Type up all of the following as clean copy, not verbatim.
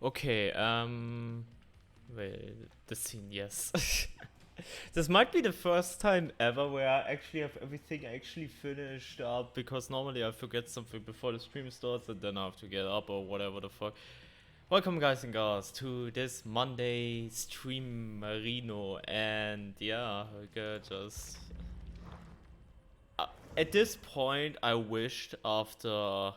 Okay, well, the scene, yes. This might be the first time ever where I actually have everything actually finished up, because normally I forget something before the stream starts and then I have to get up or whatever the fuck. Welcome guys and girls to this Monday stream Marino, and yeah, okay, just at this point I wished after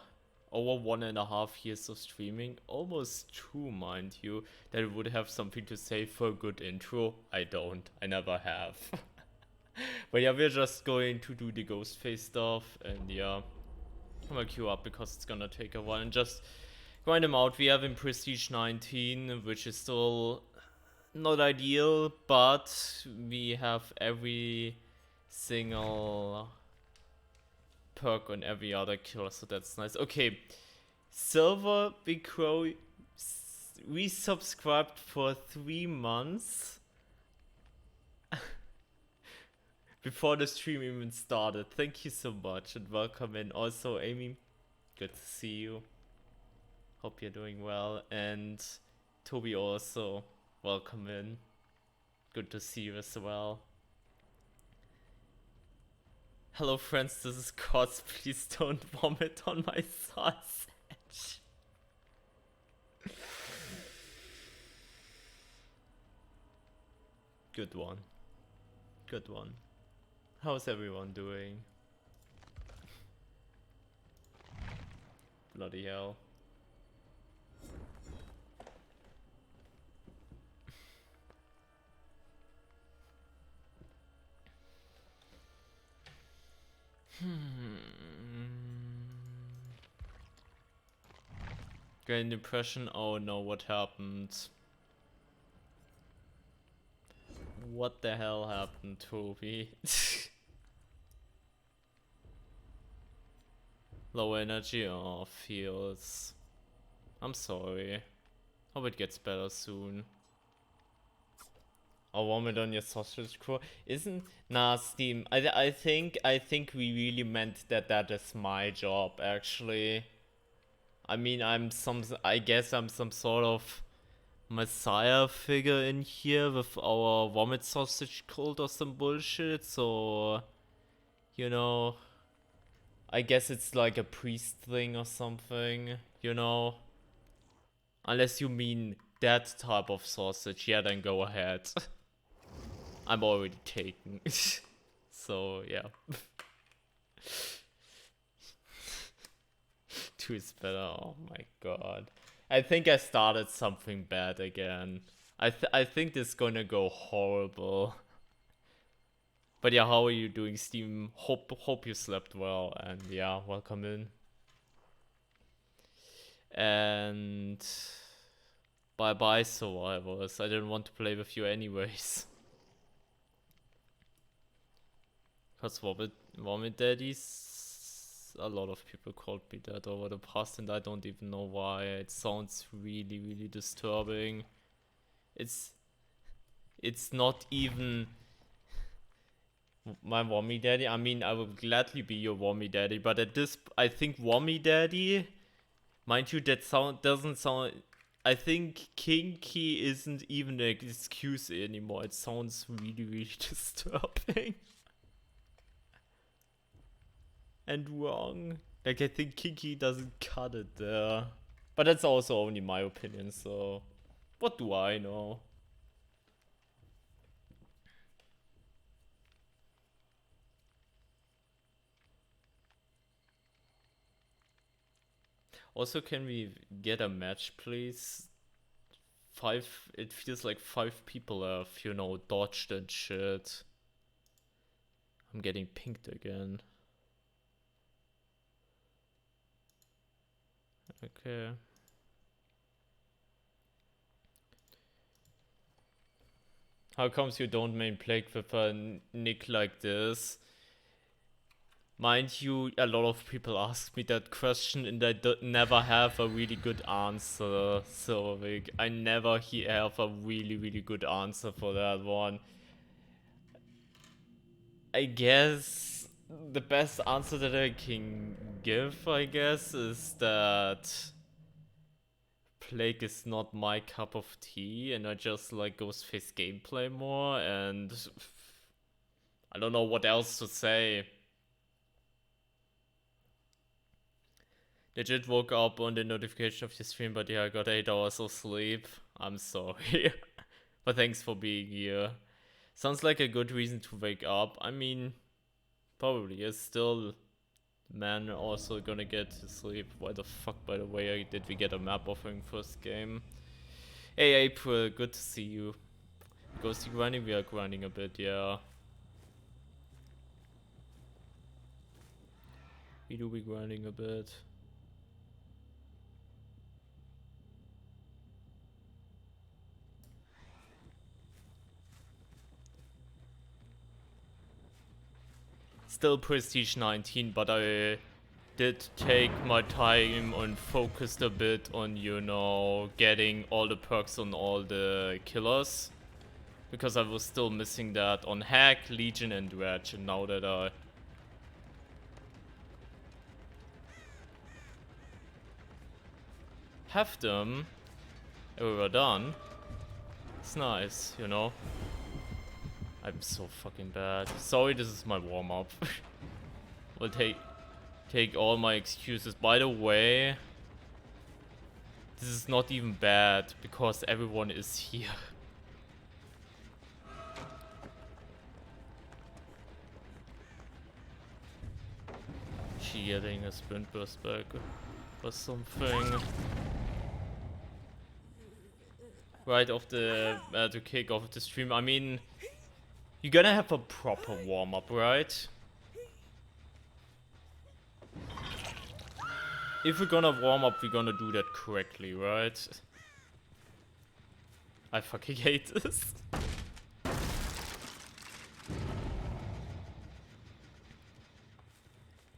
over 1.5 years of streaming, almost two mind you, that I would have something to say for a good intro. I don't, I never have. But yeah, we're just going to do the Ghostface stuff, and yeah, I'm gonna queue up because it's gonna take a while and just grind them out. We have in Prestige 19, which is still not ideal, but we have every single perk on every other kill, so that's nice. Okay, Silver Big Crow resubscribed for 3 months before the stream even started. Thank you so much and welcome in. Also, Amy, good to see you. Hope you're doing well. And Toby also, welcome in. Good to see you as well. Hello friends, this is Cos. Please don't vomit on my sausage. Good one. Good one. How's everyone doing? Bloody hell. Get an impression. Oh no, what happened? What the hell happened, Toby? Low energy? Oh, feels. I'm sorry. Hope it gets better soon. Oh, vomit on your sausage crew. Isn't nah, Steam. I think we really meant that is my job actually. I mean, I guess I'm some sort of messiah figure in here with our vomit sausage cult or some bullshit, so you know, I guess it's like a priest thing or something, you know. Unless you mean that type of sausage, yeah, then go ahead. I'm already taken. So yeah. Two is better. Oh my god. I think I started something bad again. I think this is gonna go horrible. But yeah, how are you doing, Steam? Hope you slept well, and yeah, welcome in. And bye bye, survivors. I didn't want to play with you anyways. Cause vomit daddies, a lot of people called me that over the past, and I don't even know why. It sounds really, really disturbing. It's not even my Wommy Daddy. I mean, I would gladly be your Wommy Daddy, but at this, I think Wommy Daddy, mind you, that doesn't sound. I think kinky isn't even an excuse anymore. It sounds really, really disturbing and wrong. Like, I think kinky doesn't cut it there, but that's also only my opinion. So, what do I know? Also, can we get a match, please? It feels like 5 people have, you know, dodged and shit. I'm getting pinked again. Okay. How comes you don't main Plague with a nick like this? Mind you, a lot of people ask me that question and I never have a really good answer. So, like, I never have a really, really good answer for that one. I guess the best answer that I can give, I guess, is that Plague is not my cup of tea, and I just like Ghostface gameplay more, and I don't know what else to say. Legit woke up on the notification of your stream, but yeah, I got 8 hours of sleep. I'm sorry. But thanks for being here. Sounds like a good reason to wake up. I mean, probably is still. Man, also gonna get to sleep. Why the fuck, by the way, did we get a map offering first game? Hey April, good to see you. Ghosty grinding, we are grinding a bit, yeah. We do be grinding a bit. Still Prestige 19, but I did take my time and focused a bit on, you know, getting all the perks on all the killers. Because I was still missing that on Hack, Legion and Reg, and now that I have them, we were done. It's nice, you know. I'm so fucking bad. Sorry, this is my warm-up. Will take all my excuses. By the way, this is not even bad because everyone is here. She getting a sprint burst back or something. Right off the to kick off the stream. I mean, you're gonna have a proper warm-up, right? If we're gonna warm up, we're gonna do that correctly, right? I fucking hate this.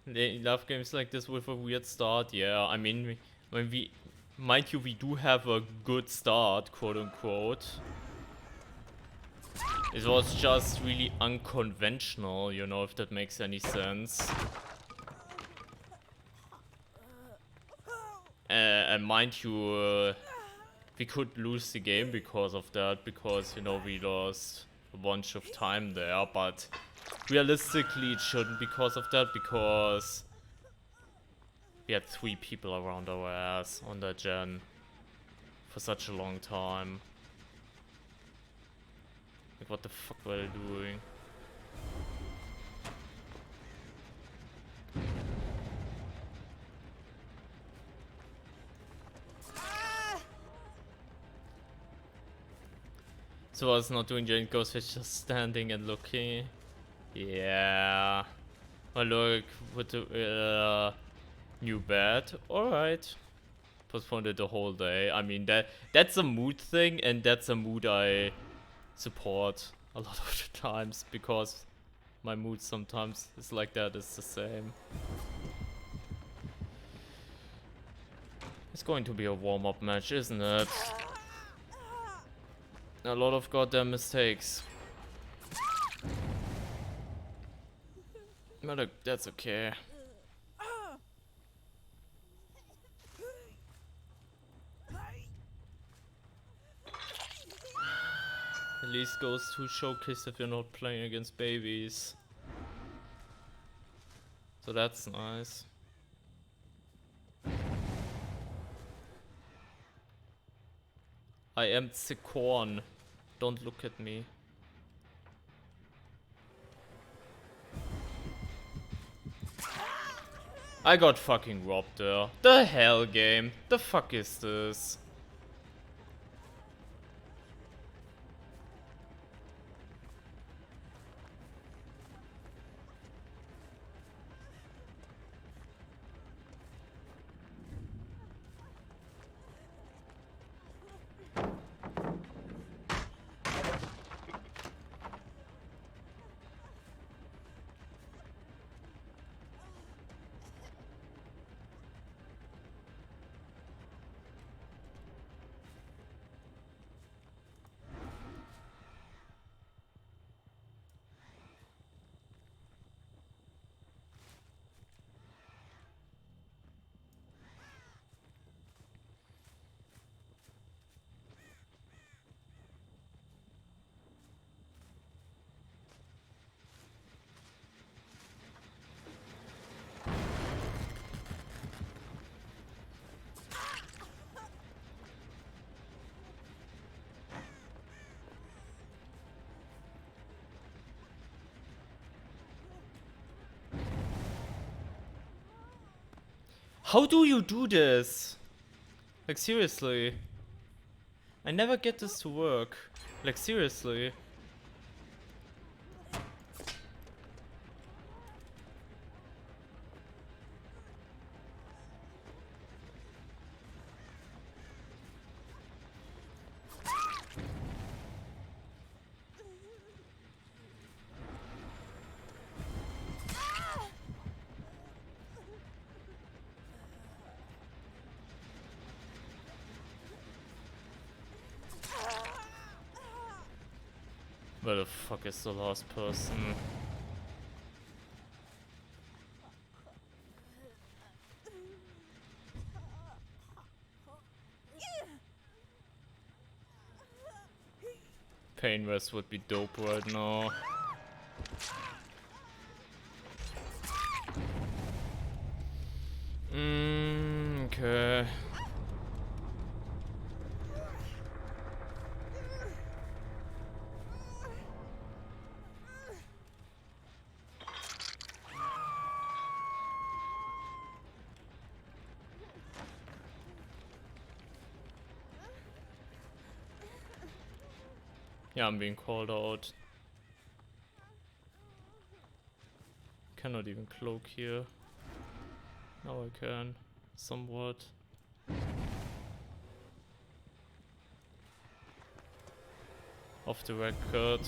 They love games like this with a weird start, yeah. I mean, when we, mind you, we do have a good start, quote unquote. It was just really unconventional, you know, if that makes any sense. And mind you, we could lose the game because of that, because, you know, we lost a bunch of time there, but realistically it shouldn't because of that, because we had 3 people around our ass on that gen for such a long time. Like, what the fuck were they doing? So I was not doing Giant Ghostface, just standing and looking. Yeah. Well, look, with the new bed. Alright. Postponed it the whole day. I mean, that's a mood thing, and that's a mood I support a lot of the times, because my mood sometimes is like that, it's the same. It's going to be a warm-up match, isn't it? A lot of goddamn mistakes. But look, that's okay. At least goes to showcase that you're not playing against babies. So that's nice. I am Sikorn. Don't look at me. I got fucking robbed there. The hell, game? The fuck is this? How do you do this? Like, seriously. I never get this to work. Like, seriously. Where the fuck is the last person? Pain rest would be dope right now. Okay. Yeah, I'm being called out. Cannot even cloak here. Now I can. Somewhat. Off the record.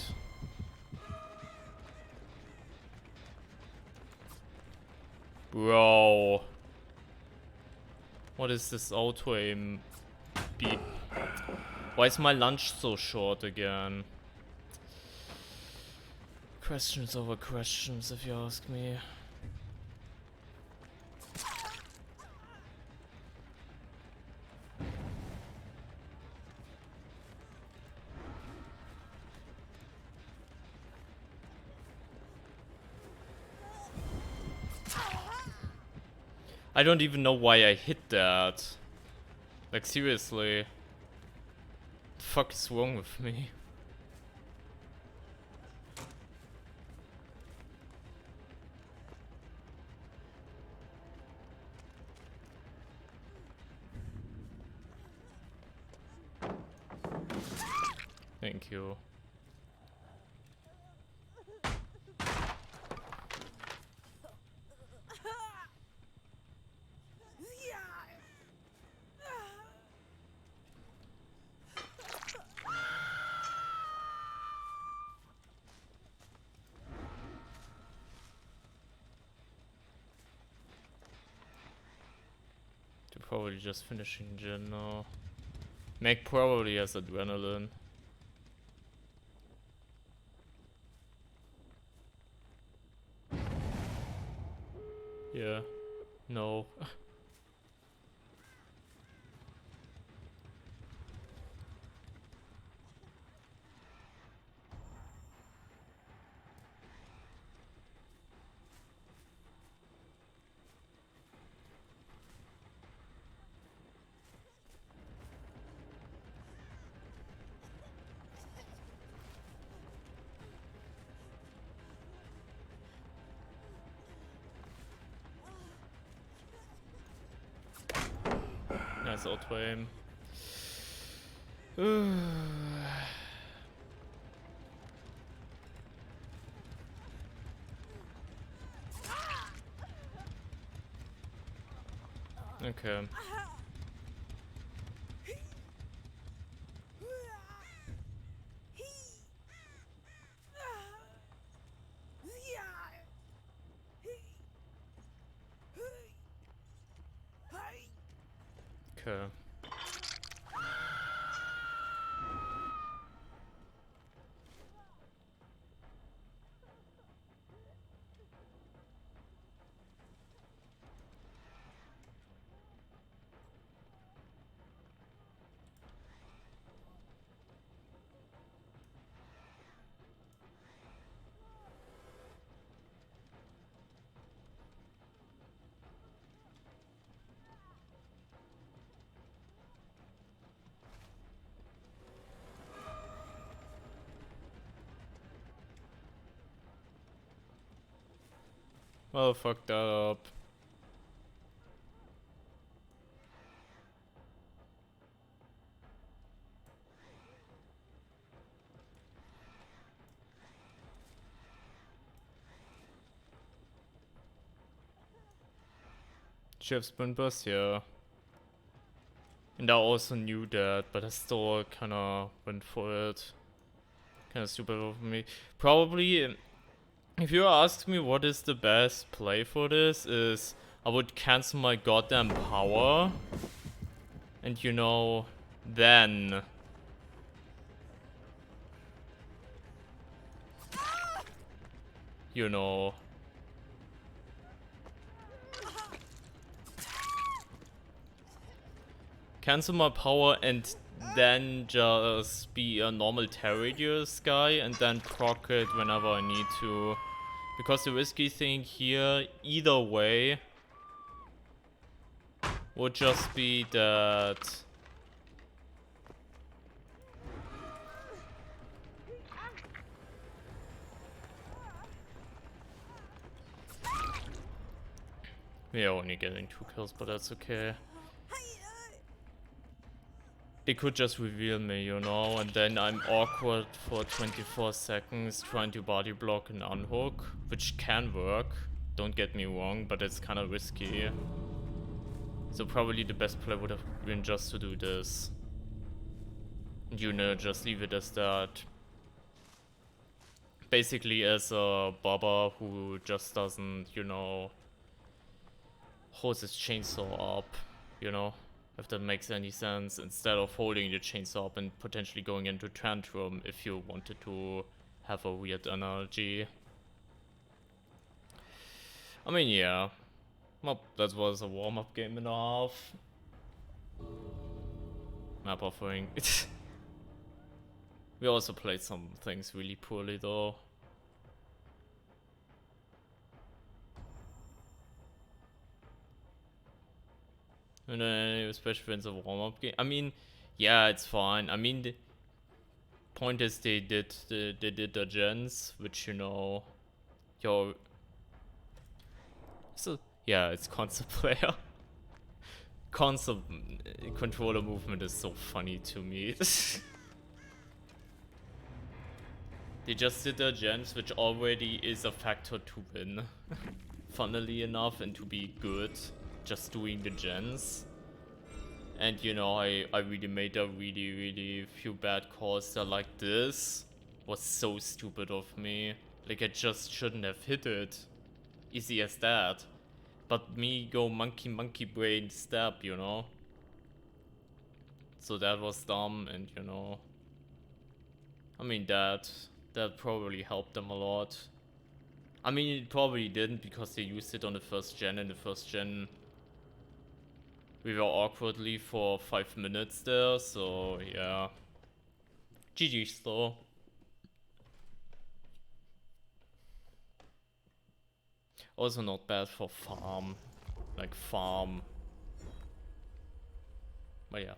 Bro. What is this auto aim beat? Why is my lunch so short again? Questions over questions, if you ask me. I don't even know why I hit that. Like, seriously. The fuck is wrong with me? Thank you. Probably just finishing Jin now. Meg probably has adrenaline. Yeah. No. Nice auto aim. Okay. Okay. Well, fuck that up. She have sprint burst? Yeah. And I also knew that, but I still kinda went for it. Kinda stupid of me. Probably, if you ask me what is the best play for this, is I would cancel my goddamn power. And you know, then... You know... Cancel my power and then just be a normal tear radius guy and then proc it whenever I need to. Because the risky thing here, either way, would just be that... We're only getting 2 kills, but that's okay. They could just reveal me, you know, and then I'm awkward for 24 seconds trying to body block and unhook, which can work, don't get me wrong, but it's kind of risky. So probably the best play would have been just to do this. And you know, just leave it as that. Basically as a bobber who just doesn't, you know, hold his chainsaw up, you know? If that makes any sense, instead of holding the chainsaw up and potentially going into tantrum if you wanted to have a weird analogy. I mean, yeah. Well, that was a warm-up game and a half. Map offering. We also played some things really poorly though. And then especially when it's a warm-up game. I mean, yeah, it's fine. I mean, the point is they did the gens, which, you know, your... So, yeah, it's console player. Console controller movement is so funny to me. They just did their gens, which already is a factor to win. Funnily enough, and to be good. Just doing the gens. And you know, I really made a really few bad calls that, like, this was so stupid of me. Like, I just shouldn't have hit it. Easy as that. But me go monkey brain stab, you know. So that was dumb, and you know, I mean, that probably helped them a lot. I mean, it probably didn't, because they used it on the first gen. In the first gen we were awkwardly for 5 minutes there, so yeah. GG's though. Also not bad for farm. Like farm. But yeah.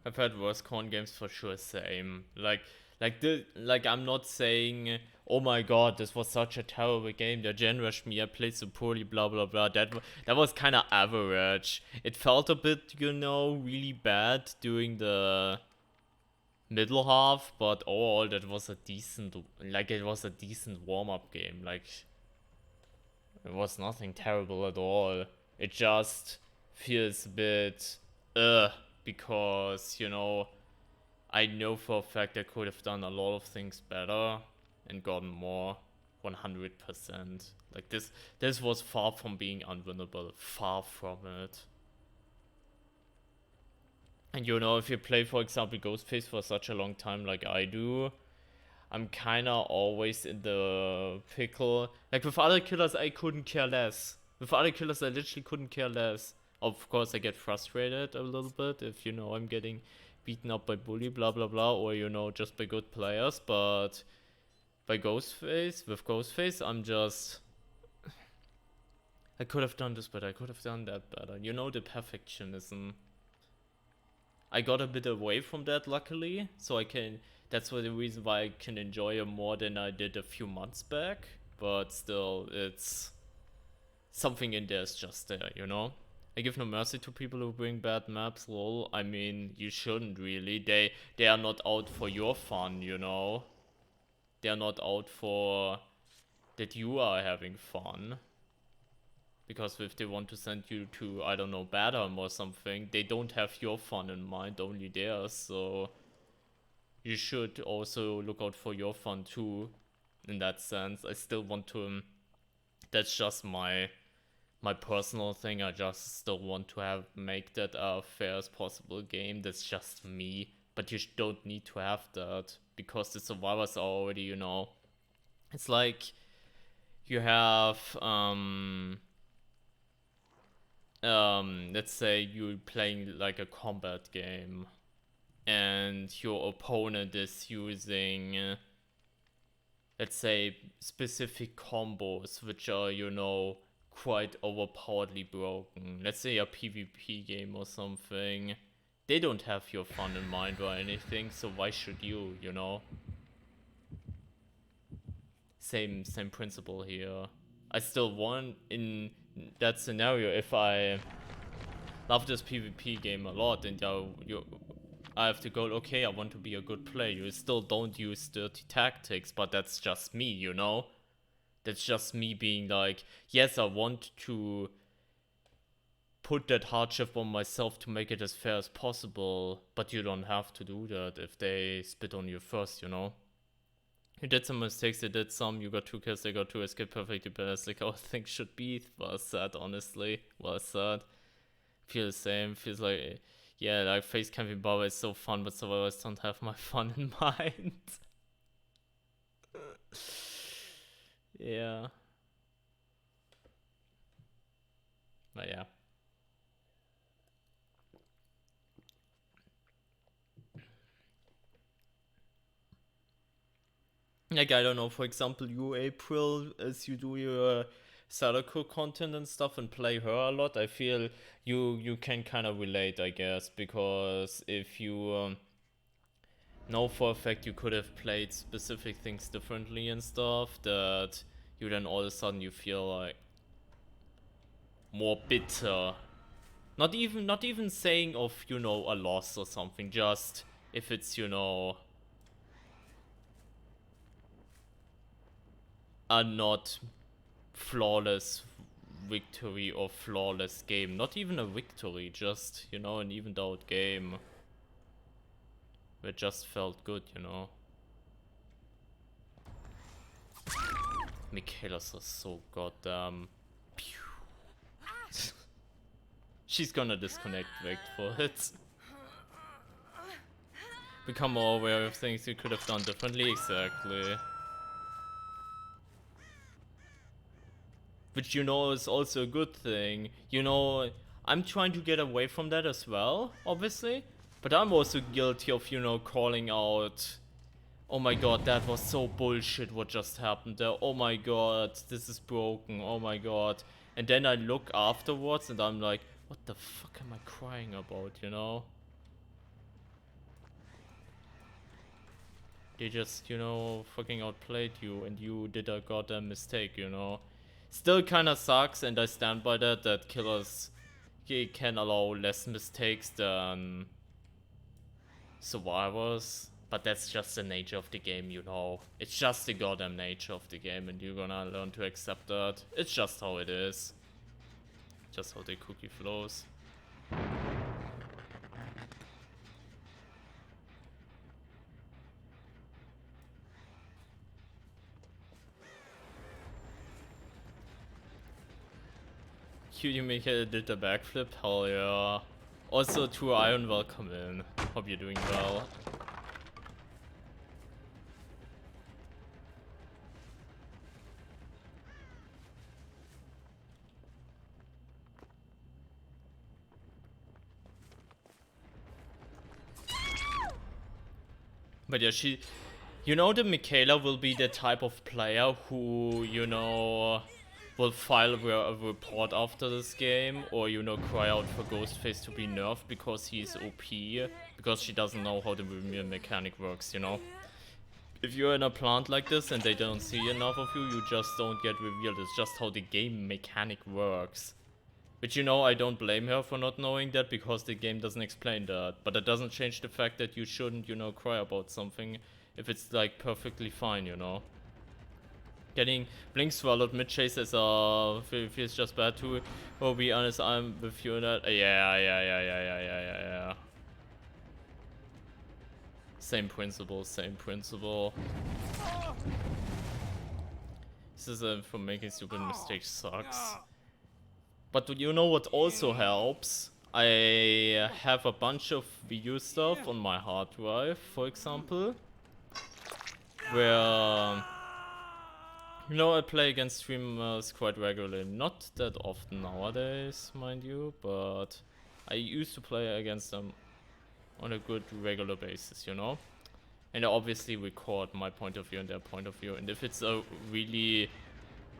I've had worse corn games for sure, same. Like I'm not saying, oh my god, this was such a terrible game, the gen rushed me, I played so poorly, blah blah blah. That was kind of average. It felt a bit, you know, really bad during the middle half, but overall that was a decent, like, it was a decent warm-up game. Like, it was nothing terrible at all. It just feels a bit because, you know, I know for a fact I could have done a lot of things better and gotten more. 100%. Like, this was far from being unwinnable. Far from it. And you know, if you play, for example, Ghostface for such a long time like I do, I'm kinda always in the pickle. Like, with other killers I couldn't care less. With other killers I literally couldn't care less. Of course I get frustrated a little bit if, you know, I'm getting beaten up by bully, blah blah blah, or, you know, just by good players, but By Ghostface, with Ghostface, I'm just... I could have done this better, I could have done that better. You know, the perfectionism. I got a bit away from that, luckily, so I can... That's the reason why I can enjoy it more than I did a few months back. But still, it's... Something in there is just there, you know? I give no mercy to people who bring bad maps, lol. I mean, you shouldn't really. They are not out for your fun, you know? They are not out for... that you are having fun. Because if they want to send you to, I don't know, Badham or something, they don't have your fun in mind, only theirs, so... You should also look out for your fun too, in that sense. I still want to... That's just my personal thing. I just still want to make that a fair as possible game. That's just me. But you don't need to have that, because the survivors are already, you know... It's like... You have, let's say you're playing like a combat game, and your opponent is using, let's say, specific combos which are, you know, quite overpoweredly broken. Let's say a PvP game or something. They don't have your fun in mind or anything, so why should you, you know? Same principle here. I still want, in that scenario, if I love this PvP game a lot and I have to go, okay, I want to be a good player. You still don't use dirty tactics, but that's just me, you know? That's just me being like, yes, I want to put that hardship on myself to make it as fair as possible, but you don't have to do that if they spit on you first, you know? You did some mistakes, they did some, you got 2 kills, they got 2, escape perfectly balanced, like how things should be. Well said, honestly. Well said. Feel the same, feels like, yeah, like face camping Baba is so fun, but survivors don't have my fun in mind. Yeah. But yeah. Like, I don't know, for example, you, April, as you do your Sadako content and stuff and play her a lot, I feel you can kind of relate, I guess, because if you know for a fact you could have played specific things differently and stuff, that you then all of a sudden you feel like more bitter. Not even saying of, you know, a loss or something, just if it's, you know, a not flawless victory or flawless game. Not even a victory, just, you know, an evened out game. It just felt good, you know. Michaela's are so goddamn... She's gonna disconnect Vect for it. Become more aware of things you could have done differently, exactly. Which, you know, is also a good thing. You know, I'm trying to get away from that as well, obviously. But I'm also guilty of, you know, calling out, oh my god, that was so bullshit what just happened there. Oh my god, this is broken. Oh my god. And then I look afterwards and I'm like, what the fuck am I crying about, you know? They just, you know, fucking outplayed you and you did a goddamn mistake, you know? Still kinda sucks, and I stand by that killers can allow less mistakes than survivors. But that's just the nature of the game, you know. It's just the goddamn nature of the game, and you're gonna learn to accept that. It's just how it is. Just how the cookie flows. Cutie Maker did a backflip, hell yeah. Also, True Iron, welcome in. Hope you're doing well. But yeah, You know, the Michaela will be the type of player who, you know, will file a report after this game, or, you know, cry out for Ghostface to be nerfed because he's OP, because she doesn't know how the reveal mechanic works, you know? If you're in a plant like this and they don't see enough of you, you just don't get revealed. It's just how the game mechanic works. But you know, I don't blame her for not knowing that, because the game doesn't explain that. But that doesn't change the fact that you shouldn't, you know, cry about something if it's like perfectly fine, you know. Getting Blink swallowed mid chase is feels just bad too. To be honest, I'm with you on that. Yeah. Same principle, same principle. This is for making stupid mistakes sucks. But you know what also helps? I have a bunch of video stuff on my hard drive, for example, where, you know, I play against streamers quite regularly. Not that often nowadays, mind you, but I used to play against them on a good regular basis, you know? And I obviously record my point of view and their point of view. And if it's a really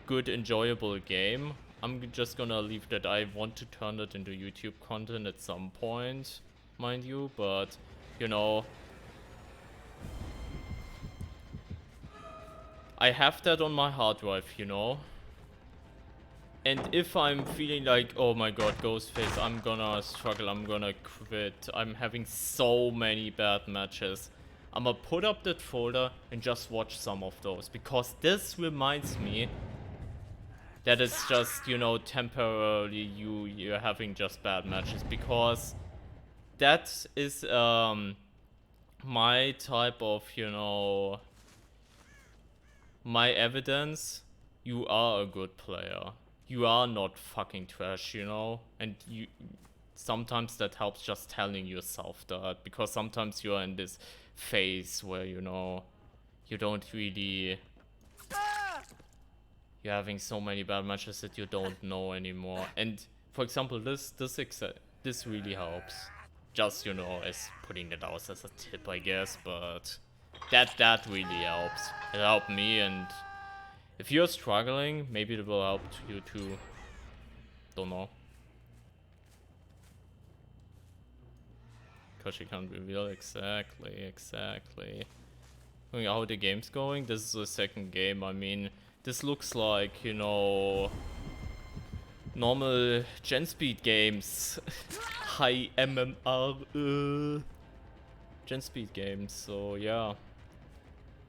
good, enjoyable game, I'm just gonna leave that. I want to turn that into YouTube content at some point, mind you, but, you know, I have that on my hard drive, you know? And if I'm feeling like, oh my god, Ghostface, I'm gonna struggle, I'm gonna quit, I'm having so many bad matches, I'm gonna put up that folder and just watch some of those, because this reminds me that it's just, you know, temporarily you're having just bad matches, because that is my type of, you know, my evidence. You are a good player. You are not fucking trash, you know? And you sometimes that helps just telling yourself that, because sometimes you're in this phase where, you know, you don't really, you're having so many bad matches that you don't know anymore. And for example, this really helps. Just, you know, as putting it out as a tip, I guess, but that really helps. It helped me, and if you're struggling, maybe it will help you too. Don't know. Because you can't reveal. Exactly. How the game's going? This is the second game. I mean, this looks like, you know, normal gen speed games. High MMR gen speed games. So yeah,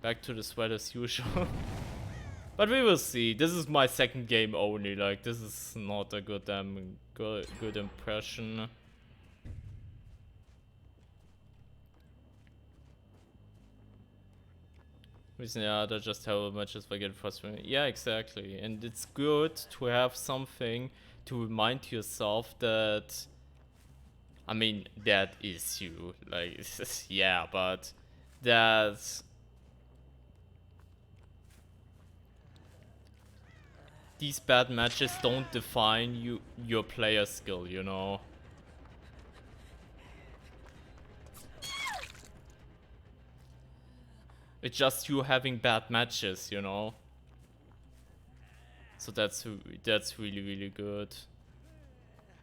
back to the sweat as usual. But we will see. This is my second game only. Like, this is not a good impression. Yeah, they're just terrible matches for getting frustrated. Yeah, exactly. And it's good to have something to remind yourself that, I mean, that is you. Like, yeah, but that these bad matches don't define your player skill, you know? It's just you having bad matches, you know? So that's really, really good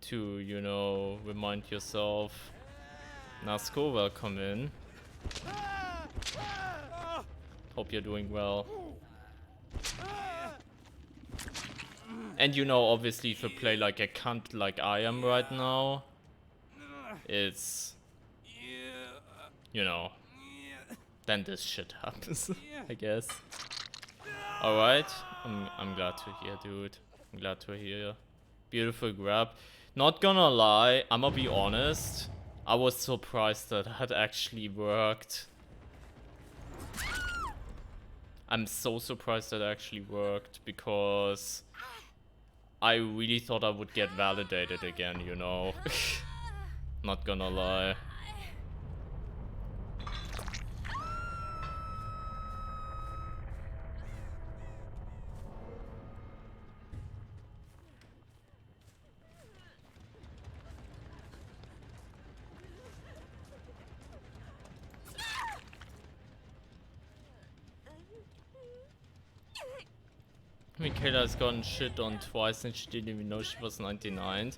to, you know, remind yourself. Nasco, welcome in. Hope you're doing well. And you know, obviously, if you play like a cunt like I am right now, it's, you know, then this shit happens, I guess. Alright, I'm glad to hear, dude. I'm glad to hear. Beautiful grab. Not gonna lie, I'm gonna be honest, I was surprised that that actually worked. I'm so surprised that actually worked, because I really thought I would get validated again, you know. Not gonna lie. Michaela's gotten shit on twice and she didn't even know she was 99.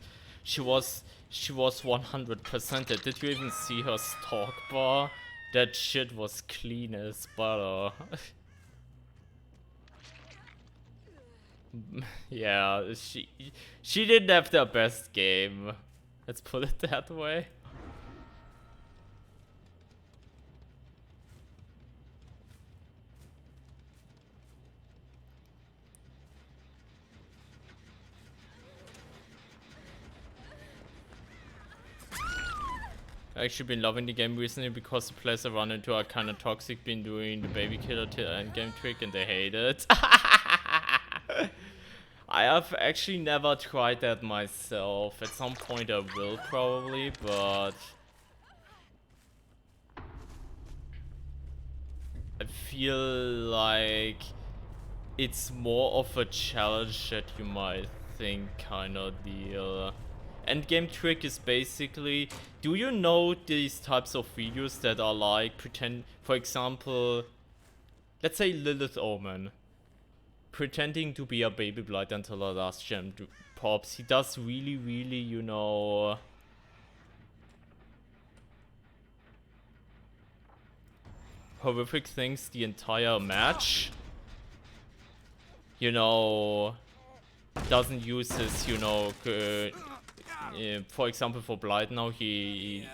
She was 100%. Did you even see her stalk bar? That shit was clean as butter. Yeah, she didn't have the best game. Let's put it that way. I've actually been loving the game recently because the players I run into are kind of toxic, been doing the baby killer endgame trick and they hate it. I have actually never tried that myself. At some point I will probably, but I feel like it's more of a challenge that you might think kind of deal. Endgame trick is basically, do you know these types of videos that are like pretend, for example, let's say Lilith Omen, pretending to be a baby blight until the last gem pops. He does really, you know, horrific things the entire match. You know, doesn't use his, you know, for example, for Blight now, he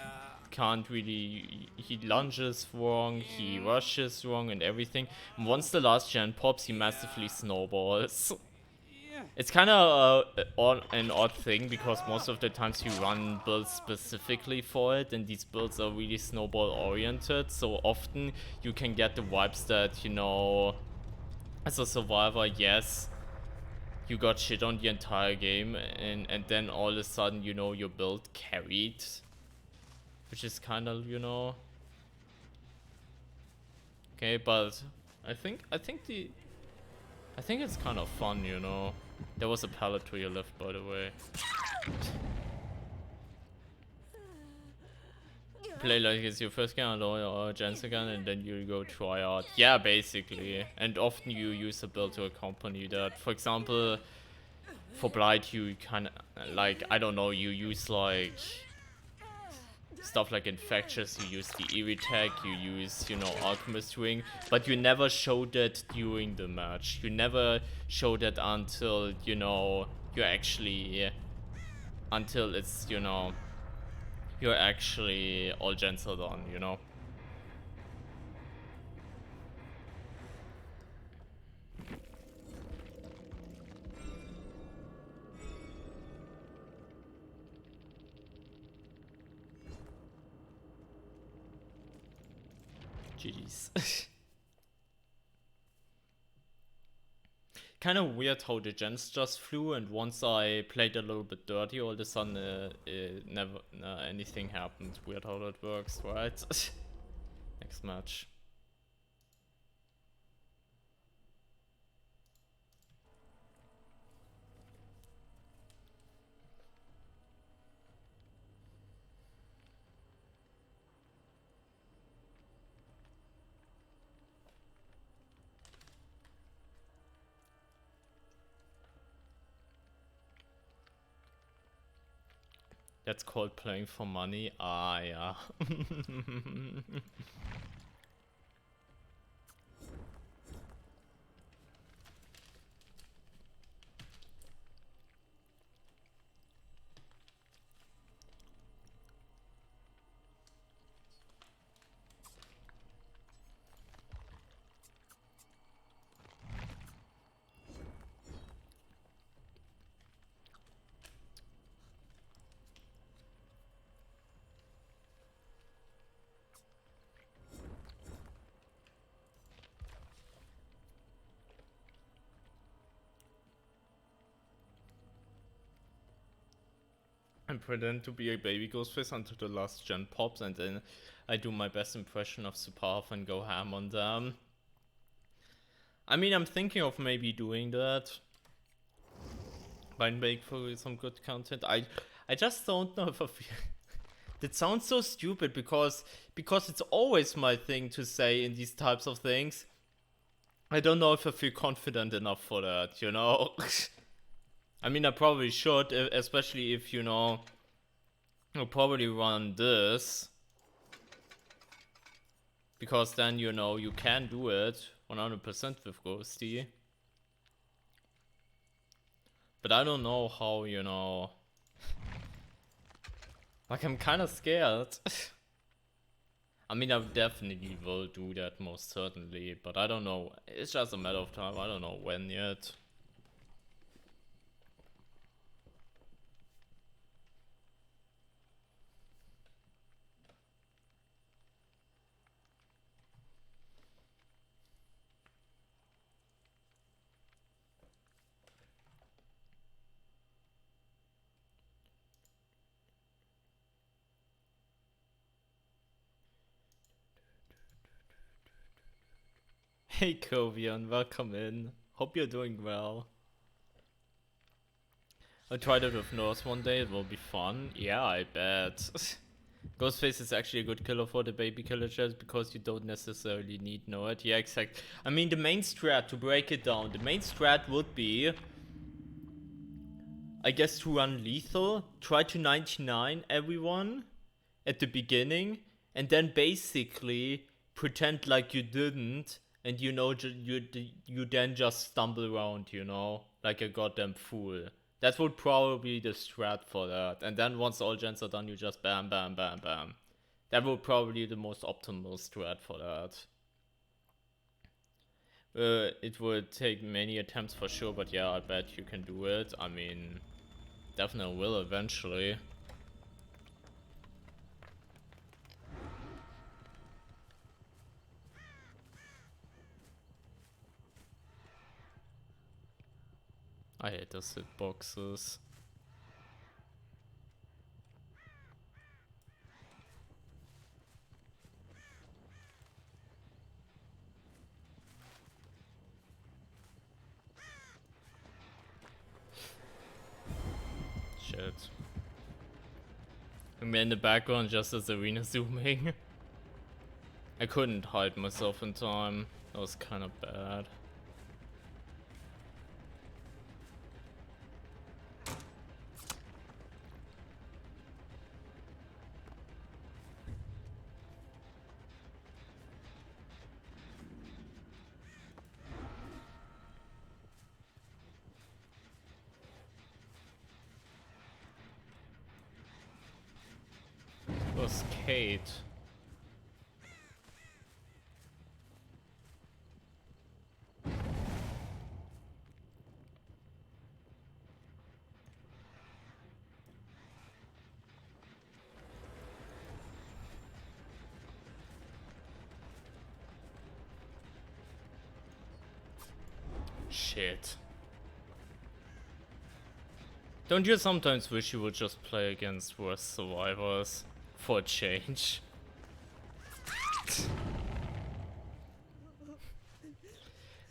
can't really, he lunges wrong, he rushes wrong and everything. And once the last gen pops, he massively snowballs. It's kind of an odd thing because most of the times you run builds specifically for it, and these builds are really snowball oriented, so often you can get the vibes that, you know, as a survivor, yes, you got shit on the entire game, and then all of a sudden, you know, your build carried, which is kind of, you know, okay. But I think it's kind of fun, you know. There was a pallet to your left, by the way. Play like it's your first gun or Jensen gun, and then you go try out. Yeah, basically. And often you use a build to accompany that. For example, for Blight, you kind of, like, I don't know, you use like stuff like Infectious, you use the Eerie tag, you use, you know, Alchemist Ring, but you never show that during the match. You never show that until, you know, you're actually, until it's, you know, you're actually all gens are done, you know. GG's. Kind of weird how the gens just flew, and once I played a little bit dirty, all of a sudden never anything happened. Weird how that works, right? Next match. That's called playing for money. Ah, yeah. I pretend to be a baby Ghostface until the last gen pops, and then I do my best impression of Supath and go ham on them. I mean, I'm thinking of maybe doing that. Might make for some good content. I just don't know if I feel... That sounds so stupid because it's always my thing to say in these types of things. I don't know if I feel confident enough for that, you know? I mean, I probably should, especially if, you know, I'll probably run this. Because then, you know, you can do it 100% with Ghosty. But I don't know how, you know... Like, I'm kind of scared. I mean, I definitely will do that, most certainly. But I don't know. It's just a matter of time. I don't know when yet. Hey Kovian, welcome in. Hope you're doing well. I'll try that with Norse one day, it will be fun. Yeah, I bet. Ghostface is actually a good killer for the baby killer chest because you don't necessarily need Nord. Yeah, exactly. I mean, the main strat, to break it down, the main strat would be, I guess, to run lethal, try to 99 everyone at the beginning, and then basically pretend like you didn't, and you know, you then just stumble around, you know, like a goddamn fool. That would probably be the strat for that. And then once all gens are done, you just bam, bam, bam, bam. That would probably be the most optimal strat for that. It would take many attempts for sure, but yeah, I bet you can do it. I mean, definitely will eventually. I hate those hitboxes. Shit. I'm in the background just as arena zooming. I couldn't hide myself in time. That was kind of bad. It was Kate. Shit. Don't you sometimes wish you would just play against worse survivors for a change?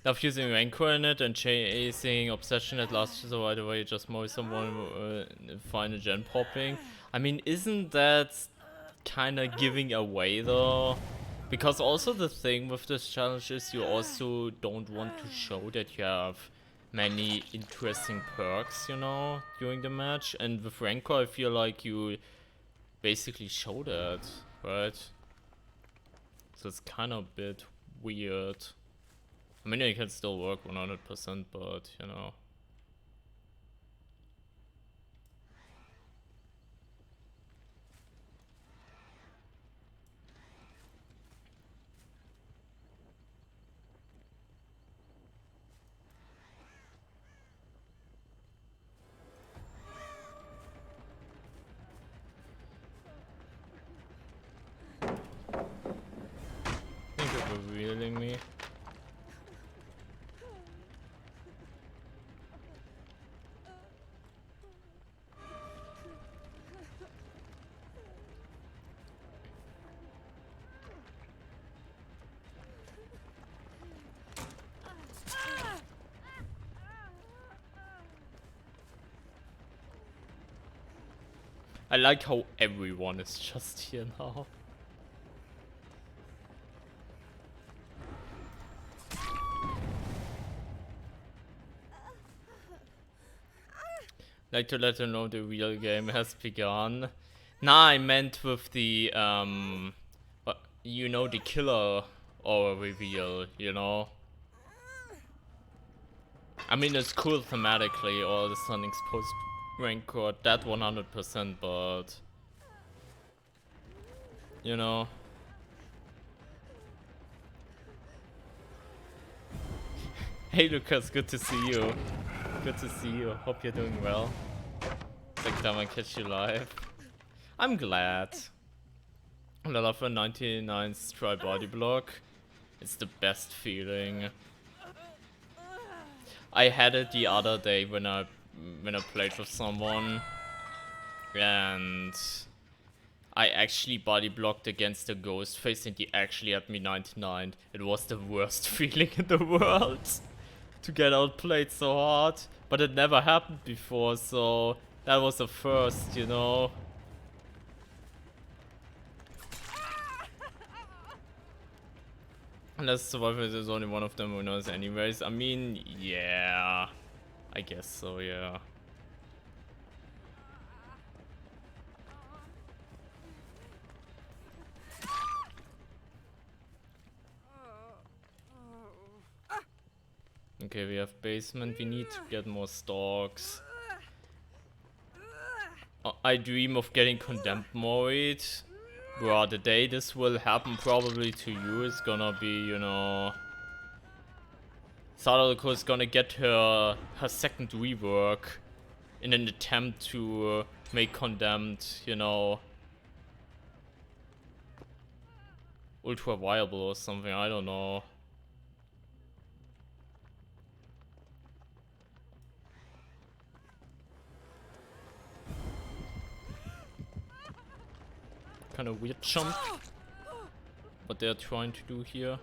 Love using Rancor in it and chasing Obsession at last so right away just mow someone final gen popping. I mean, isn't that kinda giving away though? Because also the thing with this challenge is you also don't want to show that you have many interesting perks, you know, during the match. And with Rancor I feel like you basically show that, right? So it's kinda a bit weird. I mean, it can still work 100%, but, you know. Thank you for revealing me. I like how everyone is just here now. Like to let her know the real game has begun. Nah, I meant with the you know, the killer aura reveal, you know. I mean, it's cool thematically, all the Sonic's post-rank record, that 100%, but you know. Hey Lucas, good to see you. Good to see you. Hope you're doing well. Next time I catch you live. I'm glad. And I love a 99 try body block. It's the best feeling. I had it the other day when I played with someone, and I actually body blocked against the Ghostface and he actually had me 99. It was the worst feeling in the world to get outplayed so hard, but it never happened before, so that was a first, you know. Unless Survivor is only one of them who knows anyways. I mean, yeah. I guess so, yeah. Okay, we have basement. We need to get more stalks. I dream of getting condemned Moid. Bro, the day this will happen probably to you is gonna be, you know... Sadako is gonna get her second rework in an attempt to make condemned, you know... ultra viable or something, I don't know. Kind of weird jump. What they're trying to do here.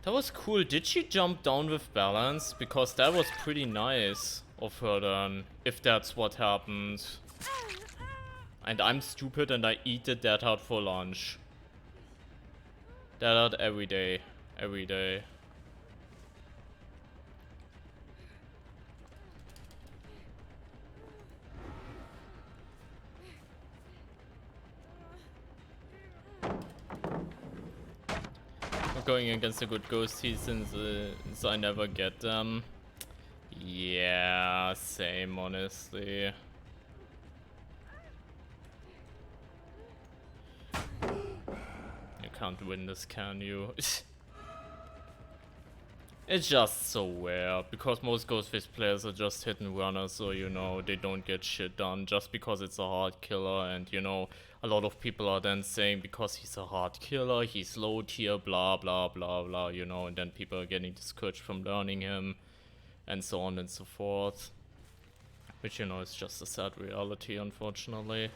That was cool. Did she jump down with balance? Because that was pretty nice of her then, if that's what happened. And I'm stupid and I eat the dead heart for lunch. Dead heart every day. Every day. Going against a good ghosty since I never get them. Yeah, same honestly. You can't win this, can you? It's just so weird, because most Ghostface players are just hit and runners, so you know, they don't get shit done just because it's a hard killer, and you know, a lot of people are then saying because he's a hard killer, he's low tier, blah blah blah blah, you know, and then people are getting discouraged from learning him, and so on and so forth. Which, you know, is just a sad reality, unfortunately.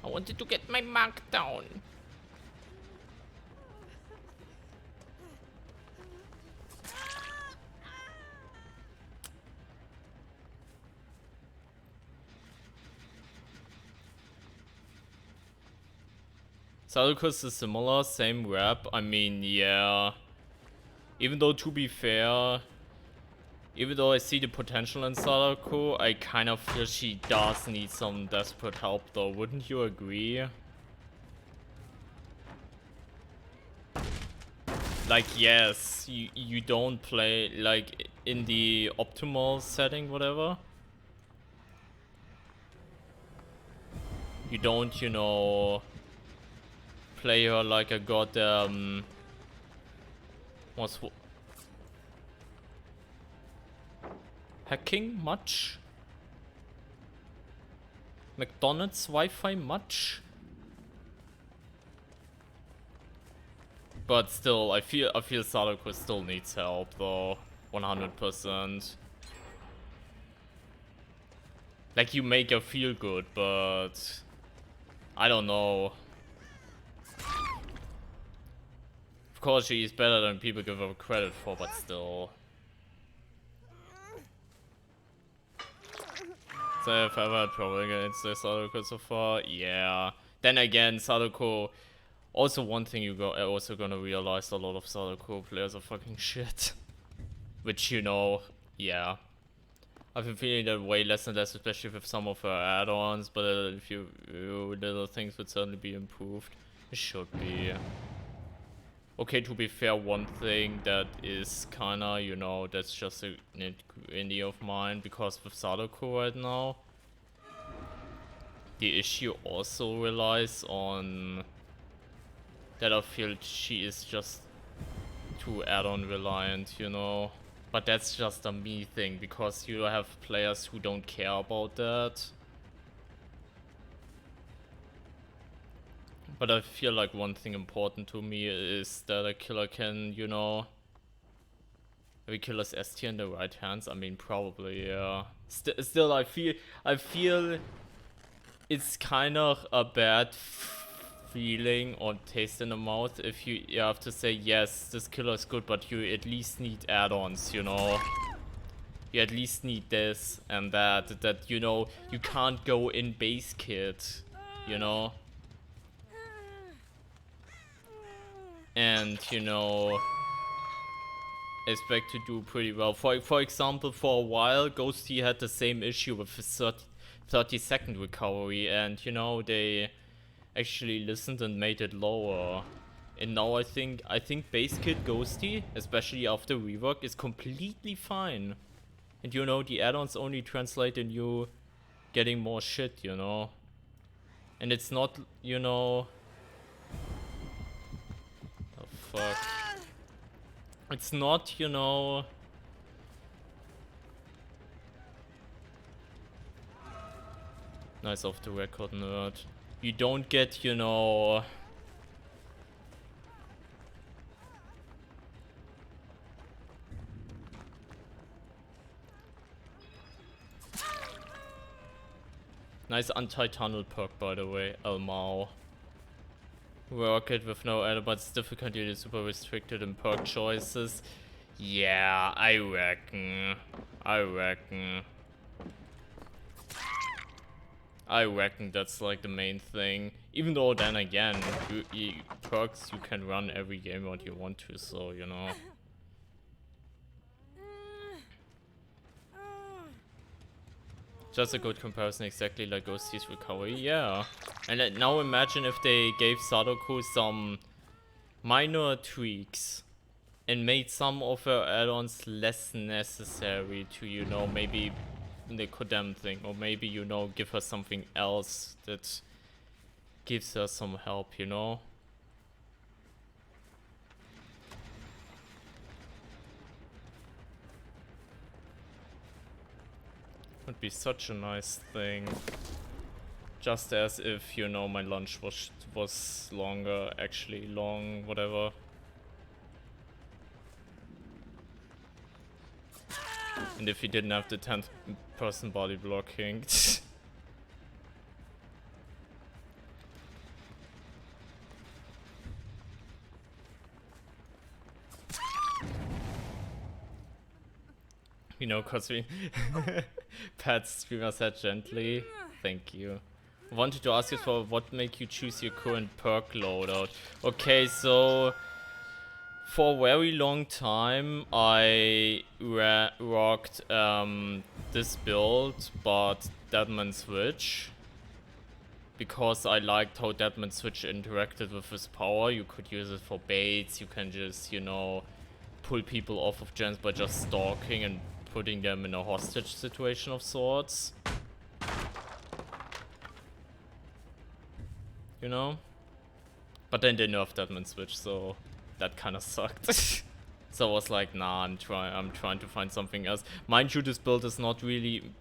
I wanted to get my mark down. Salukus is similar, same rep. I mean, yeah. Even though, to be fair, even though I see the potential in Sadako, I kind of feel she does need some desperate help though, wouldn't you agree? Like, yes, you don't play, like, in the optimal setting, whatever. You don't, you know, play her like a goddamn... Hacking much? McDonald's Wi-Fi much? But still, I feel Sadako still needs help though, 100%. Like, you make her feel good, but I don't know. Of course, she is better than people give her credit for, but still. So if I've ever had trouble against Sadako so far, yeah. Then again, Sadako Also, one thing you are also gonna realize, a lot of Sadako players are fucking shit. Which, you know, yeah. I've been feeling that way less and less, especially with some of her add-ons, but if you little things would certainly be improved. It should be. Okay, to be fair, one thing that is kinda, you know, that's just a nitty of mine, because with Sadako right now, the issue also relies on that I feel she is just too add-on reliant, you know. But that's just a me thing, because you have players who don't care about that. But I feel like one thing important to me is that a killer can, you know... Every killer's S tier in the right hands? I mean, probably, yeah. Still, I feel it's kind of a bad feeling or taste in the mouth if you have to say, yes, this killer is good, but you at least need add-ons, you know. You at least need this and that, you know, you can't go in base kit, you know. And, you know, expect to do pretty well. For example, for a while, Ghosty had the same issue with his 30-second recovery, and, you know, they actually listened and made it lower. And now I think base kit Ghosty, especially after rework, is completely fine. And you know, the add-ons only translate in you getting more shit, you know. And it's not, you know... Oh fuck. It's not, you know... Nice off the record, nerd. You don't get, you know... Nice anti-tunnel perk, by the way, Elmao. Work it with no add, but it's difficulty is super restricted in perk choices. Yeah, I reckon. I reckon that's like the main thing. Even though then again, perks you can run every game what you want to, so you know. Just a good comparison, exactly like Ghosty's recovery, yeah. And now imagine if they gave Sadako some minor tweaks and made some of her add-ons less necessary to, you know, maybe the Kodam thing, or maybe, you know, give her something else that gives her some help, you know? Would be such a nice thing. Just as if, you know, my lunch was longer, actually long, whatever. And if he didn't have the 10th person body blocking. You know, cause we Pat streamer said gently. Thank you. I wanted to ask you for what make you choose your current perk loadout. Okay, so for a very long time I rocked this build, but Deadman Switch. Because I liked how Deadman Switch interacted with his power. You could use it for baits, you can just, you know, pull people off of gens by just stalking and putting them in a hostage situation of sorts. You know? But then they nerfed Deadman Switch, so that kinda sucked. So I was like, nah, I'm trying to find something else. Mind you, this build is not really...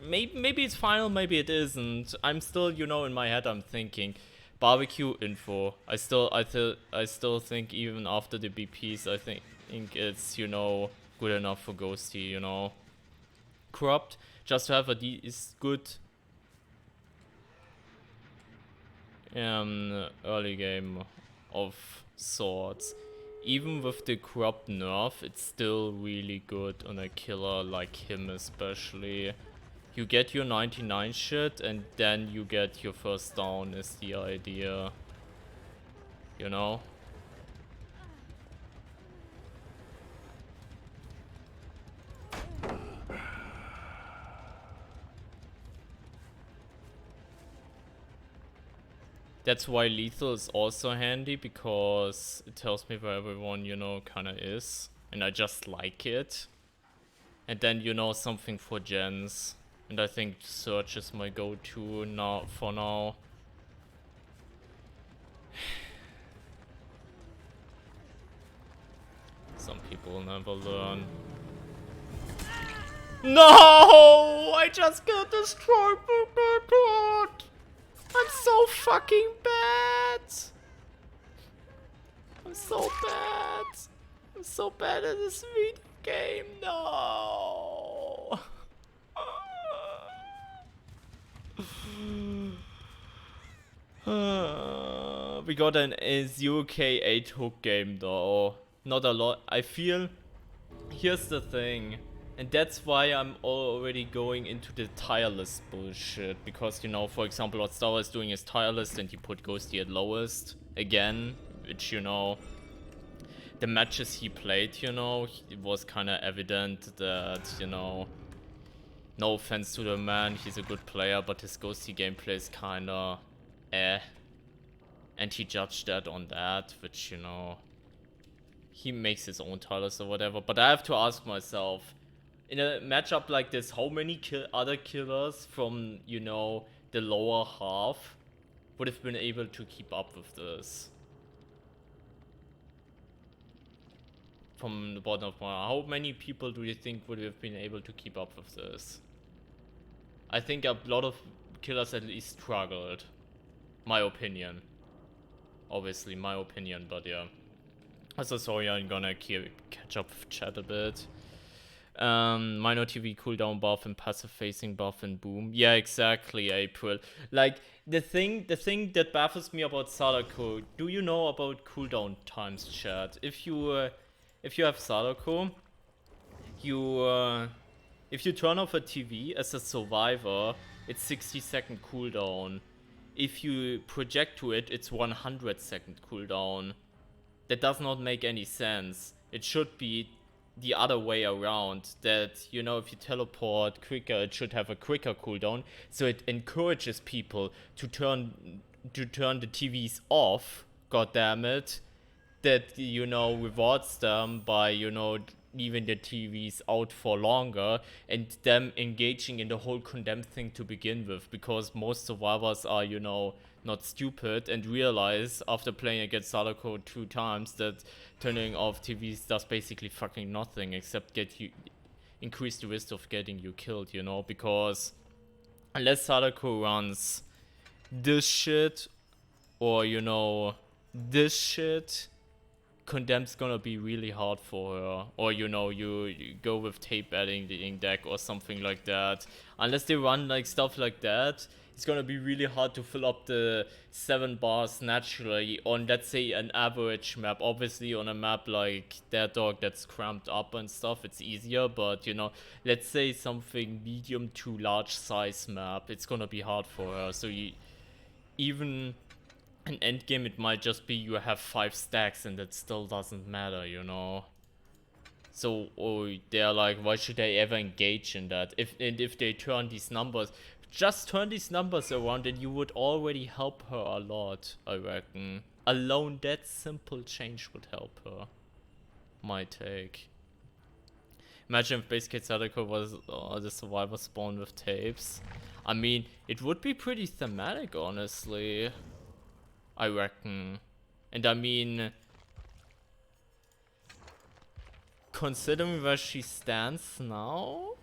Maybe it's final, maybe it isn't. I'm still, you know, in my head I'm thinking barbecue info. I still think even after the BPs, I think it's, you know, good enough for Ghosty, you know. Corrupt, just to have a good early game of sorts. Even with the corrupt nerf, it's still really good on a killer like him especially. You get your 99 shit and then you get your first down is the idea. You know? That's why lethal is also handy, because it tells me where everyone, you know, kinda is. And I just like it. And then, you know, something for gens. And I think search is my go-to now, for now. Some people never learn. No! I just got destroyed by my god! I'm so fucking bad! I'm so bad! I'm so bad at this video game, no! We got an UK 8 hook game though. Not a lot. I feel... Here's the thing. And that's why I'm already going into the tier list bullshit. Because, you know, for example, what Star is doing is tier list and he put Ghosty at lowest. Again. Which, you know... The matches he played, you know, it was kind of evident that, you know... No offense to the man, he's a good player, but his Ghosty gameplay is kind of... And he judged that on that, which, you know... He makes his own titles or whatever, but I have to ask myself, in a matchup like this, how many other killers from, you know, the lower half would have been able to keep up with this? From the bottom of my heart, how many people do you think would have been able to keep up with this? I think a lot of killers at least struggled. My opinion. Obviously, my opinion, but yeah. So sorry, I'm gonna catch up with chat a bit. Minor TV cooldown buff and passive facing buff and boom. Yeah, exactly, April. Like, the thing that baffles me about Sadako, do you know about cooldown times, chat? If you have Sadako, if you turn off a TV as a survivor, it's 60-second cooldown. If you project to it, it's 100-second cooldown. That does not make any sense. It should be the other way around. That, you know, if you teleport quicker, it should have a quicker cooldown. So it encourages people to turn the TVs off. God damn it. That, you know, rewards them by, you know, leaving the TVs out for longer and them engaging in the whole condemned thing to begin with, because most survivors are, you know, not stupid and realize after playing against Sadako 2 times that turning off TVs does basically fucking nothing except increase the risk of getting you killed, you know, because unless Sadako runs this shit or, you know, this shit, Condemned's gonna be really hard for her. Or, you know, you go with tape editing deck or something like that. Unless they run like stuff like that, it's gonna be really hard to fill up the 7 bars naturally on, let's say, an average map. Obviously on a map like Dead Dog that's cramped up and stuff, it's easier, but, you know, let's say something medium to large size map, it's gonna be hard for her. So even in endgame, it might just be you have 5 stacks and it still doesn't matter, you know. So they're like, why should I ever engage in that? If they turn these numbers, just turn these numbers around and you would already help her a lot, I reckon. Alone that simple change would help her. My take. Imagine if Base Kid Sadako was the survivor spawn with tapes. I mean, it would be pretty thematic, honestly. I reckon. And I mean, considering where she stands now,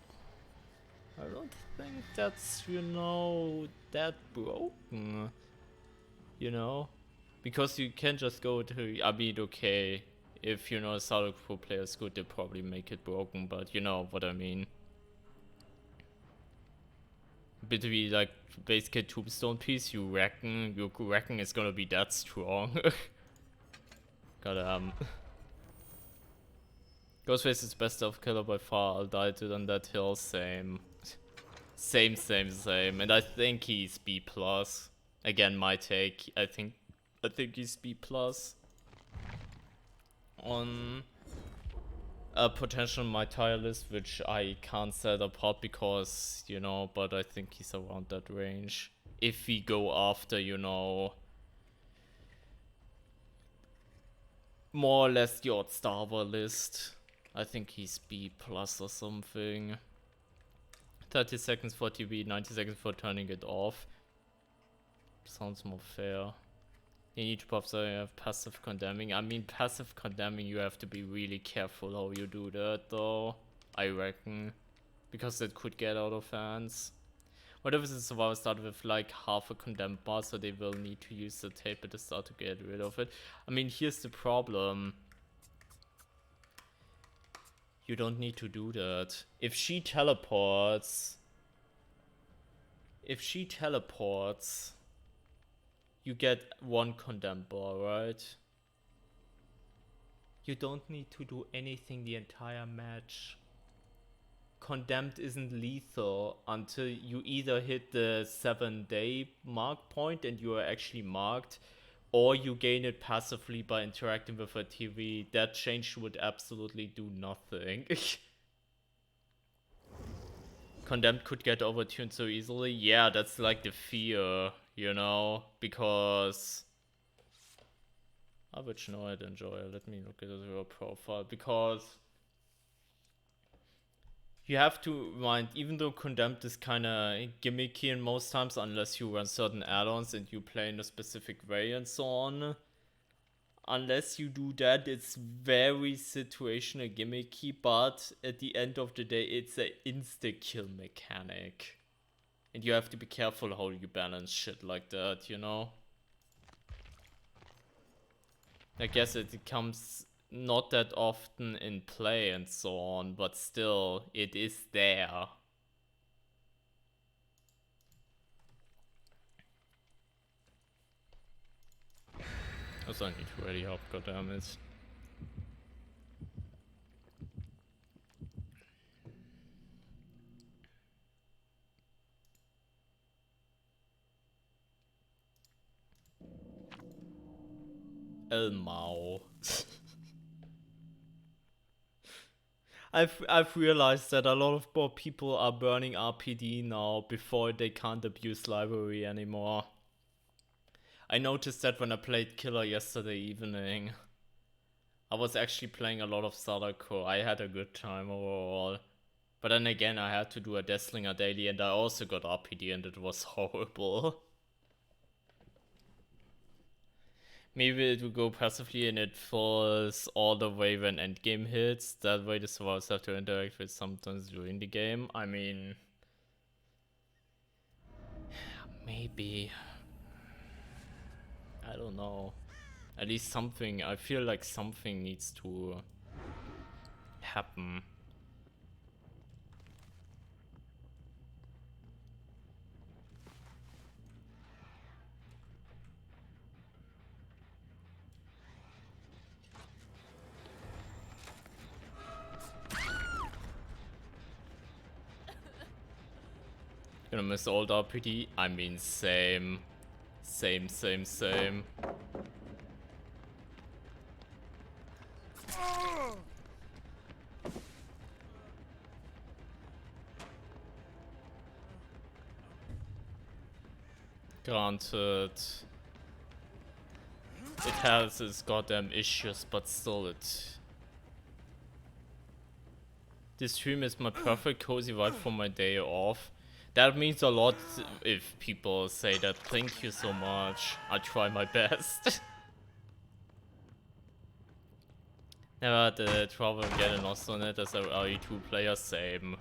I don't think that's, you know, that broken. You know? Because you can just go to, I mean, okay, if, you know, a Sadako Pro player is good, they probably make it broken, but you know what I mean. Between like base kit tombstone piece, you reckon it's gonna be that strong? Goddamn. Ghostface is best of killer by far. I'll die to on that hill. Same. Same. And I think he's B+. Again, my take. I think I think he's B+. On a potential my tier list, which I can't set apart because, you know, but I think he's around that range. If we go after, you know, more or less the odd starver list, I think he's B+ or something. 30 seconds for TV, 90 seconds for turning it off. Sounds more fair. You need to buff so you have passive condemning. I mean, passive condemning, you have to be really careful how you do that, though. I reckon. Because it could get out of hands. What if the survivor start with like half a condemned bar, so they will need to use the tape at the start to get rid of it? I mean, here's the problem. You don't need to do that. If she teleports, you get one condemned bar, right? You don't need to do anything the entire match. Condemned isn't lethal until you either hit the 7-day mark point and you are actually marked, or you gain it passively by interacting with a TV. That change would absolutely do nothing. Condemned could get overtuned so easily. Yeah, that's like the fear, you know, because which no, I'd enjoy. Let me look at your profile, because you have to mind, even though Condemned is kind of gimmicky in most times, unless you run certain add-ons and you play in a specific way and so on. Unless you do that, it's very situational gimmicky, but at the end of the day, it's an insta-kill mechanic. And you have to be careful how you balance shit like that, you know? I guess it comes not that often in play and so on, but still, it is there. Also, I need to ready up, goddammit. El Mao. I've realized that a lot of more people are burning RPD now before they can't abuse library anymore. I noticed that when I played Killer yesterday evening. I was actually playing a lot of Sadako. I had a good time overall. But then again, I had to do a Deathslinger daily and I also got RPD and it was horrible. Maybe it will go passively and it falls all the way when endgame hits. That way the survivors have to interact with sometimes during the game. I mean, maybe. I don't know. At least something, I feel like something needs to happen. Gonna miss old RPD? I mean, same. Same. Granted, it has its goddamn issues, but still this stream is my perfect cozy vibe for my day off. That means a lot if people say that. Thank you so much. I try my best. Never had the trouble getting lost on it as a RE2 player. Same.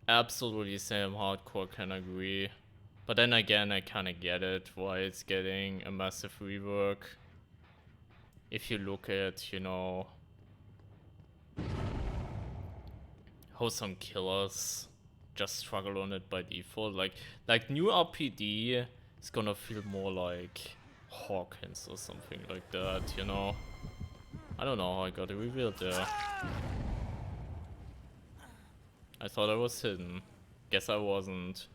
Absolutely same. Hardcore, can agree. But then again, I kinda get it why it's getting a massive rework. If you look at, you know, how some killers just struggle on it by default. Like new RPD is gonna feel more like Hawkins or something like that, you know? I don't know how I got it revealed there. I thought I was hidden. Guess I wasn't.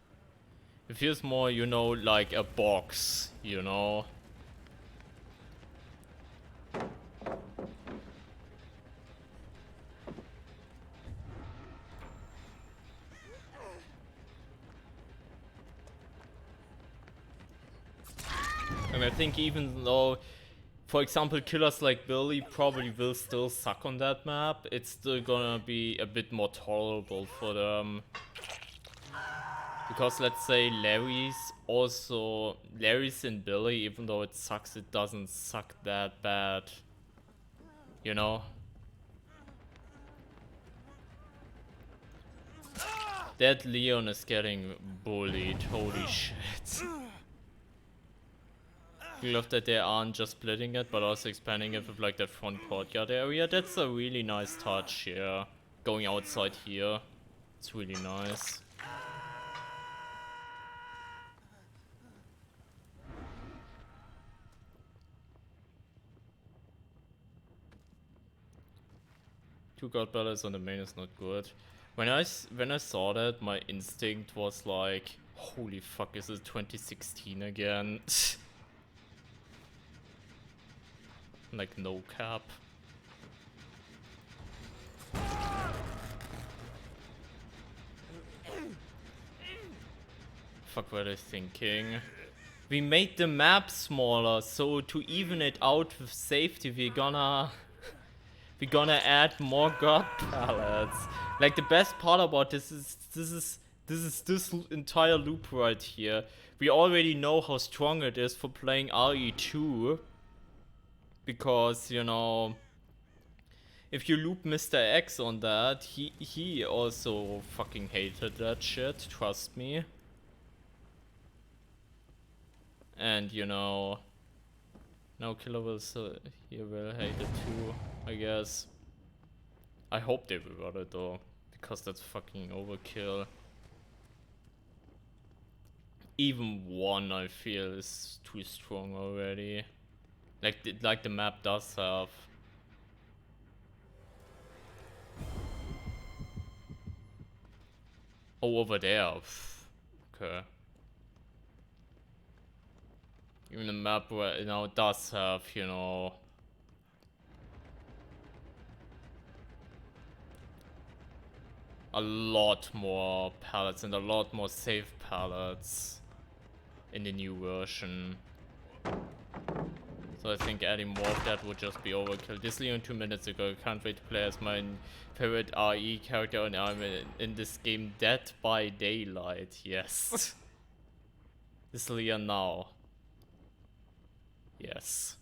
It feels more, you know, like a box, you know? And I think even though, for example, killers like Billy probably will still suck on that map, it's still gonna be a bit more tolerable for them. Because let's say Larry's and Billy, even though it sucks, it doesn't suck that bad. You know? That Leon is getting bullied, holy shit. I love that they aren't just splitting it, but also expanding it with like that front courtyard area. That's a really nice touch here. Going outside here. It's really nice. Two god battles on the main is not good. When I saw that, my instinct was like, holy fuck, is it 2016 again? Like, no cap. Fuck, what are they thinking? We made the map smaller, so to even it out with safety, we're gonna add more god palettes. Like, the best part about this is this entire loop right here. We already know how strong it is for playing RE2. Because, you know, if you loop Mr. X on that, he also fucking hated that shit, trust me. And, you know, now Killer will he will hate it too, I guess. I hope they will got it though, because that's fucking overkill. Even one, I feel, is too strong already. Like the map does have. Oh, over there. Okay. Even the map where, you know, does have, you know, a lot more pallets and a lot more safe pallets in the new version. So I think adding more of that would just be overkill. This Leon 2 minutes ago, can't wait to play as my favorite RE character, and I'm in this game Dead by Daylight, yes. This Leon now. Yes.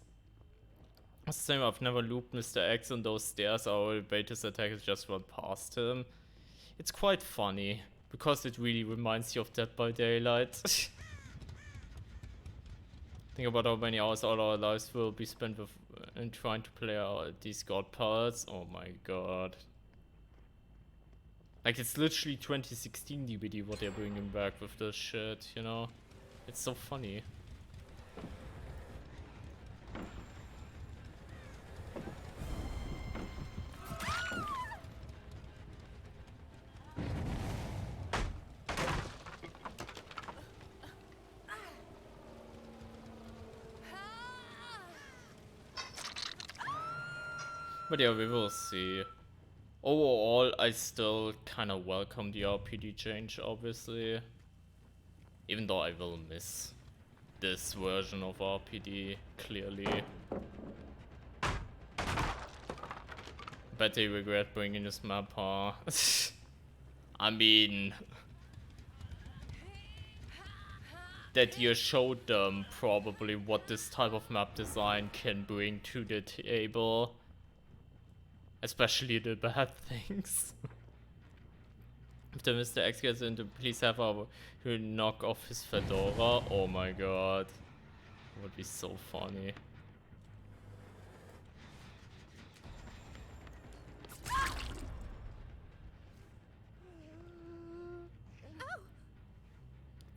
Same, I've never looped Mr. X on those stairs. Our Betis attack is just run past him. It's quite funny, because it really reminds you of Dead by Daylight. Think about how many hours all our lives will be spent with in trying to play out these god palettes. Oh my god. Like, it's literally 2016 DBD what they're bringing back with this shit, you know? It's so funny. But yeah, we will see. Overall, I still kind of welcome the RPD change, obviously. Even though I will miss this version of RPD, clearly. Bet they regret bringing this map, huh? I mean... that year showed them probably what this type of map design can bring to the table. Especially the bad things. If the Mr. X gets into, please have our to knock off his fedora. Oh my god. That would be so funny.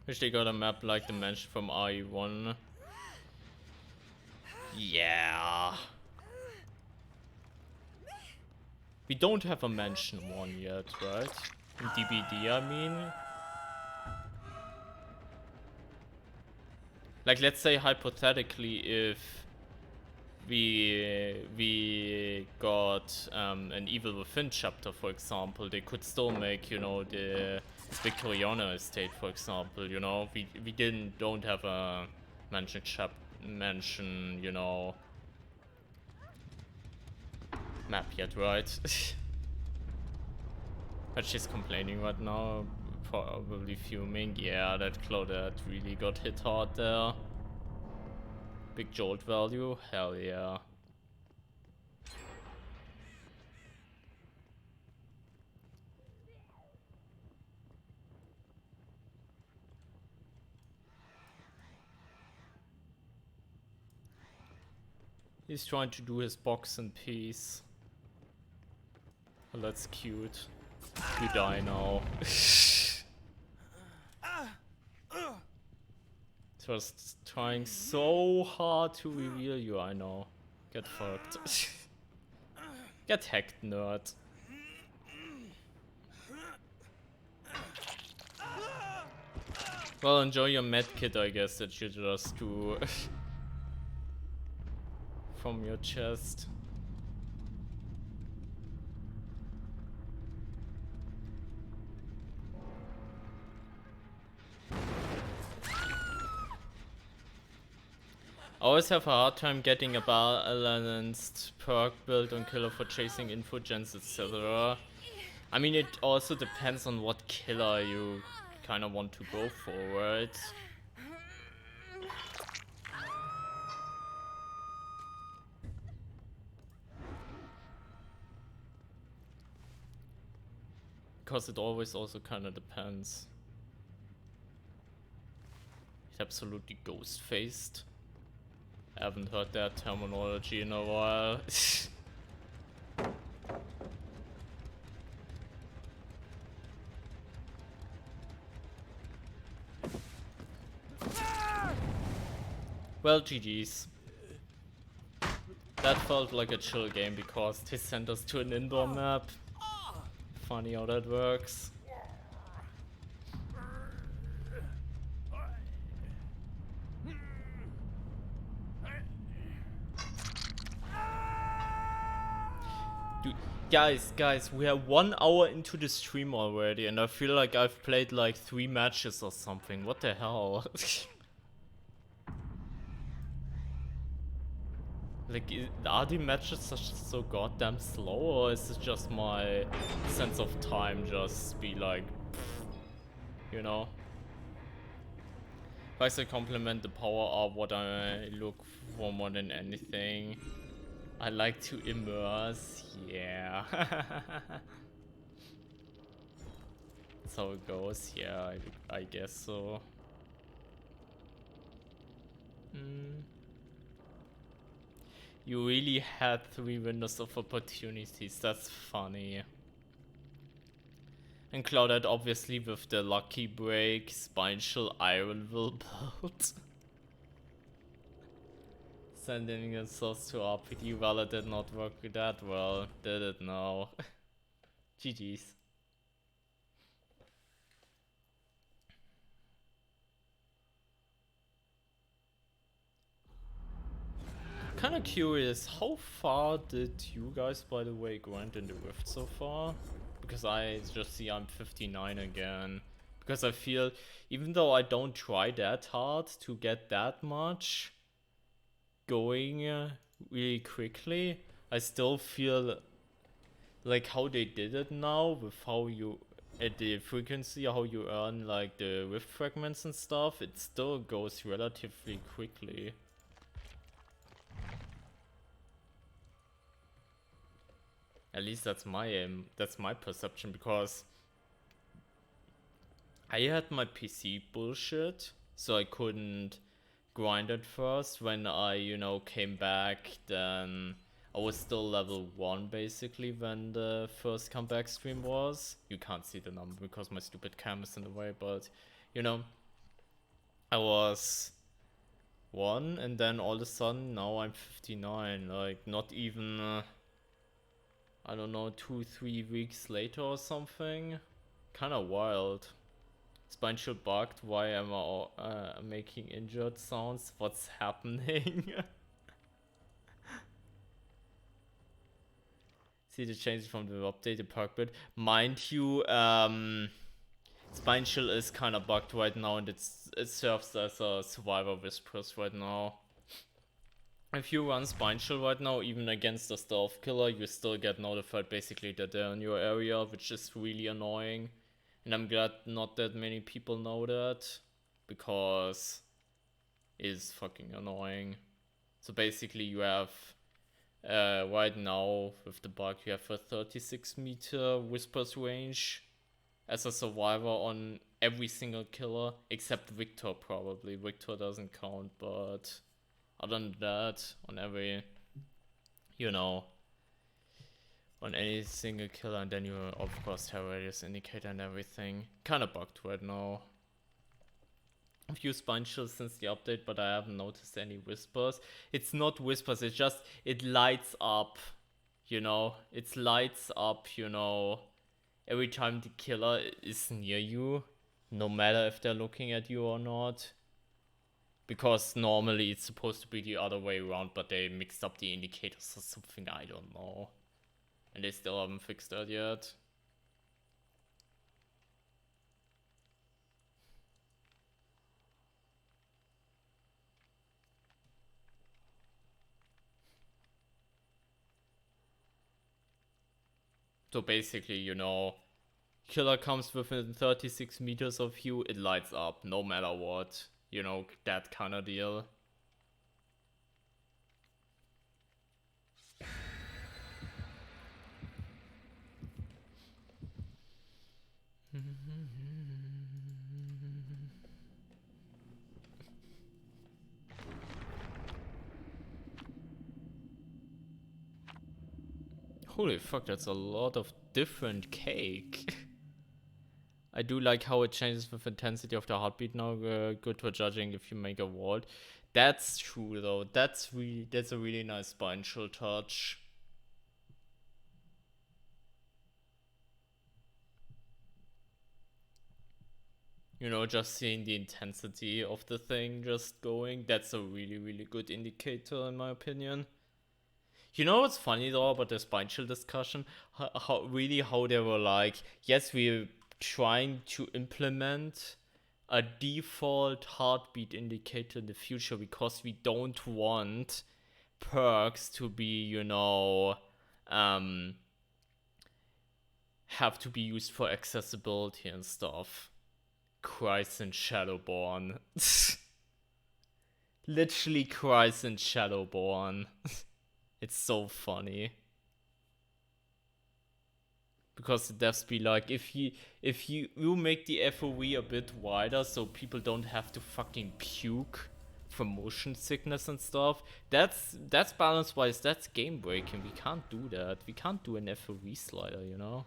Wish they got a map like the mansion from RE1. Yeah. We don't have a mansion one yet, right? In DBD, I mean. Like, let's say hypothetically, if we got an Evil Within chapter, for example, they could still make, you know, the Victoriana estate, for example. You know, we don't have a mansion mention, you know, map yet, right? But she's complaining right now, probably fuming. Yeah, that Claudette really got hit hard there. Big jolt value, hell yeah. He's trying to do his box in peace. Well, that's cute. You die now. It was trying so hard to reveal you, I know. Get fucked. Get hacked, nerd. Well, enjoy your med kit, I guess, that you just do from your chest. I always have a hard time getting a balanced perk build on killer for chasing info gens, etc. I mean, it also depends on what killer you kind of want to go for, right? Because it always also kind of depends. It's absolutely ghost-faced. I haven't heard that terminology in a while. Well, GG's. That felt like a chill game because they sent us to an indoor map. Funny how that works. Dude, guys, we are 1 hour into the stream already and I feel like I've played like 3 matches or something. What the hell? Like, are the matches just so goddamn slow, or is it just my sense of time just be like, pfft, you know? If I say compliment the power of what I look for more than anything. I like to immerse, yeah. That's how it goes, yeah, I guess so. You really had 3 windows of opportunities, that's funny. And Claudette obviously with the lucky break, Spineshell Iron will build. Sending a source to RPD, well it did not work that well, did it now? GG's. Kinda curious, how far did you guys, by the way, grind in the Rift so far? Because I just see I'm 59 again. Because I feel, even though I don't try that hard to get that much going really quickly, I still feel like how they did it now with how you, at the frequency, how you earn like the Rift fragments and stuff, it still goes relatively quickly. At least that's my aim, that's my perception, because I had my PC bullshit, so I couldn't grind at first. When I, you know, came back, then I was still level 1 basically when the first comeback stream was. You can't see the number because my stupid cam is in the way, but, you know, I was 1, and then all of a sudden, now I'm 59, like, not even... I don't know, 2-3 weeks later or something. Kinda wild. Spineshell bugged. Why am I making injured sounds? What's happening? See the changes from the updated perk bit. Mind you, Spineshell is kinda bugged right now, and it serves as a survivor whispers right now. If you run Spine Chill right now, even against a stealth killer, you still get notified basically that they're in your area, which is really annoying. And I'm glad not that many people know that, because it's fucking annoying. So basically you have, right now with the bug, you have a 36 meter whispers range as a survivor on every single killer, except Victor probably. Victor doesn't count, but other than that, on every, you know, on any single killer, and then you of course have radius indicator and everything. Kinda bugged right now. I've used Spine Chill since the update, but I haven't noticed any whispers. It's not whispers, it's just, it lights up, you know? It lights up, you know, every time the killer is near you, no matter if they're looking at you or not. Because normally it's supposed to be the other way around, but they mixed up the indicators or something, I don't know. And they still haven't fixed that yet. So basically, you know, killer comes within 36 meters of you, it lights up no matter what. You know, that kind of deal. Holy fuck, that's a lot of different cake. I do like how it changes with intensity of the heartbeat now. Good for judging if you make a vault. That's true though. That's a really nice Spine Chill touch. You know, just seeing the intensity of the thing just going, that's a really, really good indicator in my opinion. You know what's funny though about the Spine Chill discussion? How they were like, yes, we're trying to implement a default heartbeat indicator in the future because we don't want perks to be, you know, have to be used for accessibility and stuff. Christ and Shadowborn. Literally Christ and Shadowborn. It's so funny. Because the devs be like, if you make the FOV a bit wider so people don't have to fucking puke from motion sickness and stuff, that's balance wise, that's game breaking. We can't do that. We can't do an FOV slider, you know?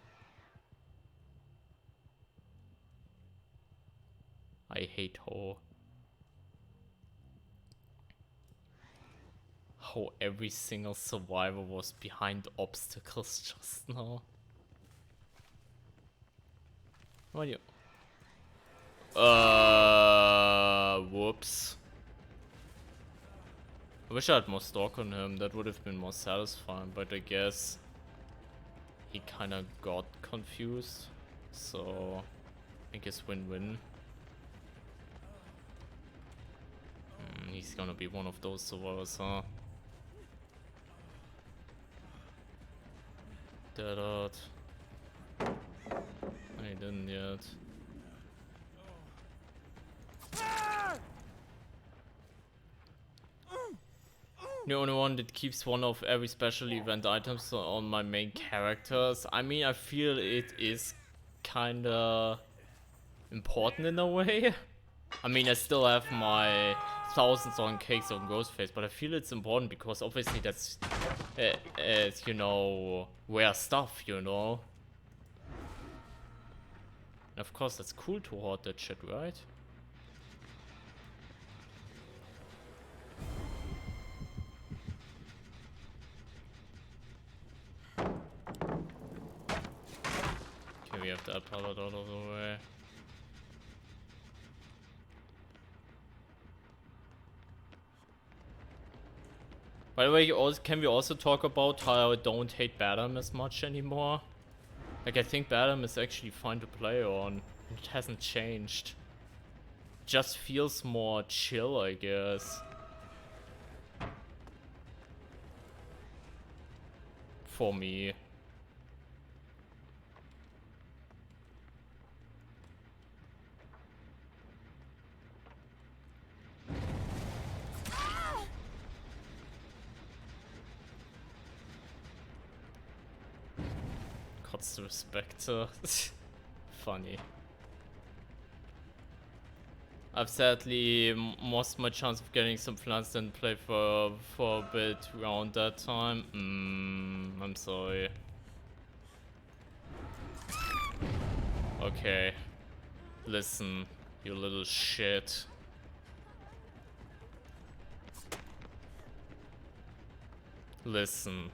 I hate how every single survivor was behind obstacles just now. What are you? Whoops. I wish I had more stock on him, that would have been more satisfying, but I guess he kinda got confused, so I guess win-win. He's gonna be one of those survivors, huh? Dead out. I didn't yet. The only one that keeps one of every special event items on my main characters. I mean, I feel it is kinda important in a way. I mean, I still have my thousands on cakes on Ghostface, but I feel it's important because obviously that's, you know, rare stuff, you know. And of course, that's cool to hoard that shit, right? Okay, we have that pallet out of the way. By the way, can we also talk about how I don't hate Badam as much anymore? Like, I think Badam is actually fine to play on. It hasn't changed. Just feels more chill, I guess. for me. Kotzt Respekt. Funny. I've sadly lost my chance of getting some plants, didn't play for a bit around that time. I'm sorry. Okay. Listen, you little shit. Listen.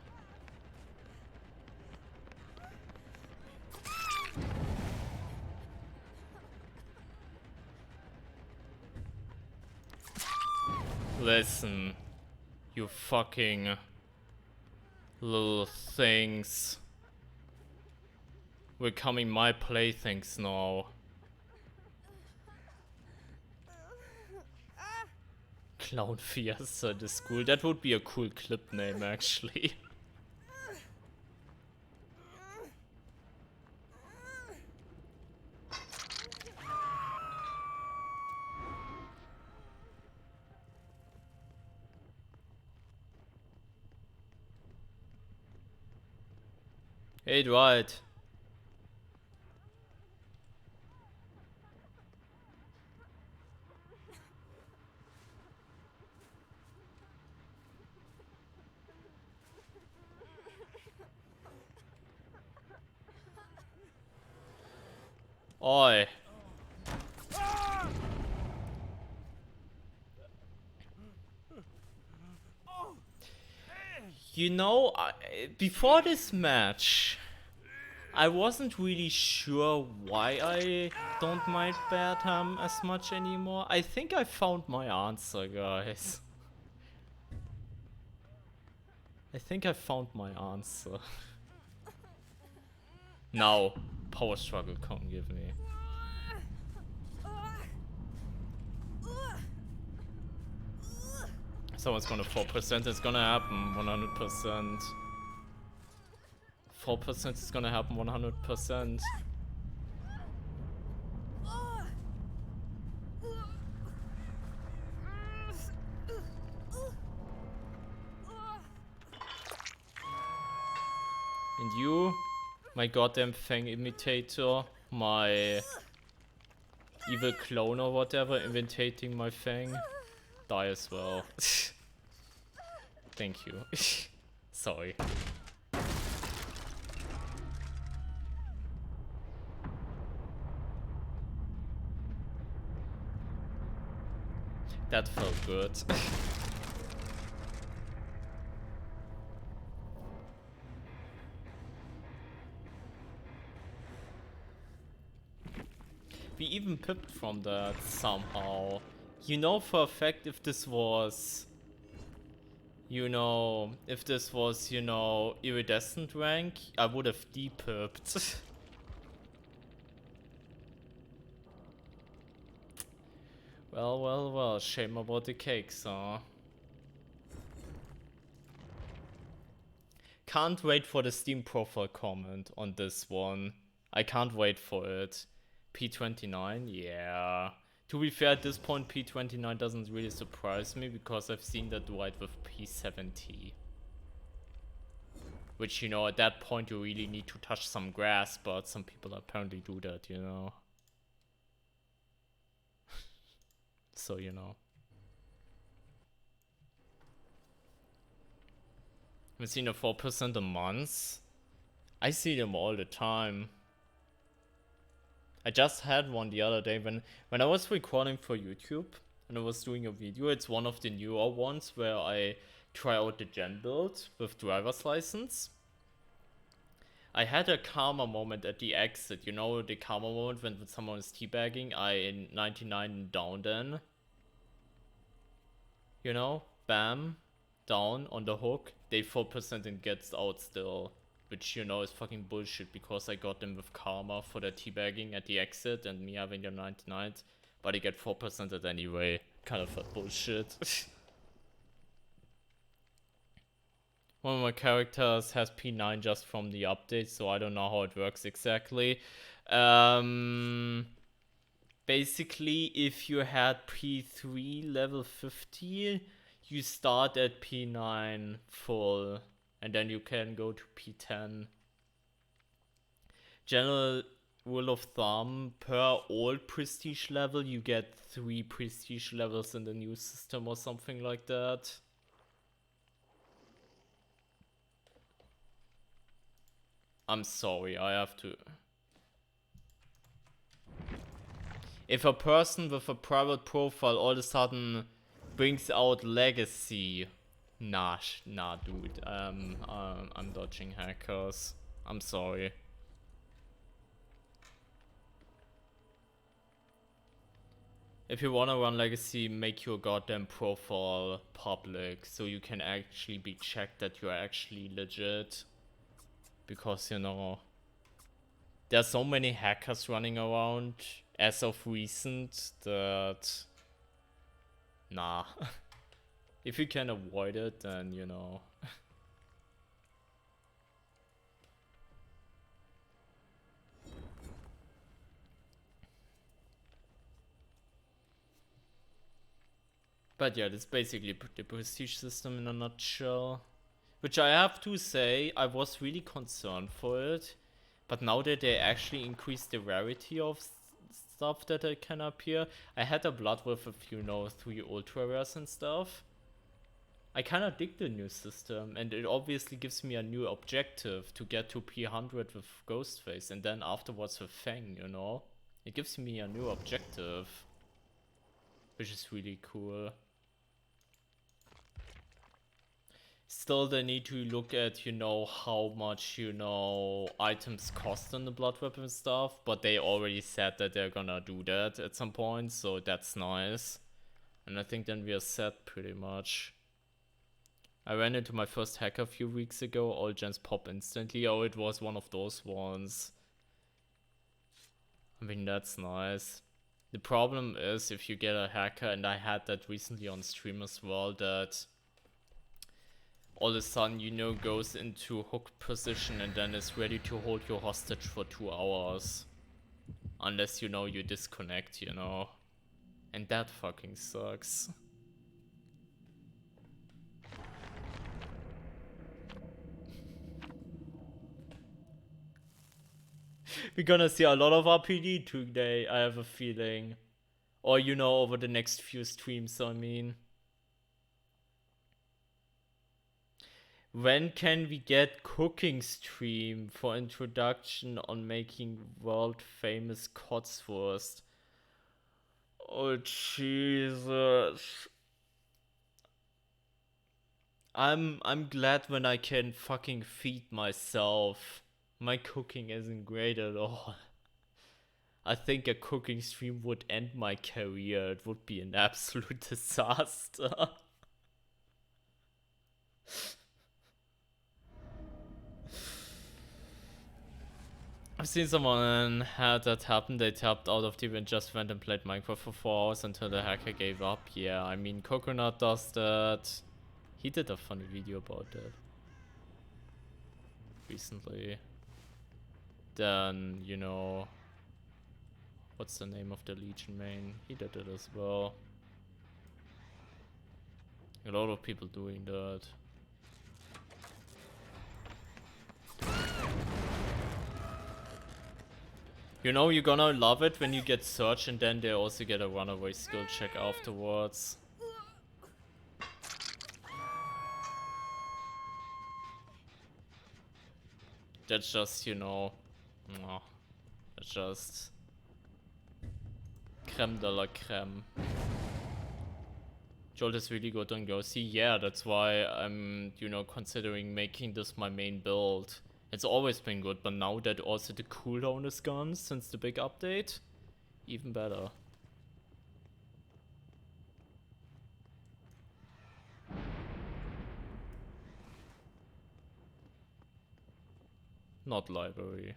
Listen, you fucking little things. We're becoming my playthings now. Clown Fiesta, the school. That would be a cool clip name, actually. Hey, Dwight. Oi. You know, before this match, I wasn't really sure why I don't mind Bertham as much anymore. I think I found my answer, guys. I think I found my answer. Now, power struggle, come give me. Someone's gonna 4%, it's gonna happen 100%. 4% is gonna happen 100%. And you, my goddamn Fang imitator, my evil clone or whatever, imitating my Fang, die as well. Thank you. Sorry. That felt good. We even pipped from that somehow. You know for a fact if this was... You know, if this was, you know, iridescent rank, I would have de-pipped. Well, shame about the cakes, huh? Can't wait for the Steam profile comment on this one. I can't wait for it. P29, yeah. To be fair, at this point, P29 doesn't really surprise me because I've seen that Dwight with P70. Which, you know, at that point you really need to touch some grass, but some people apparently do that, you know. So, you know. I've seen a 4% a month. I see them all the time. I just had one the other day when I was recording for YouTube and I was doing a video. It's one of the newer ones where I try out the gen build with driver's license. I had a karma moment at the exit, you know, the karma moment when someone is teabagging, I 99 down then. You know, bam, down on the hook, they 4% and gets out still. Which, you know, is fucking bullshit because I got them with karma for their teabagging at the exit and me having their 99, but I get 4% it anyway. Kind of a bullshit. One of my characters has P9 just from the update, so I don't know how it works exactly. Basically, if you had P3 level 50, you start at P9 full, and then you can go to P10. General rule of thumb, per old prestige level, you get 3 prestige levels in the new system or something like that. I'm sorry, I have to... If a person with a private profile all of a sudden brings out legacy, nah, dude. I'm dodging hackers. I'm sorry. If you wanna run legacy, make your goddamn profile public so you can actually be checked that you're actually legit. Because, you know, there's so many hackers running around as of recent that... Nah. If you can avoid it, then, you know... But yeah, that's basically the prestige system in a nutshell. Which I have to say, I was really concerned for it. But now that they actually increased the rarity of stuff that can appear, I had a blood with a few, 3 ultra rares and stuff. I kinda dig the new system, and it obviously gives me a new objective to get to P100 with Ghostface, and then afterwards with Fang, you know? It gives me a new objective, which is really cool. Still, they need to look at, how much, items cost on the blood weapon stuff. But they already said that they're gonna do that at some point, so that's nice. And I think then we are set pretty much. I ran into my first hack a few weeks ago. All gens pop instantly. Oh, it was one of those ones. I mean, that's nice. The problem is if you get a hacker, and I had that recently on stream as well, that... all of a sudden, goes into hook position and then is ready to hold you hostage for 2 hours. Unless, you disconnect, And that fucking sucks. We're gonna see a lot of RPD today, I have a feeling. Or, over the next few streams, I mean. When can we get cooking stream for introduction on making world famous Cotswurst? Oh Jesus. I'm glad when I can fucking feed myself. My cooking isn't great at all. I think a cooking stream would end my career. It would be an absolute disaster. I've seen someone had that happen. They tapped out of the event, just went and played Minecraft for 4 hours until the hacker gave up. Yeah, I mean, Coconut does that. He did a funny video about that recently. Then, what's the name of the Legion main? He did it as well. A lot of people doing that. You're gonna love it when you get search and then they also get a runaway skill check afterwards. That's just, that's just creme de la creme. Jolt is really good on Ghosty. Yeah, that's why I'm, considering making this my main build. It's always been good, but now that also the cooldown is gone since the big update, even better. Not library.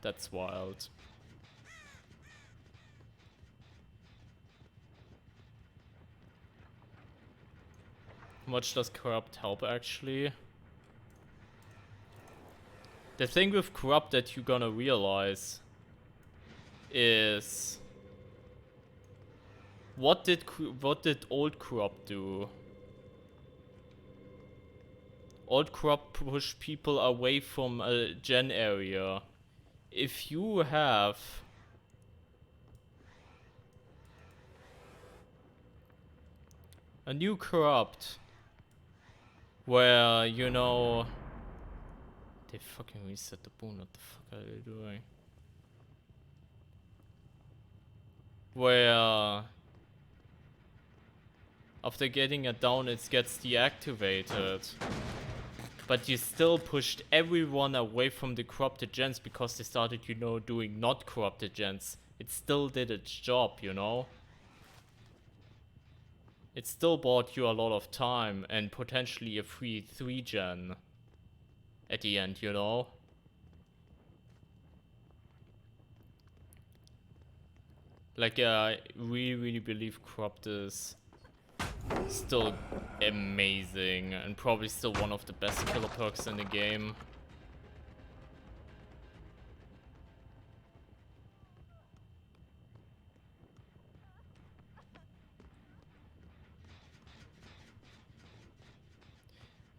That's wild. much does corrupt help actually? The thing with corrupt that you're gonna realize is what did old corrupt do? Old corrupt pushed people away from a gen area. If you have a new corrupt where, you know, they fucking reset the boon, what the fuck are they doing? Where after getting it down it gets deactivated. But you still pushed everyone away from the corrupted gens because they started, you know, doing not corrupted gens. It still did its job, you know? It still bought you a lot of time and potentially a free 3 gen at the end, you know? Like, I really believe corrupt is still amazing and probably still one of the best killer perks in the game.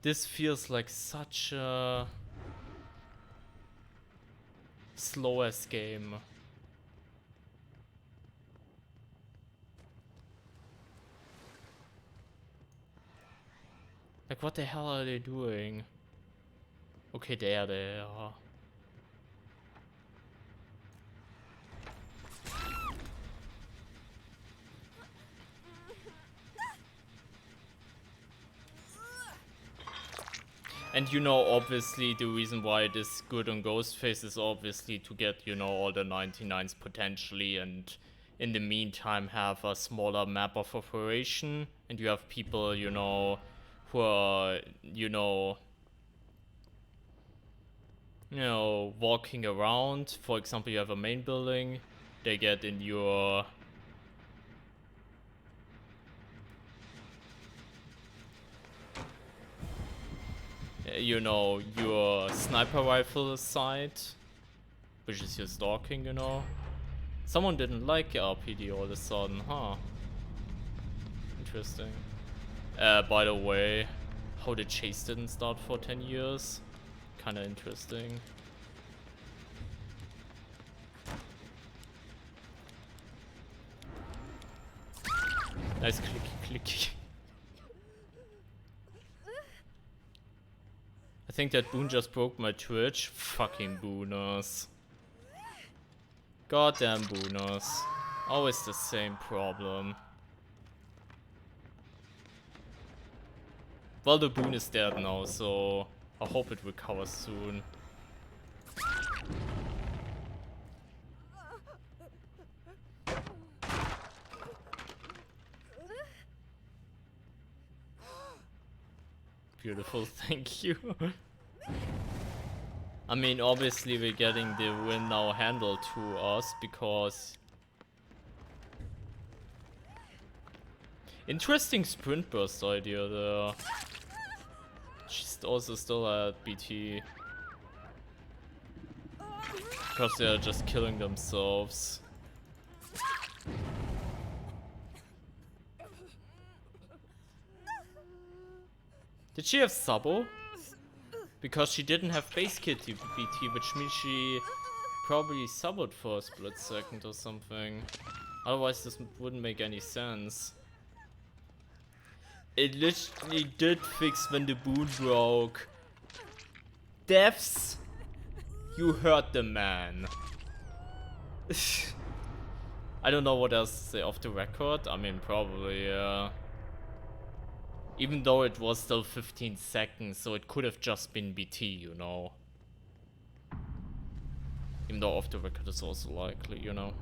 This feels like such a slow ass game. Like, what the hell are they doing? Okay, there they are. And you know, obviously, the reason why it is good on Ghostface is obviously to get, you know, all the 99s potentially, and in the meantime have a smaller map of operation, and you have people, you know, who are, you know, walking around. For example, you have a main building, they get in your you know, your sniper rifle sight, which is your stalking, you know. Someone didn't like RPD all of a sudden, huh? Interesting. By the way, how the chase didn't start for 10 years. Kinda interesting. Nice clicky. I think that Boon just broke my Twitch. Fucking Booners. Goddamn Booners. Always the same problem. Well, the Boon is dead now, so I hope it recovers soon. Beautiful, thank you. I mean, obviously we're getting the win now handled to us because... Interesting sprint burst idea there. She's also still at BT. Because they're just killing themselves. Did she have Sabo? Because she didn't have base kit BT, which means she probably subbed for a split second or something. Otherwise this wouldn't make any sense. It literally did fix when the boon broke. Devs, you heard the man. I don't know what else to say off the record. I mean, probably, even though it was still 15 seconds, so it could have just been BT, you know. Even though off the record is also likely, you know.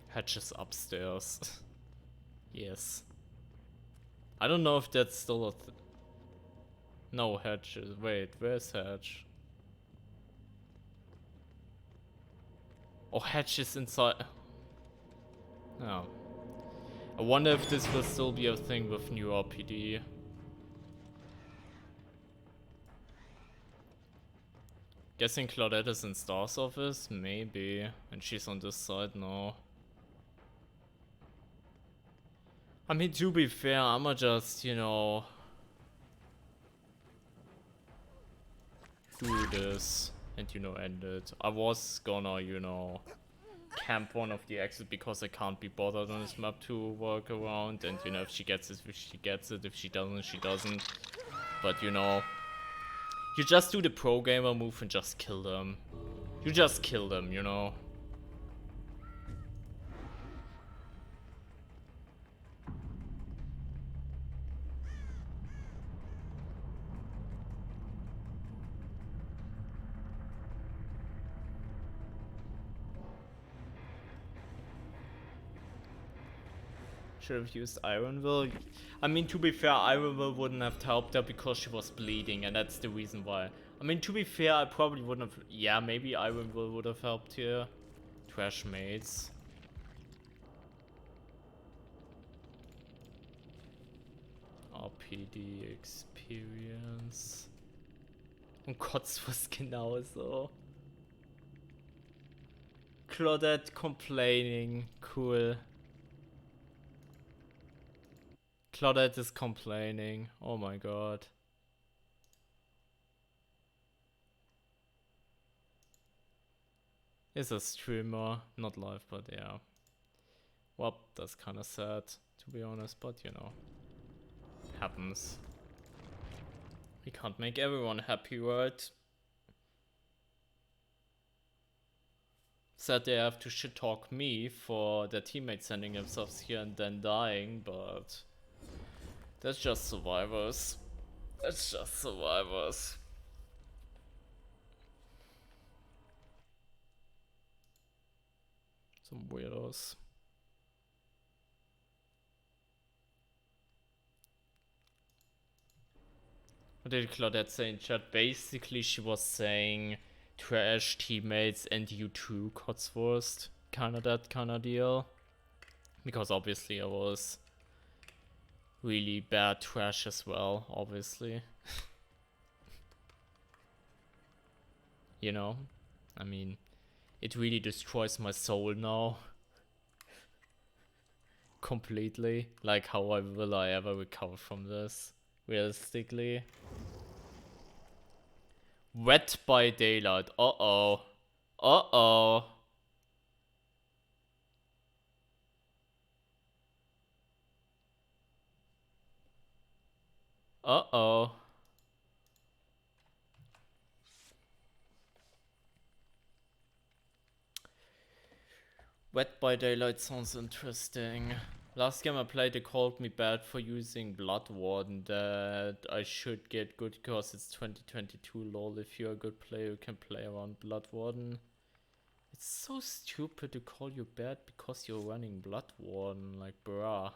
Hatches upstairs. Yes. I don't know if that's still a no, Hatch. Wait, where's Hatch? Oh, Hatch is inside. Oh. I wonder if this will still be a thing with new RPD. Guessing Claudette is in Star's office? Maybe. And she's on this side now. I mean, to be fair, I'ma just, you know, do this and, you know, end it. I was gonna, you know, camp one of the exits because I can't be bothered on this map to work around. And, you know, if she gets it, she gets it. If she doesn't, she doesn't. But, you know, you just do the pro gamer move and just kill them. You just kill them, you know. Should have used Iron Will. I mean, to be fair, Iron Will wouldn't have helped her because she was bleeding, and that's the reason why. I mean, to be fair, I probably wouldn't have. Yeah, maybe Iron Will would have helped here. Trash mates. RPD Experience. Und Kotzfuß genauso. Claudette complaining. Cool. Claudette is complaining. Oh my god. Is a streamer, not live, but yeah. Well, that's kind of sad, to be honest, but you know. Happens. We can't make everyone happy, right? Sad they have to shit talk me for their teammates sending themselves here and then dying, but that's just survivors. That's just survivors. Some weirdos. What did Claudette say in chat? Basically, she was saying trash teammates and you too, Kotzwurst. Kinda that kinda deal. Because obviously I was really bad trash as well, obviously. You know? I mean, it really destroys my soul now. Completely. Like, how will I ever recover from this? Realistically. Wet by daylight. Uh-oh. Uh-oh. Uh-oh. Wet by daylight sounds interesting. Last game I played, they called me bad for using Blood Warden, that I should get good because it's 2022 lol. If you're a good player, you can play around Blood Warden. It's so stupid to call you bad because you're running Blood Warden, like bruh.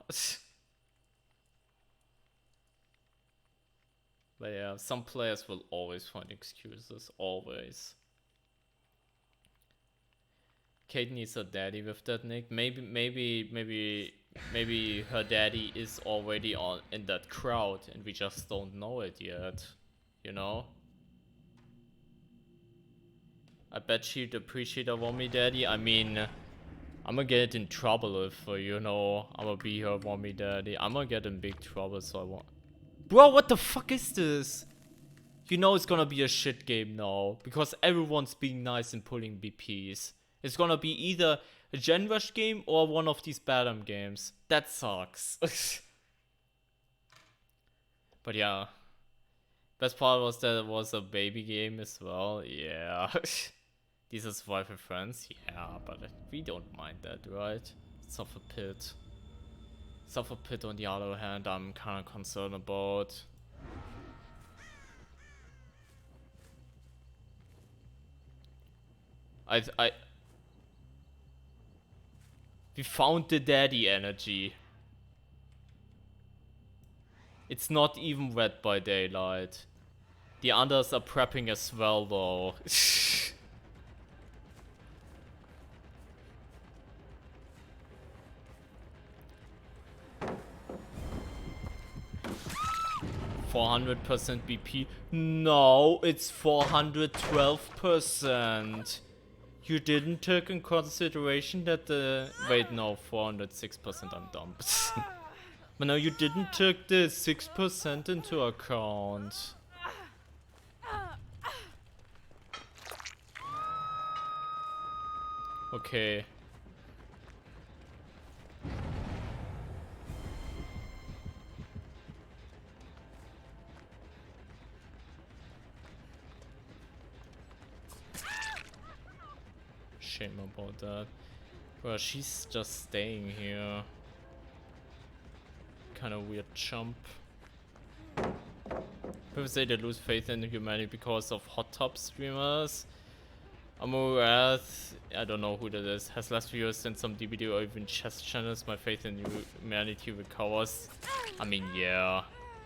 But yeah, some players will always find excuses, always. Kate needs her daddy with that nick. Maybe her daddy is already in that crowd and we just don't know it yet. You know? I bet she'd appreciate a mommy daddy. I mean, I'm gonna get in trouble if, you know, I'm gonna be her mommy daddy. I'm gonna get in big trouble, so I won't. Bro, what the fuck is this? You know it's gonna be a shit game now, because everyone's being nice and pulling BPs. It's gonna be either a Gen Rush game or one of these Badam games. That sucks. But yeah. Best part was that it was a baby game as well. Yeah. These are survival friends. Yeah, but we don't mind that, right? Suffer Pit. Suffer Pit on the other hand, I'm kinda concerned about. We found the daddy energy. It's not even wet by daylight. The others are prepping as well though. 400% BP. No, it's 412%. You didn't take in consideration that the... Wait, no, 406%, I'm dumb. But no, you didn't take the 6% into account. Okay. Shame about that. Well, she's just staying here. Kind of weird chump. People say they lose faith in humanity because of hot tub streamers. Amorath, I don't know who that is, has less viewers than some DBD or even chess channels. My faith in humanity recovers. I mean, yeah.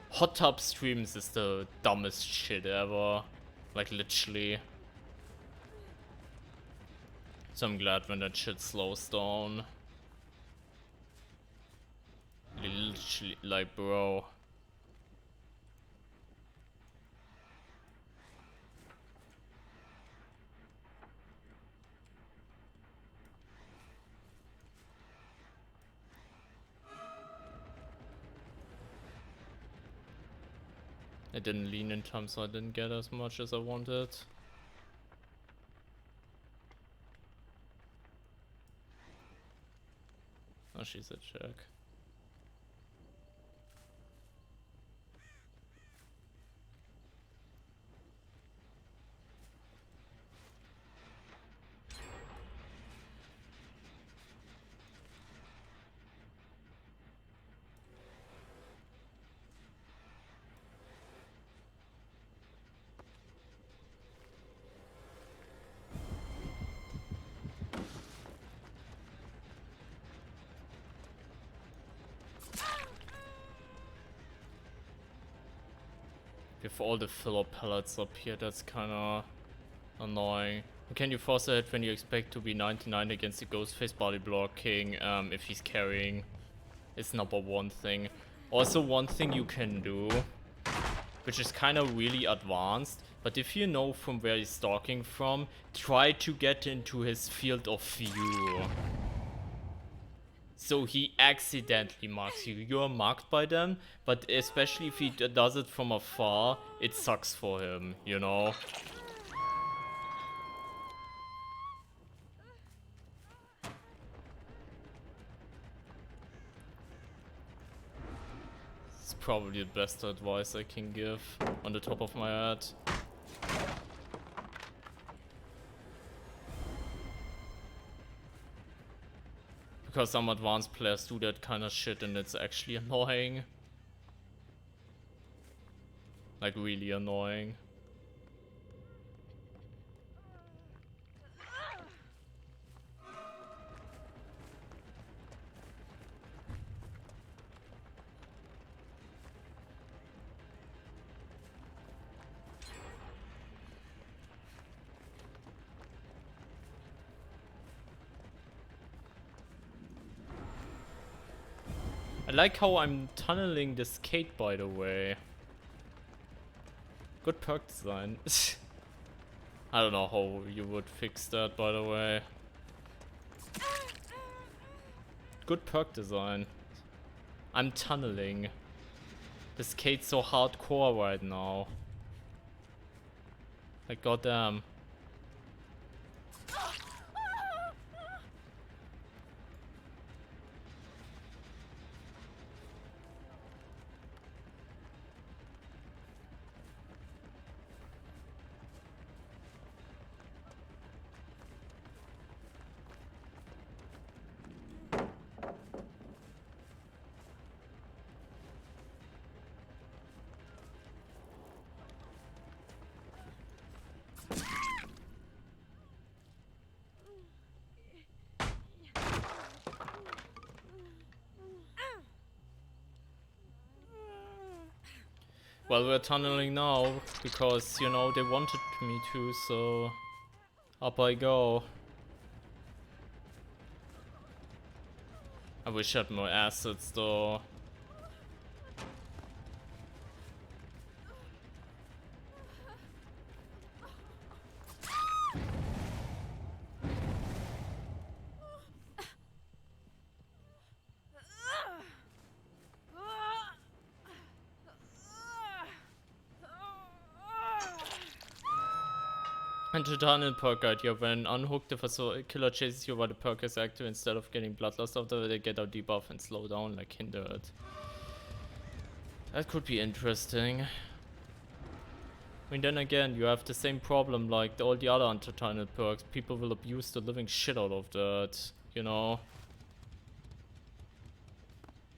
Hot tub streams is the dumbest shit ever. Like, literally. So I'm glad when that shit slows down. Literally, like, bro. I didn't lean in time, so I didn't get as much as I wanted. Oh, she's a jerk. With all the filler pellets up here, that's kinda annoying. Can you force a hit when you expect to be 99 against the Ghostface body blocking if he's carrying? It's number one thing. Also, one thing you can do, which is kind of really advanced, but if you know from where he's stalking from, try to get into his field of view. So he accidentally marks you. You're marked by them, but especially if he does it from afar, it sucks for him, you know? It's probably the best advice I can give on the top of my head. Because some advanced players do that kind of shit and it's actually annoying. Like, really annoying. I like how I'm tunneling this Kate, by the way. Good perk design. I don't know how you would fix that, by the way. Good perk design. I'm tunneling. This Kate's so hardcore right now. Like, goddamn. Well, we're tunneling now, because, you know, they wanted me to, so... Up I go. I wish I had more assets, though. Unedited perk idea. When unhooked, if a killer chases you while the perk is active, instead of getting bloodlust after, they get a debuff and slow down, like hindered. That could be interesting. I mean, then again, you have the same problem like all the other unedited perks. People will abuse the living shit out of that, you know?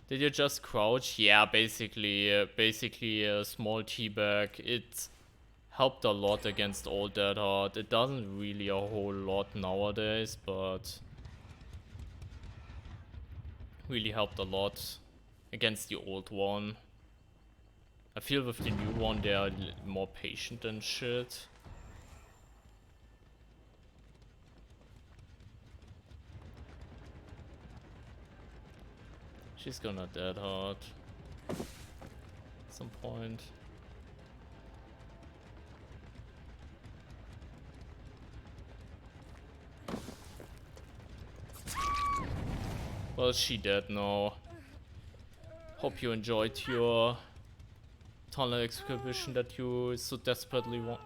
Did you just crouch? Yeah, basically a small teabag. It helped a lot against Old Dead Hard. It doesn't really a whole lot nowadays, but really helped a lot against the old one. I feel with the new one they are more patient and shit. She's gonna dead hard at some point. Well, she dead now. Hope you enjoyed your tunnel excavation that you so desperately want.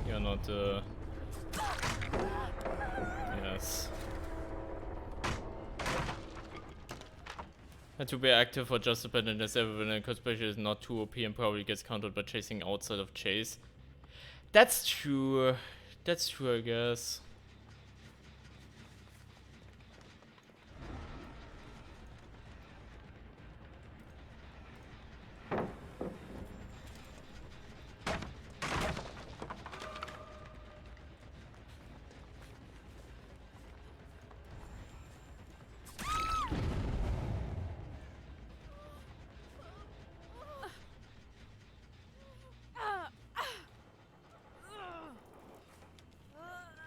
You're not yes. And to be active for just a bit in this everyone cosplay is not too OP and probably gets countered by chasing outside of chase. That's true. That's true, I guess.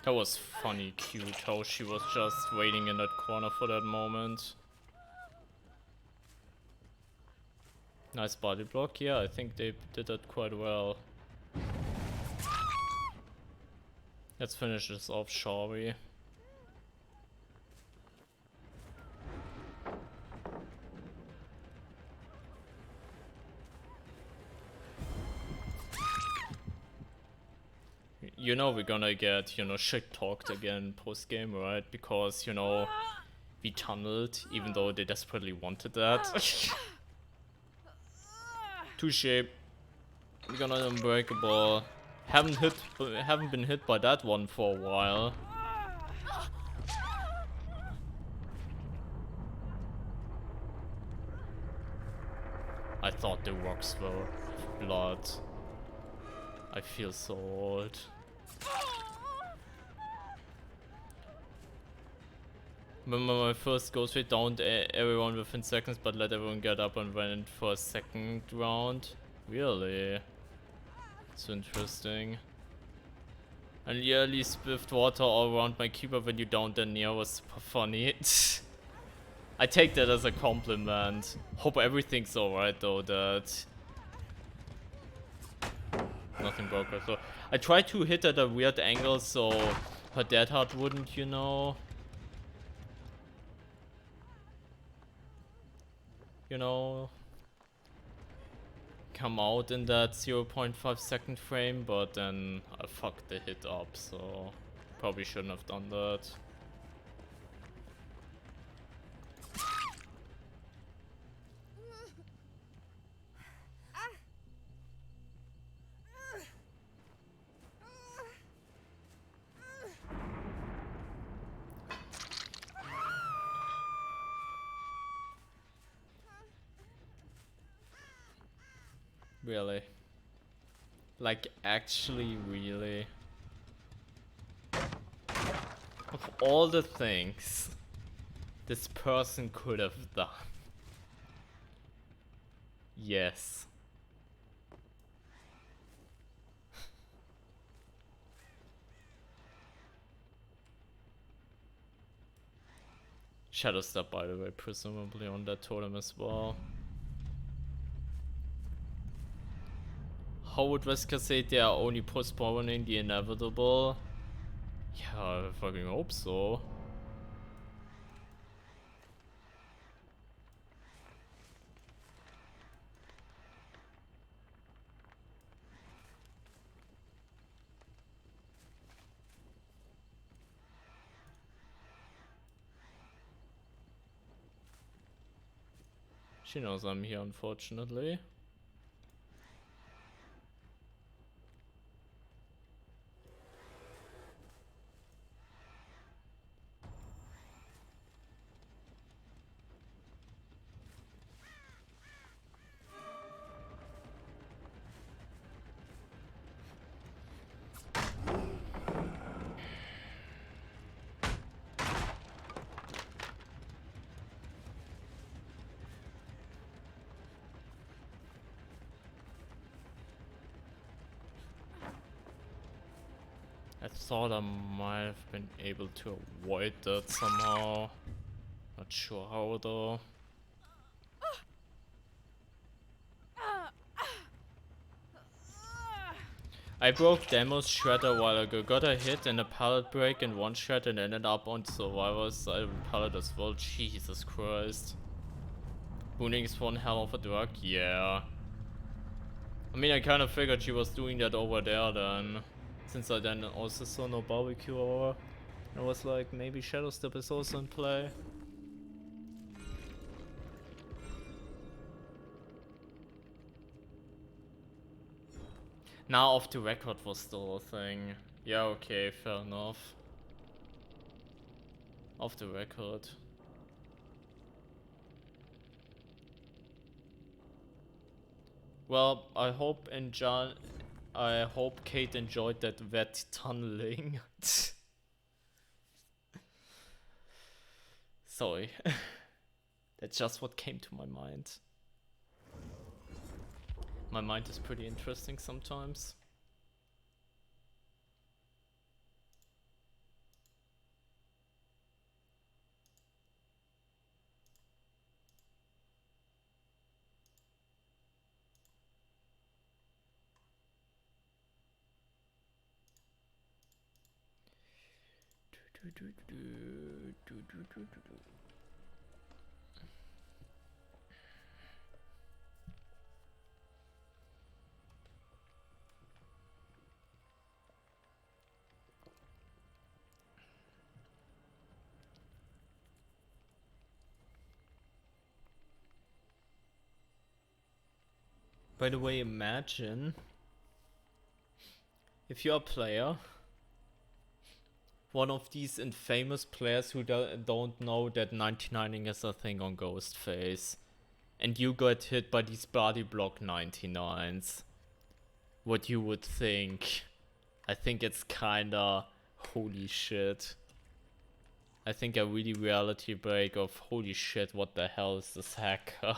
That was funny cute how she was just waiting in that corner for that moment. Nice body block. Yeah, I think they did that quite well. Let's finish this off, shall we? You know we're gonna get, you know, shit talked again post-game, right? Because, you know, we tunneled, even though they desperately wanted that. Touche. We're gonna unbreakable. Haven't been hit by that one for a while. I thought the rocks were blood. I feel so old. Remember my first Ghostface downed everyone within seconds, but let everyone get up and went for a second round? Really? It's interesting. And yearly spiffed water all around my keeper when you downed the near was super funny. I take that as a compliment. Hope everything's alright though, that nothing broke her. So I tried to hit at a weird angle so her dead heart wouldn't, you know, come out in that 0.5 second frame, but then I fucked the hit up, so probably shouldn't have done that. Really? Like, actually, really? Of all the things this person could have done. Yes. Shadow Step, by the way, presumably on that totem as well. how would Wesker say they are only postponing the inevitable? Yeah, I fucking hope so. She knows I'm here, unfortunately. I thought I might have been able to avoid that somehow. Not sure how though. I broke Demo's shredder a while ago, got a hit and a pallet break in one shred and ended up on Survivor's side of the pallet as well. Jesus Christ. Booning is one hell of a drug, yeah. I mean, I kind of figured she was doing that over there then. Since I then also saw no barbecue hour. I was like, maybe Shadow Step is also in play. Now off the record was still a thing. Yeah, okay, fair enough. Off the record. Well, I hope Kate enjoyed that wet tunneling. Sorry. That's just what came to my mind. My mind is pretty interesting sometimes. By the way, imagine if you're a player, one of these infamous players who don't know that 99ing is a thing on Ghostface, and you got hit by these body block 99s. What you would think. I think it's kinda holy shit. I think a really reality break of holy shit, what the hell is this hacker?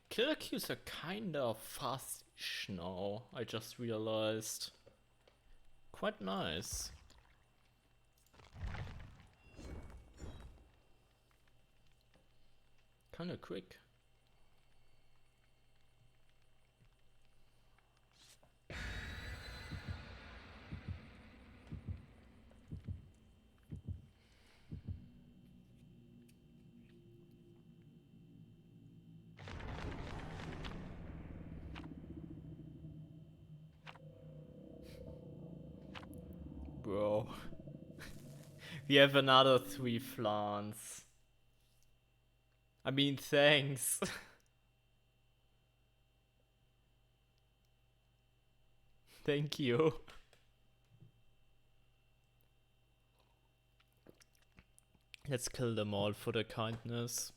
Killer queues are kinda fast-ish now, I just realized. Quite nice. Kinda quick. Bro. We have another 3 flans. I mean, thanks. Thank you. Let's kill them all for their kindness.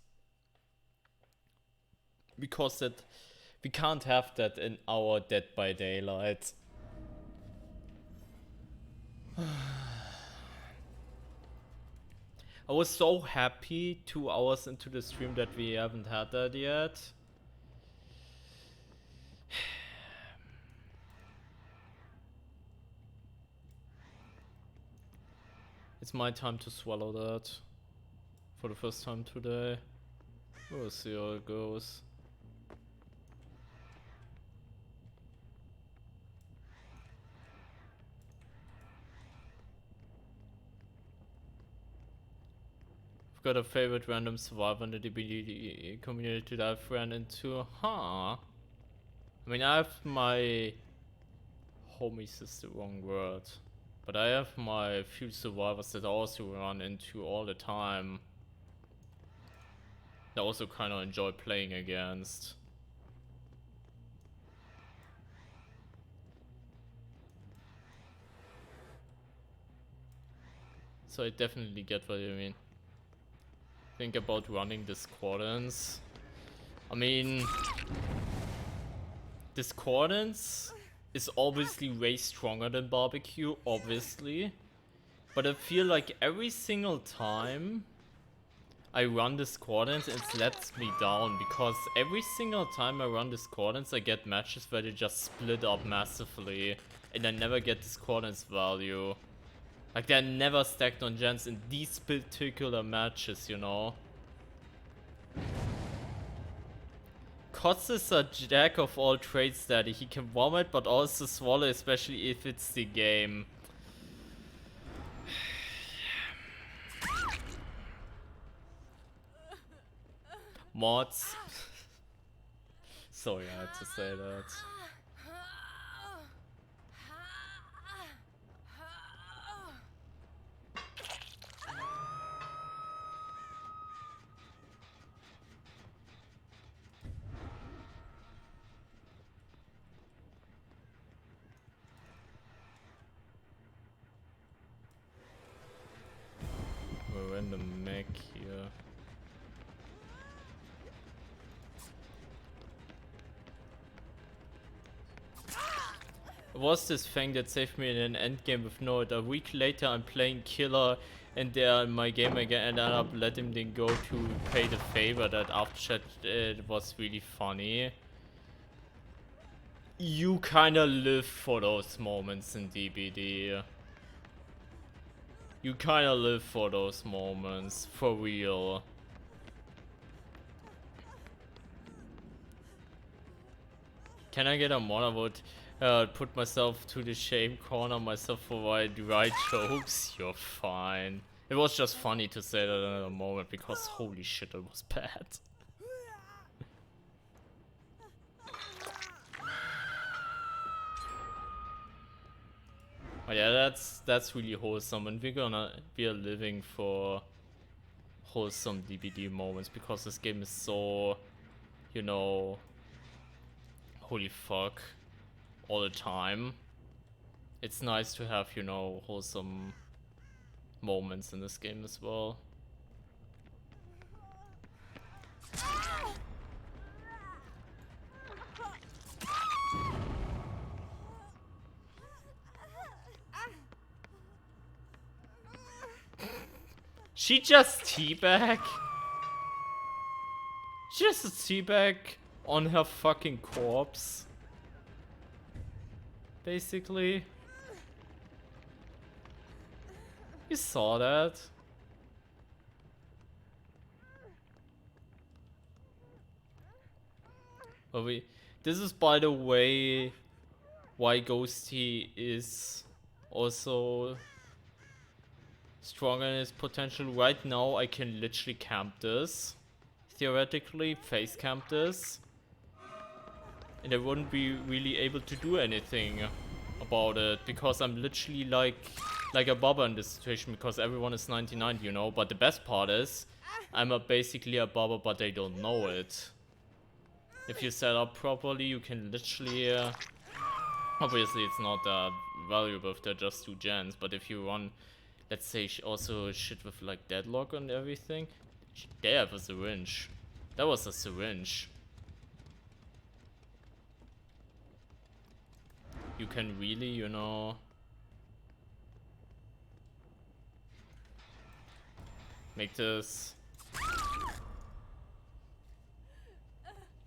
because that we can't have that in our Dead by Daylight. I was so happy 2 hours into the stream that we haven't had that yet. It's my time to swallow that for the first time today. We'll see how it goes. I've got a favorite random survivor in the DBD community that I've ran into. Huh. I mean, I have my homies is the wrong word. But I have my few survivors that I also run into all the time. I also kind of enjoy playing against. So I definitely get what you mean. Think about running discordance. I mean, discordance is obviously way stronger than barbecue, obviously. But I feel like every single time I run discordance, it lets me down, because every single time I run discordance, I get matches where they just split up massively, and I never get discordance value. Like, they're never stacked on gens in these particular matches, you know. Kotz is a jack of all trades daddy. He can vomit but also swallow, especially if it's the game. Mods. Sorry, I had to say that. We're in the mech here. It was this thing that saved me in an endgame with Note. A week later I'm playing Killer and they're in my game again, and I ended up letting them go to pay the favor that after chat. It was really funny. You kinda live for those moments in DBD. You kinda live for those moments, for real. Can I get a mod? I would put myself to the shame corner myself for my dry jokes. You're fine. It was just funny to say that in a moment, because holy shit, it was bad. But yeah, that's really wholesome, and we are living for wholesome DBD moments, because this game is so, you know, holy fuck, all the time. It's nice to have, you know, wholesome moments in this game as well. She just teabag? She just a teabag on her fucking corpse, basically. You saw that? Well, this is, by the way, why Ghosty is also stronger in his potential. Right now I can literally camp this, theoretically face camp this, and I wouldn't be really able to do anything about it, because I'm literally like a bubba in this situation, because everyone is 99, you know. But the best part is I'm basically a bubba, but they don't know it. If you set up properly, you can literally obviously it's not that valuable if they're just 2 gens, but if you run, let's say, also shit with like deadlock and everything. They have a syringe. That was a syringe. you can really, you know, make this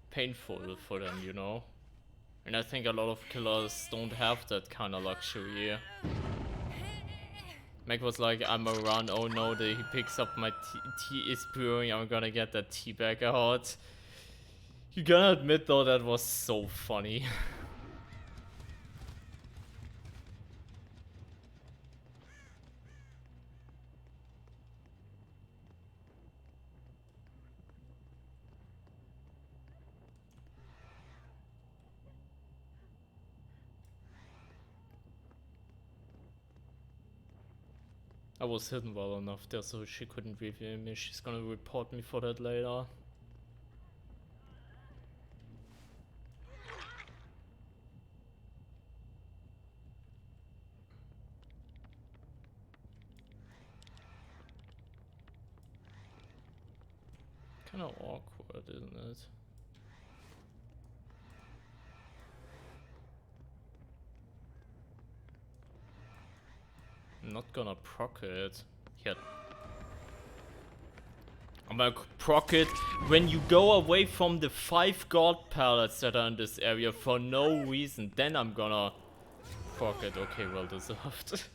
painful for them, you know? And I think a lot of killers don't have that kind of luxury. Mac was like, I'm around, oh no, he picks up my tea is brewing, I'm gonna get that tea back out. You gotta admit though, that was so funny. I was hidden well enough there so she couldn't reveal me. She's gonna report me for that later. Kinda awkward, isn't it? I'm not gonna proc it yet. I'm gonna proc it when you go away from the 5 god pallets that are in this area for no reason. Then I'm gonna proc it. Okay, well deserved.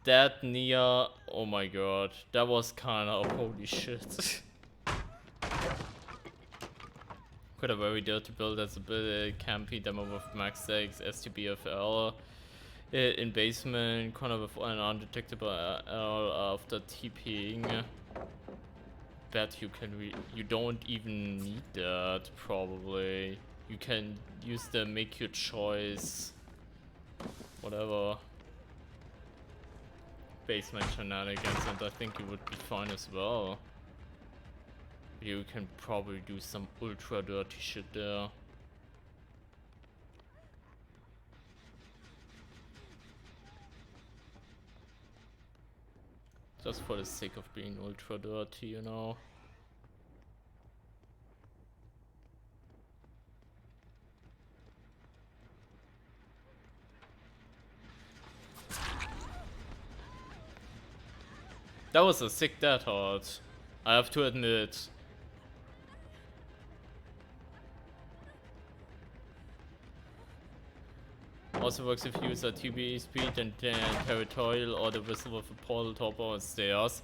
That Nia, oh my god, that was kinda holy shit. Quite a very dirty build. That's a bit campy demo with max X, STBFL. In basement, kind of an undetectable after TPing. Bet you don't even need that probably. You can use the make your choice, whatever, basement shenanigans, and I think you would be fine as well. You can probably do some ultra dirty shit there. Just for the sake of being ultra dirty, you know. That was a sick death hard, I have to admit. Also works if you use a TB speed and territorial or the whistle with a portal top or stairs.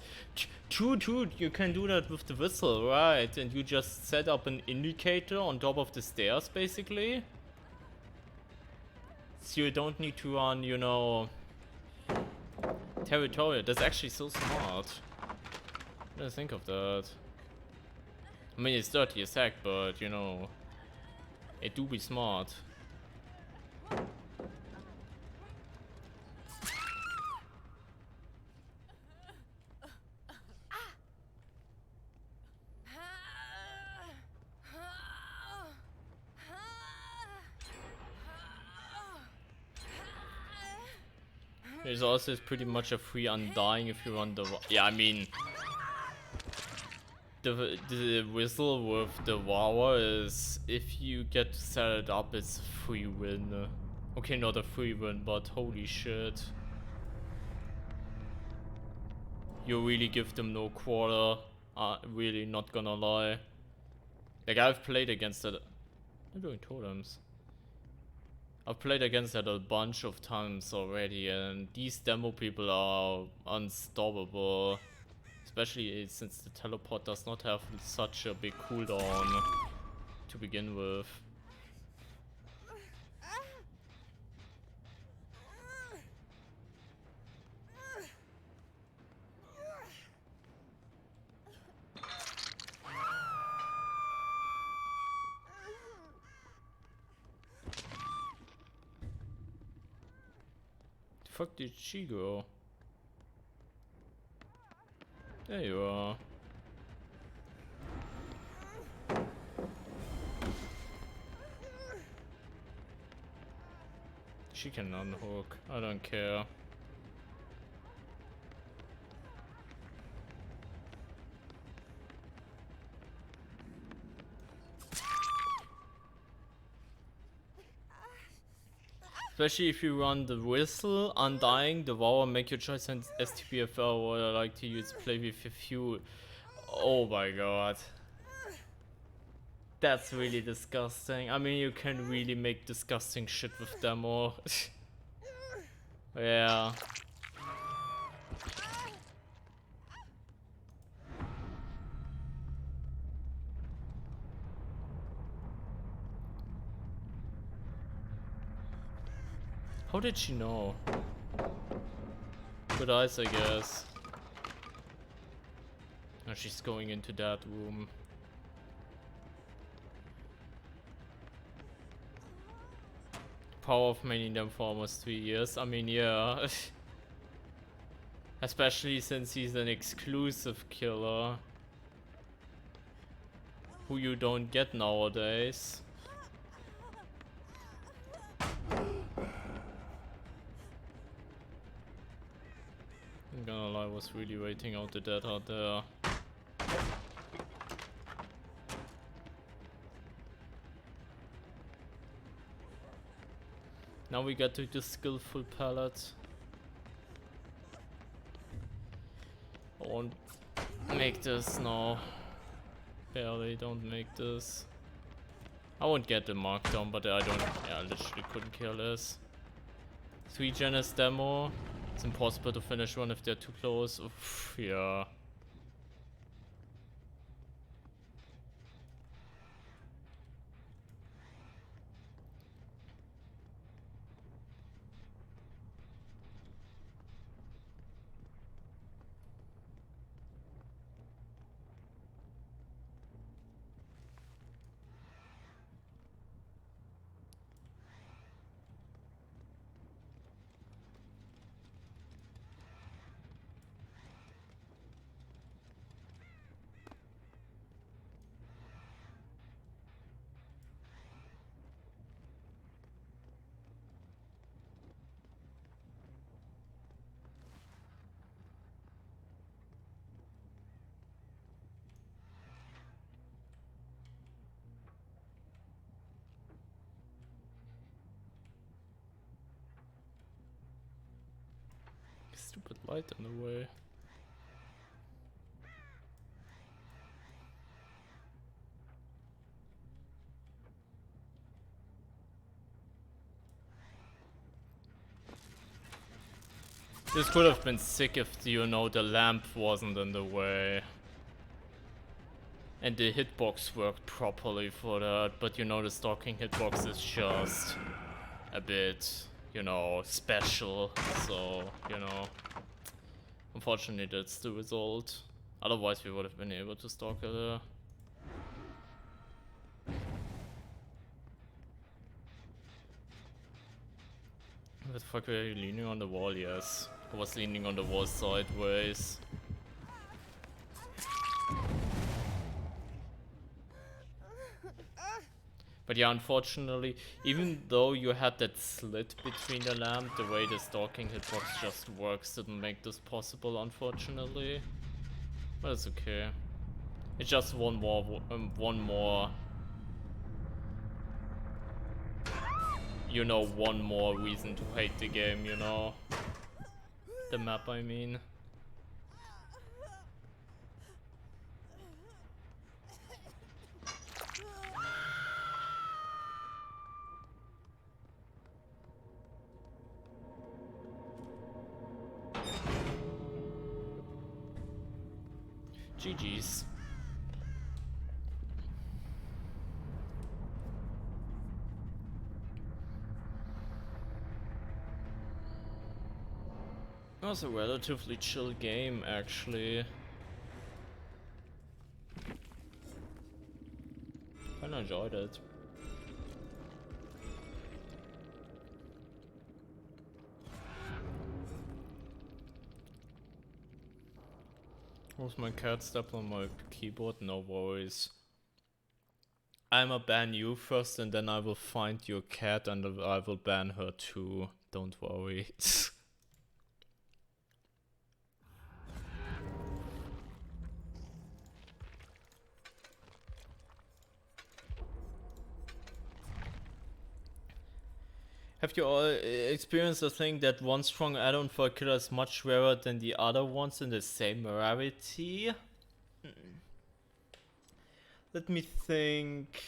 True, you can do that with the whistle, right? And you just set up an indicator on top of the stairs, basically. So you don't need to run, you know, territorial. That's actually so smart. I didn't think of that. I mean, it's dirty as heck, but you know, it do be smart. There's also pretty much a free undying if you run the... Yeah, I mean... The whistle with the Wawa is... If you get to set it up, it's a free win. Okay, not a free win, but holy shit. You really give them no quarter. Really, not gonna lie. Like, I've played against it... I'm doing totems. I've played against that a bunch of times already, and these demo people are unstoppable. Especially since the teleport does not have such a big cooldown to begin with. The fuck did she go? There you are. She can unhook. I don't care. Especially if you run the whistle, undying, devour, make your choice and STPFL, or I like to use play with fuel. Oh my god. That's really disgusting. I mean, you can really make disgusting shit with demo. Yeah. How did she know? Good eyes, I guess. Now she's going into that room. Power of maining them for almost 3 years. I mean, yeah. Especially since he's an exclusive killer. Who you don't get nowadays. I'm gonna lie, I was really waiting out the dead out there. Now we get to the skillful palette. I won't make this, no. Barely don't make this. I won't get the markdown, but I don't, yeah, I literally couldn't care less. 3 Genes demo. It's impossible to finish one if they're too close. Oof, yeah. Stupid light in the way. This could have been sick if, you know, the lamp wasn't in the way. And the hitbox worked properly for that, but you know the stalking hitbox is just a bit, you know, special, so, you know. Unfortunately that's the result. Otherwise we would have been able to stalk her there. What the fuck, were you leaning on the wall? Yes. I was leaning on the wall sideways. But yeah, unfortunately, even though you had that slit between the lamp, the way the stalking hitbox just works didn't make this possible, unfortunately. But it's okay. It's just one more, you know, one more reason to hate the game, you know. The map, I mean. GG's. That was a relatively chill game, actually. Kinda enjoyed it. Was my cat stepped on my keyboard? No worries. I'ma ban you first and then I will find your cat and I will ban her too. Don't worry. Have you all experienced the thing that one strong add-on for a killer is much rarer than the other ones in the same rarity? Let me think.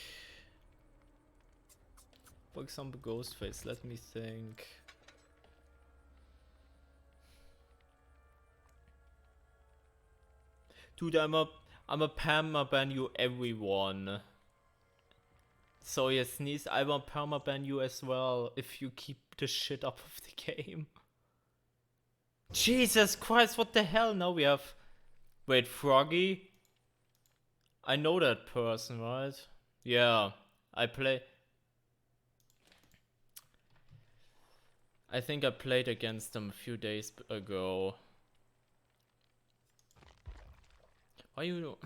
For example, Ghostface, let me think. Dude, I'm a permaban you everyone. So yes, Sneeze, I will permaban you as well if you keep the shit up of the game. Jesus Christ, what the hell? Now we have... Wait, Froggy? I know that person, right? Yeah, I think I played against them a few days ago. Why you...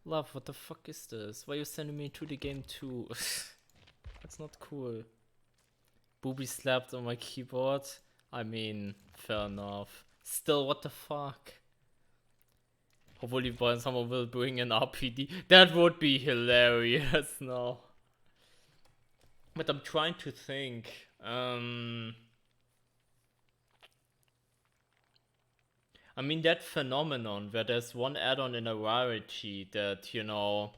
Love, what the fuck is this? Why are you sending me to the game too? That's not cool. Booby slapped on my keyboard. I mean, fair enough. Still, what the fuck? Hopefully someone will bring an RPD. That would be hilarious, no. But I'm trying to think. I mean, that phenomenon where there's one add-on in a rarity that, you know,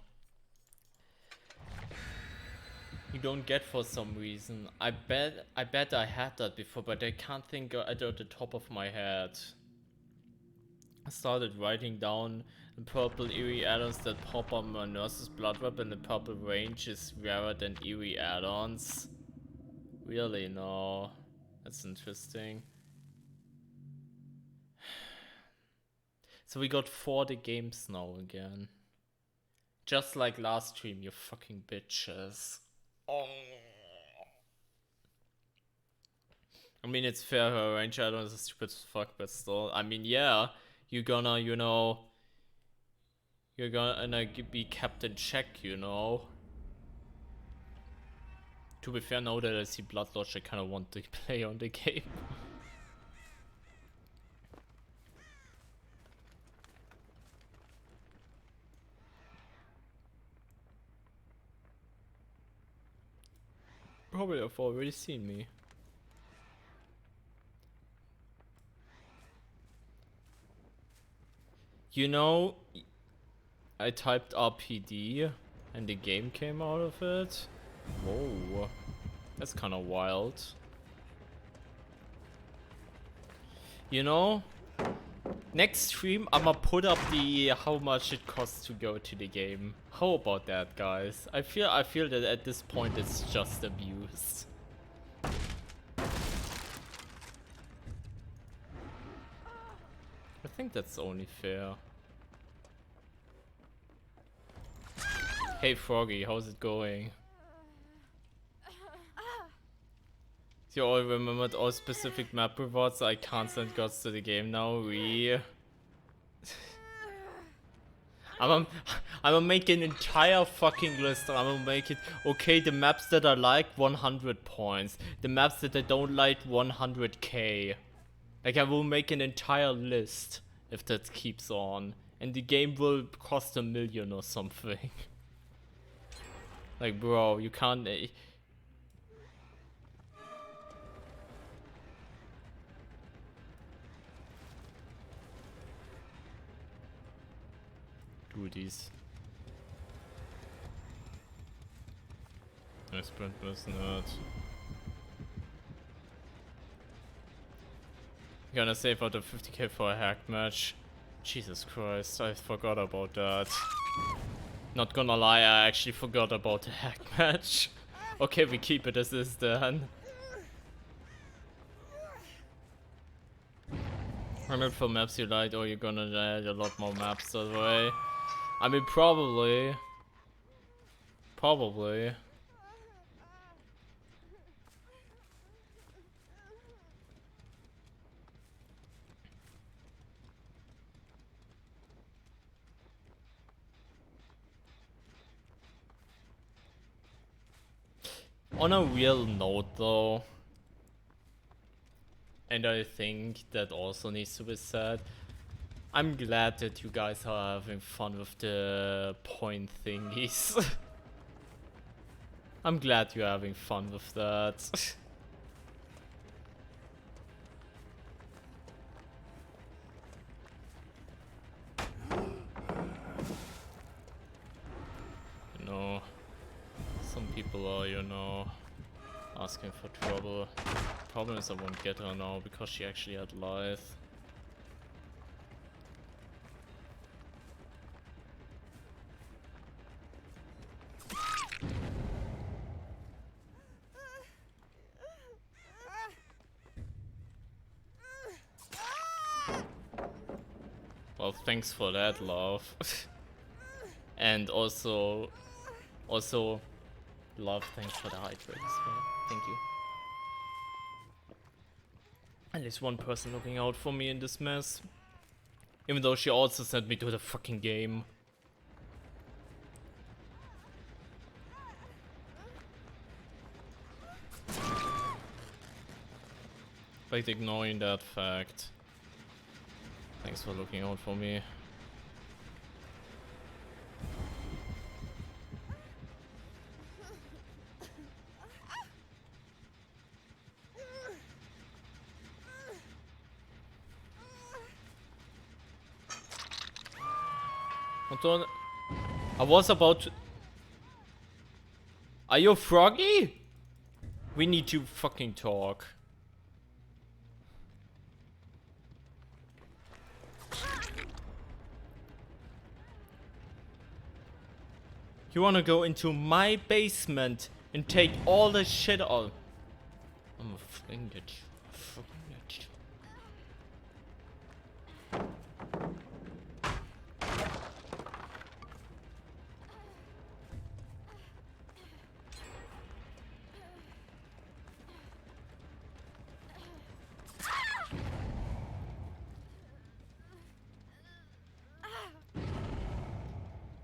you don't get for some reason. I bet I had that before, but I can't think at the top of my head. I started writing down the purple eerie add-ons that pop on my nurse's blood web, and the purple range is rarer than eerie add-ons. Really? No. That's interesting. So we got 40 games now again. Just like last stream, you fucking bitches. Oh. I mean, it's fair, her range add-on is stupid as fuck, but still. I mean, yeah, you're gonna, you know... You're gonna be kept in check, you know? To be fair, now that I see Blood Lodge, I kinda want to play on the game. Probably have already seen me. You know, I typed RPD and the game came out of it. Whoa, that's kind of wild. You know, next stream I'ma put up the how much it costs to go to the game. How about that, guys? I feel that at this point it's just abuse. I think that's only fair. Hey Froggy, how's it going? You all remembered all specific map rewards, so I can't send gods to the game now. I'm gonna make an entire fucking list. I'm gonna make it, okay, the maps that I like, 100 points. The maps that I don't like, 100k. Like, I will make an entire list if that keeps on. And the game will cost $1 million or something. Like, bro, you can't... do these. I sprint was not. Gonna save out the 50k for a hack match. Jesus Christ, I forgot about that. Not gonna lie, I actually forgot about the hack match. Okay, we keep it as is then. 100 for maps you like, or you're gonna add a lot more maps that way. I mean, probably. Probably. On a real note though, and I think that also needs to be said, I'm glad that you guys are having fun with the point thingies. I'm glad you're having fun with that. You know, some people are, you know, asking for trouble. Problem is I won't get her now because she actually had life. Well, thanks for that, love. And also, love, thanks for the hydrate as well. Thank you. At least one person looking out for me in this mess. Even though she also sent me to the fucking game. But ignoring that fact. Thanks for looking out for me. I was about to... Are you froggy? We need to fucking talk. You wanna go into my basement and take all the shit on? I'm a fling it.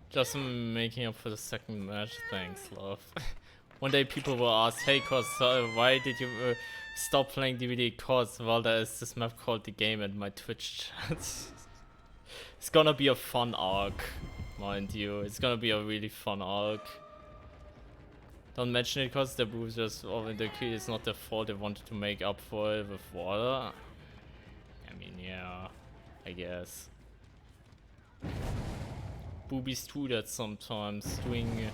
Just making up for the second match, thanks, love. One day people will ask, hey, cause why did you stop playing DBD? Cause, well, there is this map called The Game and my Twitch chat. It's gonna be a fun arc, mind you. It's gonna be a really fun arc. Don't mention it cause the boosters or the kid is not their fault, they wanted to make up for it with water. I mean, yeah, I guess. Boobies do that sometimes, doing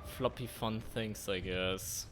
floppy fun things, I guess.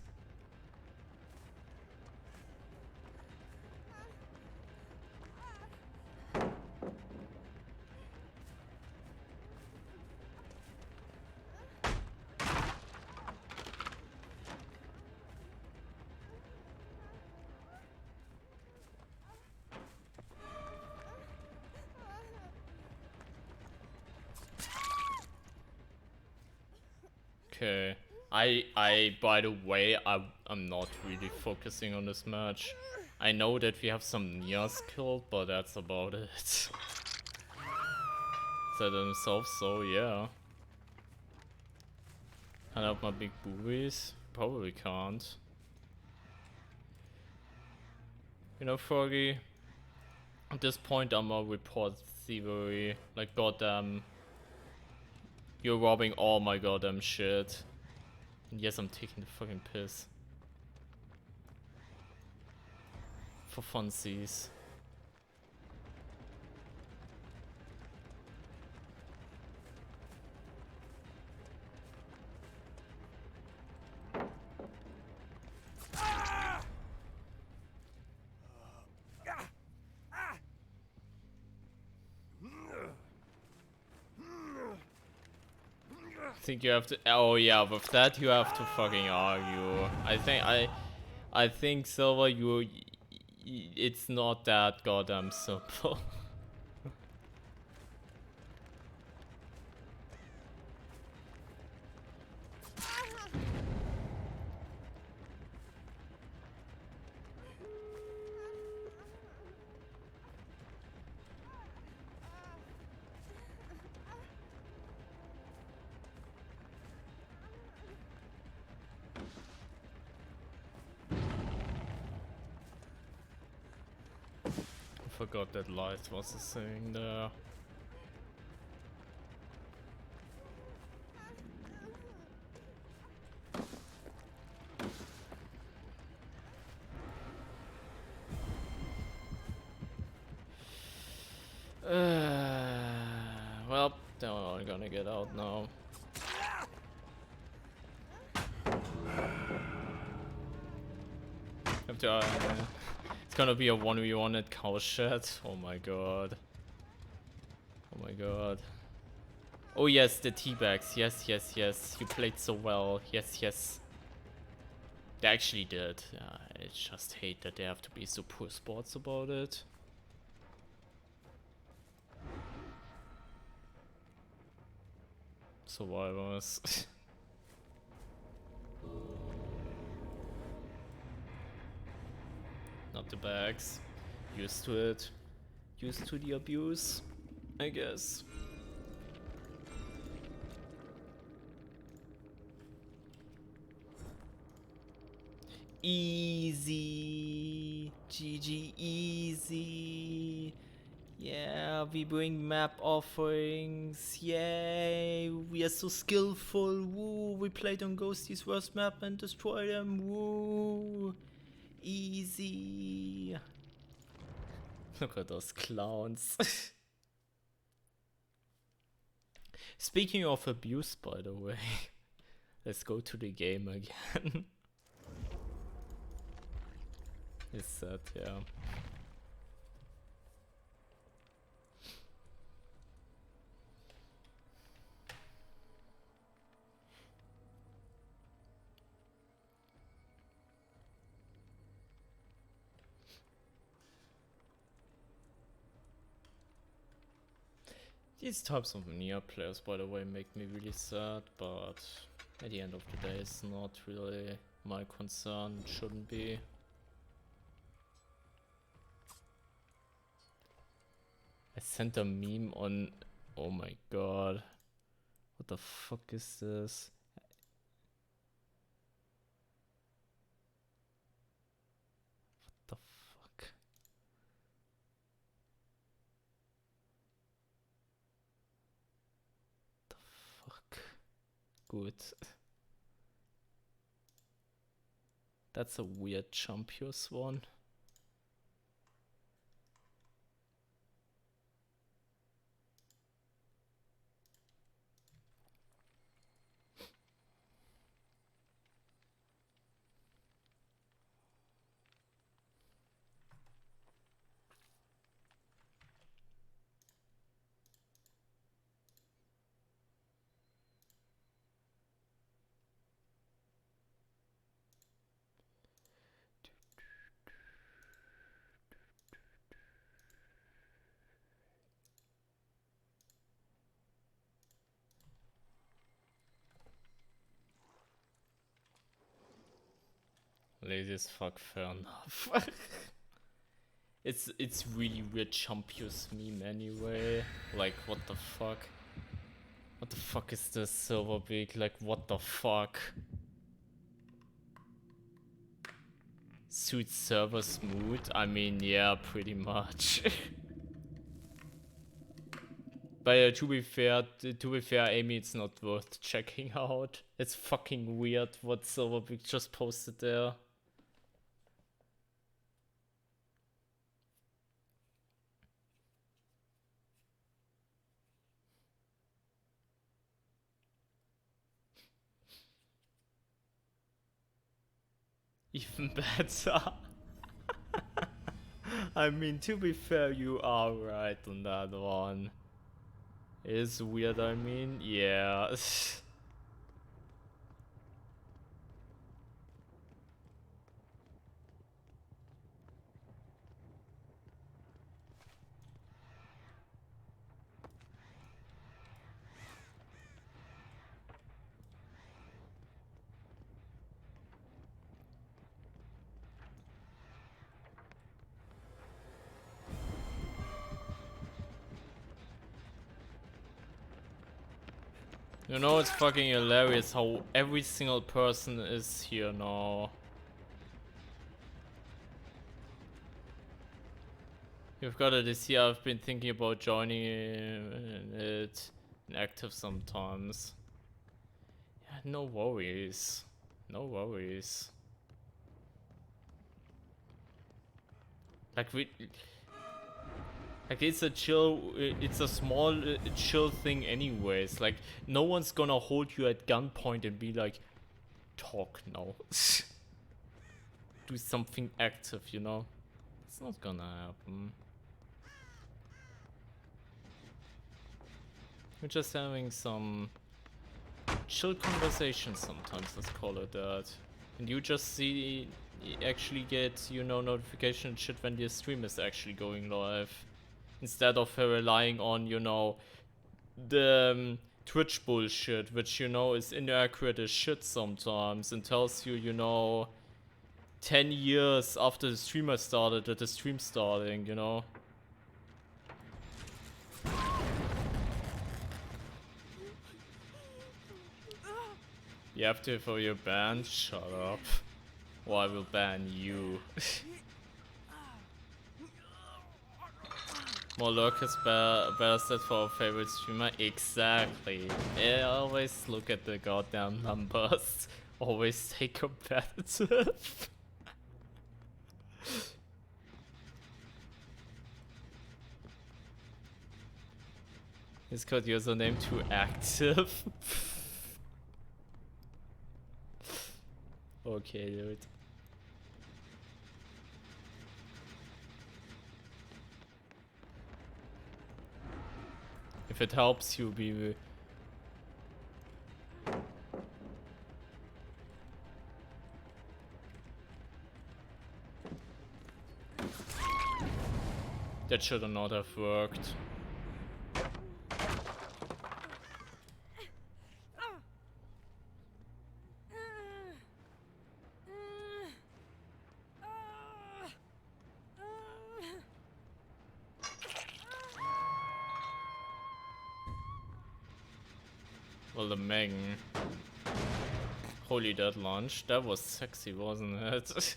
Okay. I by the way, I'm not really focusing on this match. I know that we have some Nias killed, but that's about it. Said himself, so yeah. Can I have my big boobies? Probably can't. You know, Froggy, at this point I'm gonna report thievery. Like, goddamn. You're robbing all my goddamn shit. And yes, I'm taking the fucking piss. For funsies. I think you have to. Oh yeah, with that you have to fucking argue. I think Silver, it's not that goddamn simple. I forgot that light was a thing there. They're not gonna get out now. Have to, it's gonna be a 1v1 at Cowshed. Oh my god. Oh my god. Oh yes, the teabags. Yes, yes, yes. You played so well. Yes, yes. They actually did. I just hate that they have to be so poor sports about it. Survivors. Not the bags. Used to it. Used to the abuse, I guess. Easy. GG easy. Yeah, we bring map offerings. Yay, we are so skillful. Woo, we played on Ghostie's worst map and destroyed them. Woo, easy. Look at those clowns. Speaking of abuse, by the way, let's go to the game again. It's sad, yeah. These types of Nia players, by the way, make me really sad, but at the end of the day, it's not really my concern. It shouldn't be. I sent a meme on. Oh my god. What the fuck is this? What the fuck? The fuck? Good. That's a weird Champions one. Lazy as fuck, fair enough. It's really weird Champions meme anyway. Like what the fuck? What the fuck is this silver big? Like what the fuck? Suits server smooth? I mean, yeah, pretty much. But to be fair, Amy, it's not worth checking out. It's fucking weird what Silverbig just posted there. Even better. I mean, to be fair, you are right on that one. It is weird, I mean, yeah. You know, it's fucking hilarious how every single person is here now. You've got it this year. I've been thinking about joining it inactive sometimes. Yeah, no worries. No worries. Like Like, it's a chill, it's a small, chill thing anyways. Like, no one's gonna hold you at gunpoint and be like, talk now. Do something active, you know? It's not gonna happen. We're just having some chill conversation sometimes, let's call it that. And you just see, you actually get, you know, notification and shit when the stream is actually going live. Instead of relying on, you know, the Twitch bullshit, which, you know, is inaccurate as shit sometimes and tells you, you know, 10 years after the streamer started that the stream's starting, you know. You have to for your ban? Shut up. Or I will ban you. More lurkers, better set for our favorite streamer. Exactly. I always look at the goddamn numbers. Always stay competitive. Discord username too active. Okay, dude. If it helps you be... That should not have worked. Well, the Meng. Holy, that launch. That was sexy, wasn't it?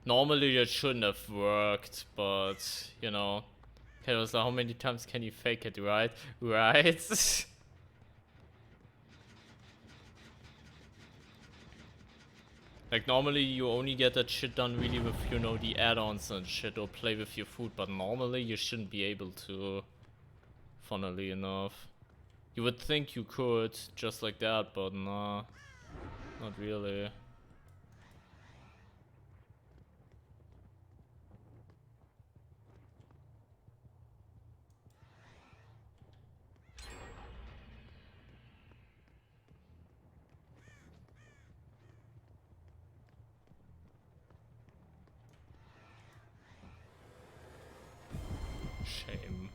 Normally it shouldn't have worked, but, you know. Okay, so how many times can you fake it, right? Right? Like, normally you only get that shit done really with, you know, the add-ons and shit, or play with your food, but normally you shouldn't be able to, funnily enough. You would think you could, just like that, but nah, not really. Shame.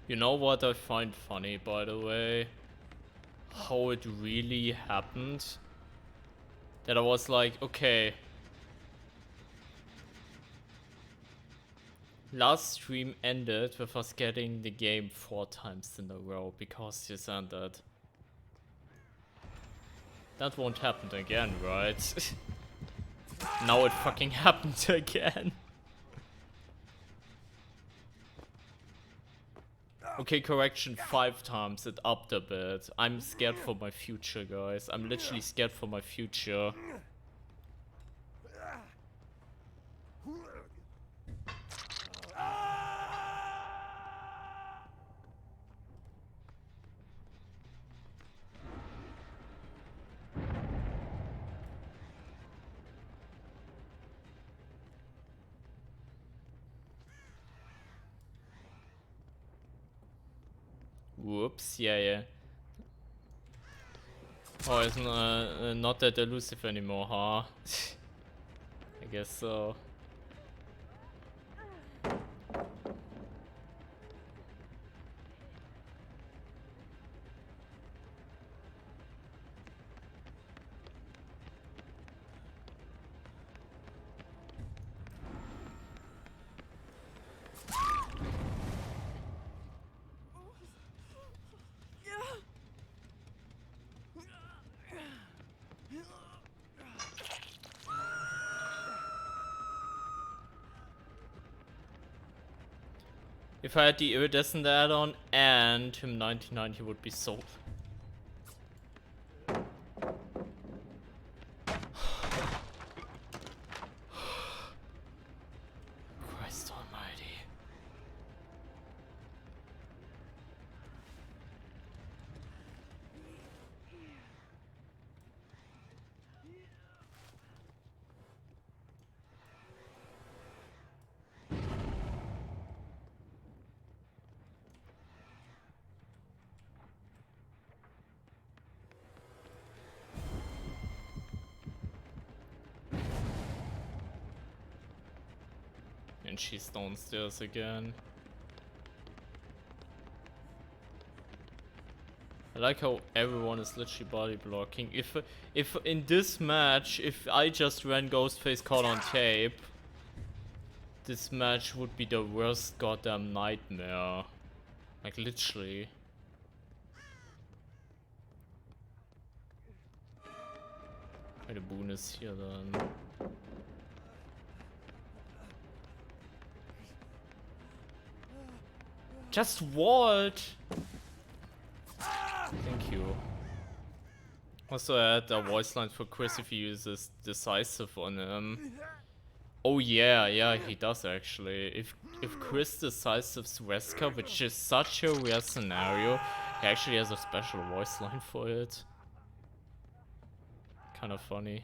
You know what I find funny, by the way? How it really happened. That I was like, okay. Last stream ended with us getting the game 4 times in a row because you sent it. That won't happen again, right? Now it fucking happened again. Okay, correction, 5 times, it upped a bit. I'm scared for my future, guys. I'm literally scared for my future. Whoops, yeah. Oh, it's not that elusive anymore, huh? I guess so. If I had the iridescent add-on and him 99, he would be so... Christ almighty. And she's downstairs again. I like how everyone is literally body blocking. If in this match, if I just ran Ghostface caught on tape, this match would be the worst goddamn nightmare. Like literally. The Boon is here then. Just what? Thank you. Also, I had a voice line for Chris if he uses decisive on him. Oh yeah, he does actually. If Chris decisives Wesker, which is such a rare scenario, he actually has a special voice line for it. Kind of funny.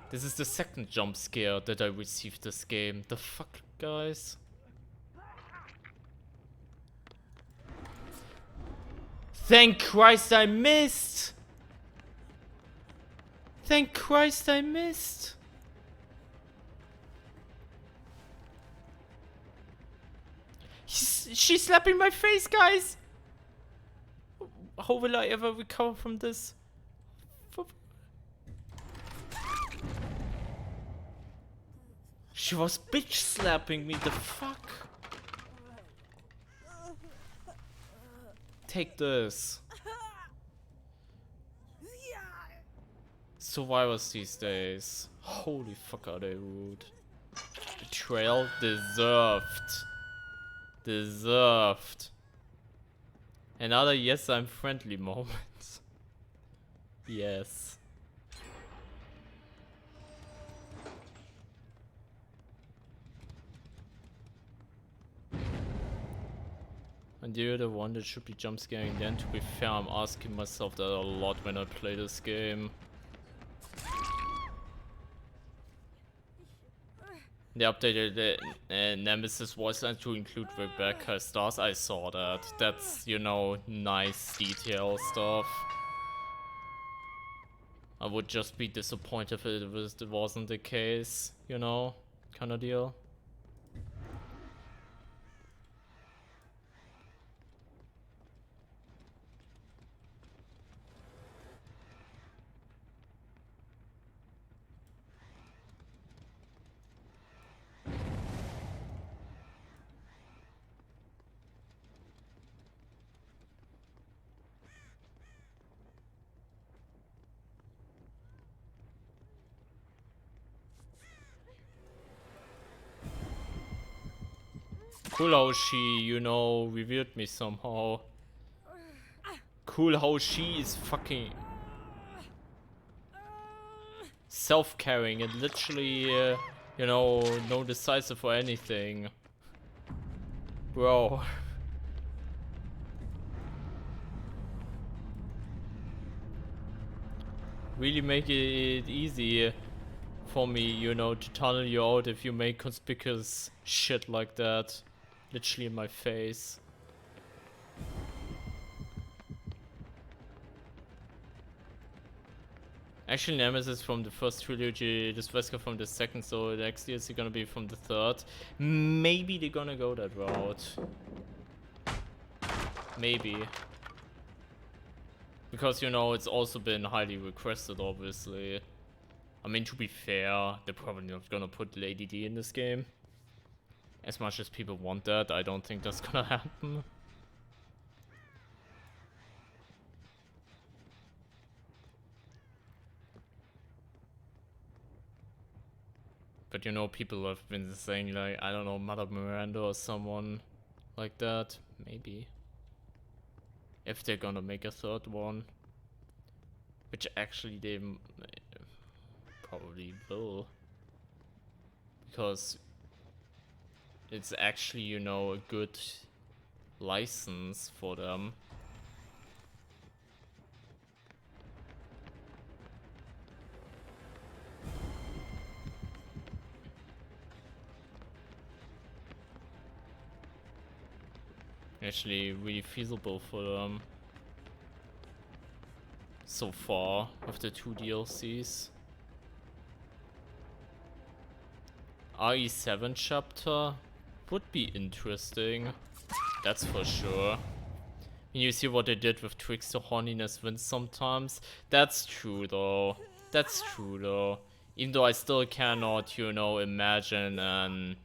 This is the second jump scare that I received this game. The fuck, guys? Thank Christ I missed! Thank Christ I missed! She's slapping my face, guys! How will I ever recover from this? She was bitch slapping me, the fuck? Take this. Survivors these days. Holy fuck, are they rude. Betrayal deserved. Deserved. Another yes, I'm friendly moment. Yes. And you're the one that should be jump scaring then. To be fair, I'm asking myself that a lot when I play this game. They updated the Nemesis voice line to include Rebecca stars. I saw that. That's, you know, nice detail stuff. I would just be disappointed if it wasn't the case, you know, kind of deal. Cool how she, you know, revealed me somehow. Cool how she is fucking self-carrying and literally, you know, no decisive or anything. Bro. Really make it easy for me, you know, to tunnel you out if you make conspicuous shit like that. Literally in my face. Actually, Nemesis from the first trilogy, this Wesker from the second, so next year is gonna be from the third. Maybe they're gonna go that route. Maybe. Because, you know, it's also been highly requested, obviously. I mean, to be fair, they're probably not gonna put Lady D in this game. As much as people want that, I don't think that's gonna happen. But you know, people have been saying like, I don't know, Mother Miranda or someone like that. Maybe. If they're gonna make a third one. Which actually they probably will. Because it's actually, you know, a good license for them. Actually really feasible for them so far with the 2 DLCs. RE7 chapter would be interesting, that's for sure. And you see what they did with Trickster Horniness wins sometimes. That's true though. That's true though. Even though I still cannot, you know, imagine an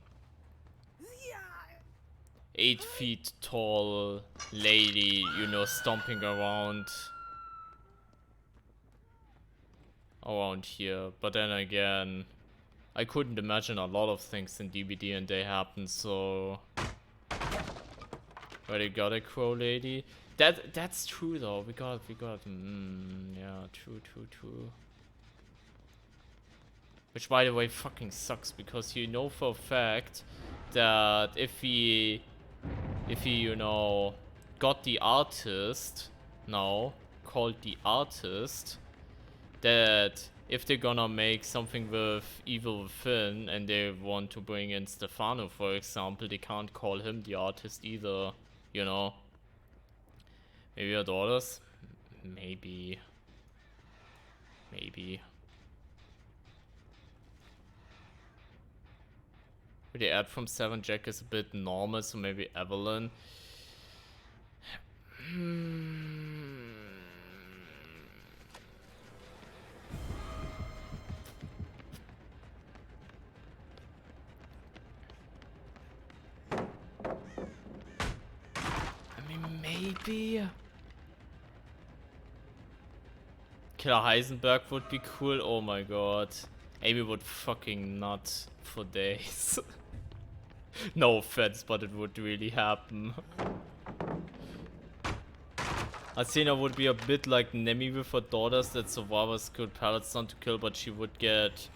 8 feet tall lady, you know, stomping around here. But then again, I couldn't imagine a lot of things in DBD and they happen, so... Already got a crow lady. That's true though, we got, yeah, true. Which by the way fucking sucks, because you know for a fact that if he, you know, got the artist now, called the artist, that if they're gonna make something with Evil Within and they want to bring in Stefano, for example, they can't call him the artist either, you know. Maybe her daughters? Maybe. The ad from 7 Jack is a bit normal, so maybe Evelyn. I mean, maybe. Killer Heisenberg would be cool. Oh my god. Amy would fucking nut for days. No offense, but it would really happen. Athena would be a bit like Nemi with her daughters, that survivors could pellets not to kill, but she would get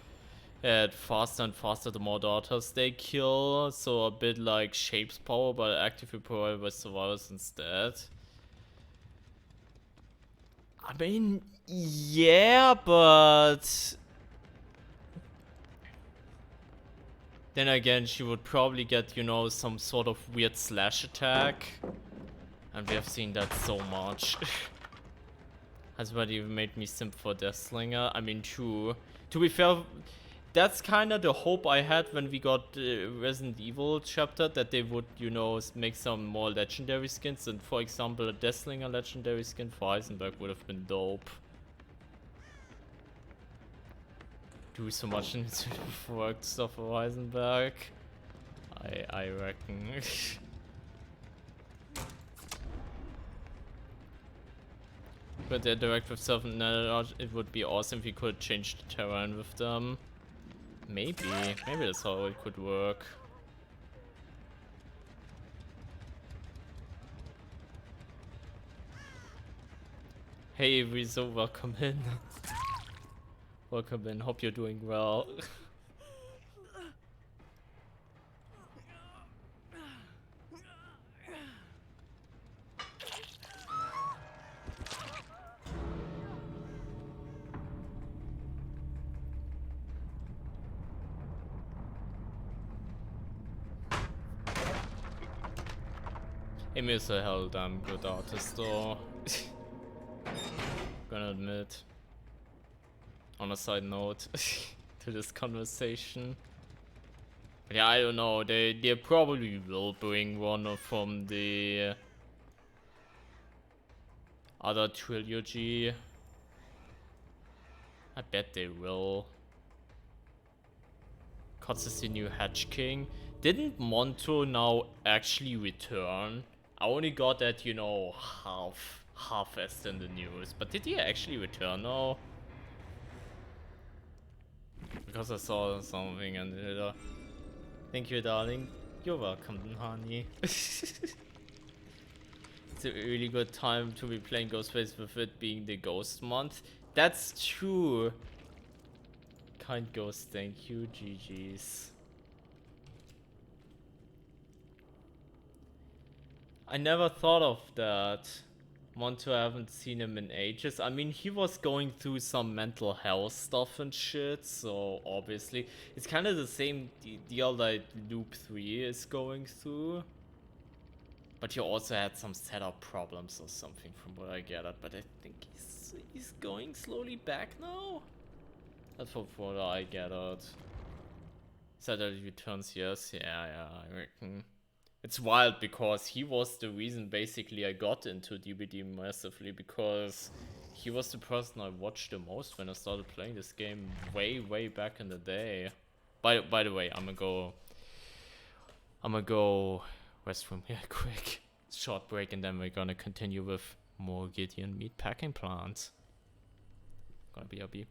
faster and faster the more daughters they kill. So a bit like Shape's power, but actively provided by survivors instead. I mean, yeah, but... Then again, she would probably get, you know, some sort of weird slash attack. And we have seen that so much. Has already made me simp for Deathslinger. I mean, true. To be fair, that's kind of the hope I had when we got Resident Evil chapter, that they would, you know, make some more legendary skins. And for example, a Deathslinger legendary skin for Heisenberg would have been dope. Do so much into work stuff for Heisenberg. I reckon. But they're direct with self-knowledge, it would be awesome if you could change the terrain with them. Maybe that's how it could work. Hey Rizzo, welcome in. Welcome in, hope you're doing well. Amy is a hell damn good artist though. Gonna admit. On a side note to this conversation. But yeah, I don't know, they probably will bring one from the other trilogy. I bet they will. Kotz is the new Hatch King. Didn't Monto now actually return? I only got that, you know, half-assed in the news. But did he actually return now? Because I saw something and thank you, darling. You're welcome, honey. It's a really good time to be playing Ghostface with it being the ghost month. That's true. Kind ghost, thank you, GG's. I never thought of that. Monto, I haven't seen him in ages. I mean, he was going through some mental health stuff and shit, so obviously it's kind of the same deal that Loop 3 is going through. But he also had some setup problems or something from what I gathered, but I think he's going slowly back now? That's from what I gathered. Saturday returns, yes, yeah, I reckon. It's wild because he was the reason basically I got into DBD massively, because he was the person I watched the most when I started playing this game way back in the day. By the way, I'm gonna go restroom here quick. Short break and then we're gonna continue with more Gideon meat packing plants. Gonna be a beep.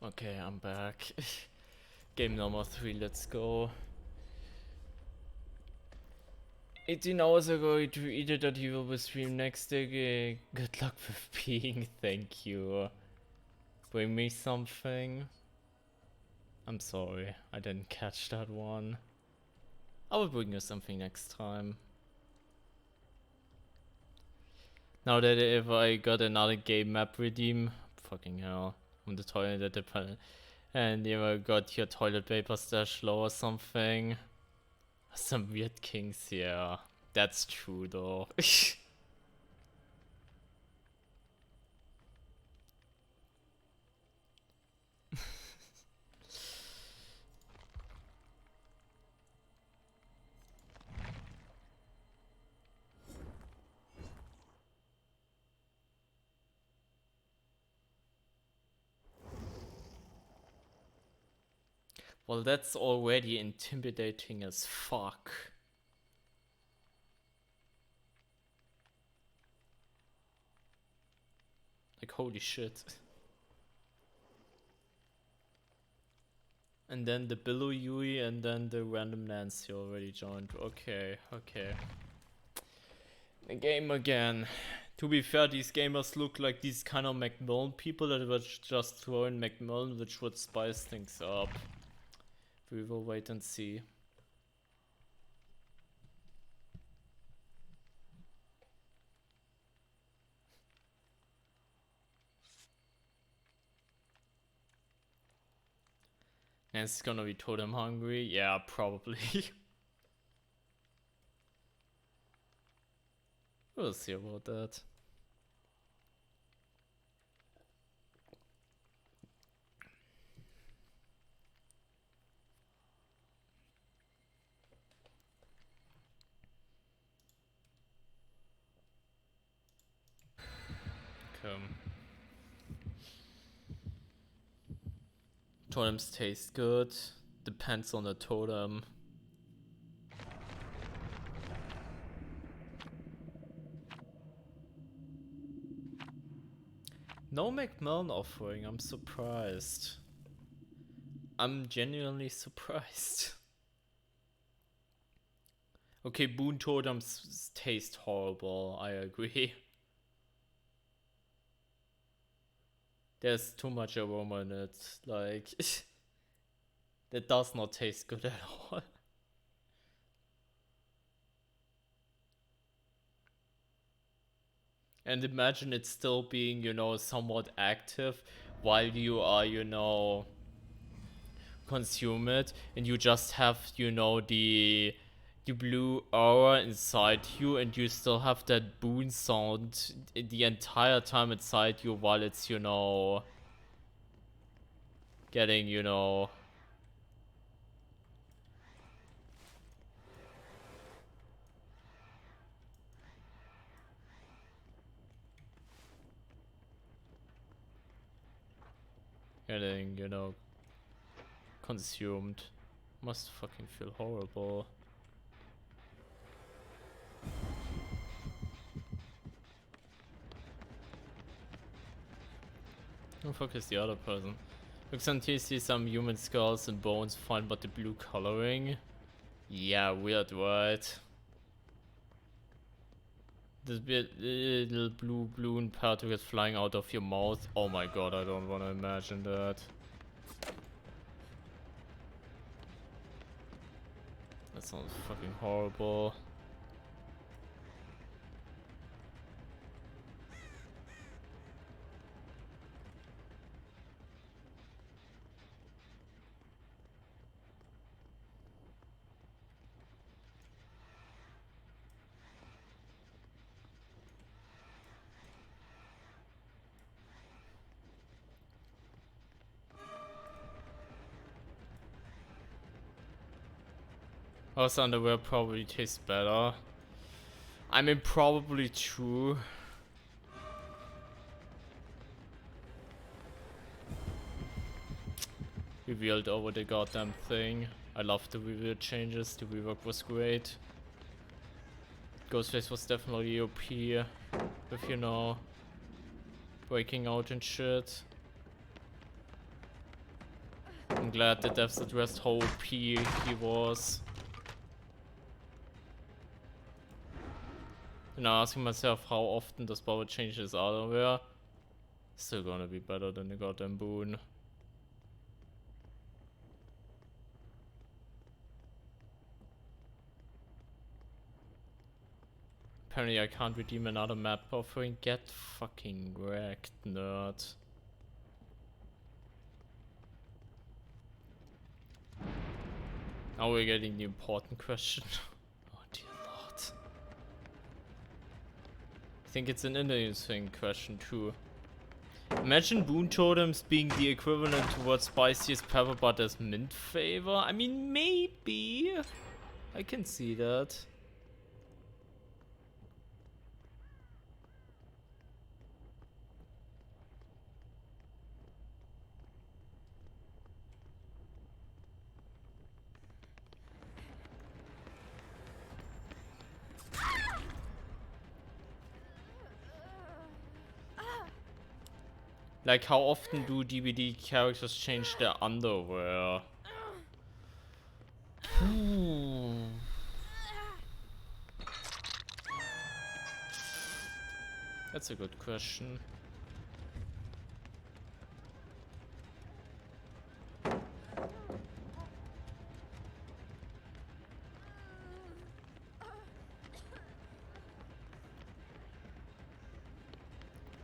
Okay, I'm back. Game number 3, let's go. 18 hours ago, he tweeted that he will stream next day. Good luck with being, thank you. Bring me something. I'm sorry, I didn't catch that one. I will bring you something next time. Now that if I got another game map redeem, fucking hell, on the toilet at the panel, and if I got your toilet paper stash low or something. Some weird kinks, yeah. That's true though. Well, that's already intimidating as fuck. Like, holy shit. And then the Billo Yui and then the random Nancy already joined. Okay, okay. The game again. To be fair, these gamers look like these kind of Macmillan people that would just throw in Macmillan, which would spice things up. We will wait and see. Nancy's gonna be totem hungry? Yeah, probably. We'll see about that. Totems taste good. Depends on the totem. No Macmillan offering, I'm surprised. I'm genuinely surprised. Okay, Boon Totems taste horrible, I agree. There's too much aroma in it, like... that does not taste good at all. And imagine it still being, you know, somewhat active while you are, you know, consume it, and you just have, you know, the blue aura inside you, and you still have that boon sound the entire time inside you while it's, you know, getting, you know, consumed. Must fucking feel horrible. Who the fuck is the other person? Looks and tasty, some human skulls and bones, fine, but the blue coloring? Yeah, weird, right? This little blue balloon particles flying out of your mouth. Oh my god, I don't want to imagine that. That sounds fucking horrible. House underwear probably tastes better. I mean, probably true. Revealed over the goddamn thing. I love the reveal changes. The rework was great. Ghostface was definitely OP with, you know, breaking out and shit. I'm glad the devs addressed how OP he was. You know, asking myself how often does power change his underwear. Still gonna be better than the goddamn boon. Apparently I can't redeem another map offering. Get fucking wrecked, nerd. Now we're getting the important question. Oh dear lord. I think it's an interesting question too. Imagine boon totems being the equivalent to what spiciest pepper but as mint flavor. I mean, maybe. I can see that. Like, how often do DBD characters change their underwear? That's a good question.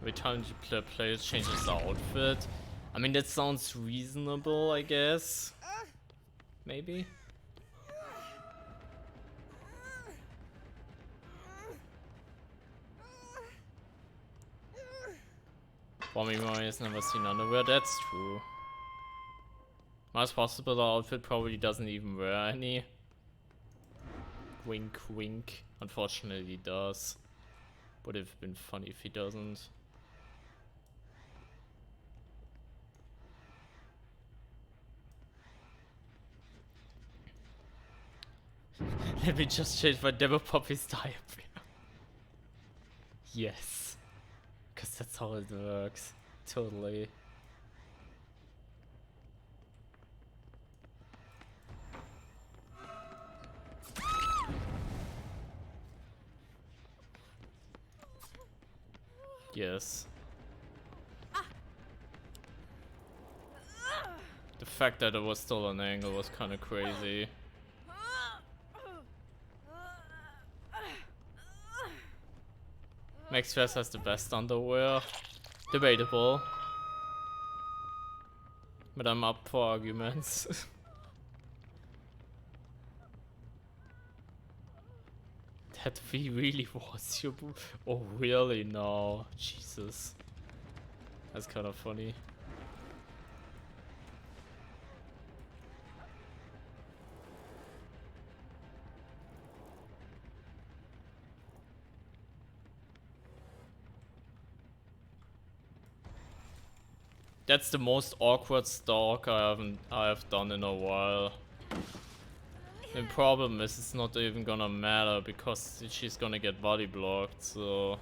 Every time the player changes the outfit. I mean, that sounds reasonable, I guess. Maybe? Bommy Mori has never seen underwear, that's true. Most possible the outfit probably doesn't even wear any. Wink wink. Unfortunately he does. Would have been funny if he doesn't. Let me just change my Demo Poppy's diaper. Yes. Cause that's how it works. Totally. Yes. The fact that it was still an angle was kind of crazy. Max Fest has the best underwear. Debatable. But I'm up for arguments. That we really was your boo. Oh really? No. Jesus. That's kind of funny. That's the most awkward stalk I have done in a while. The problem is it's not even gonna matter because she's gonna get body blocked, so...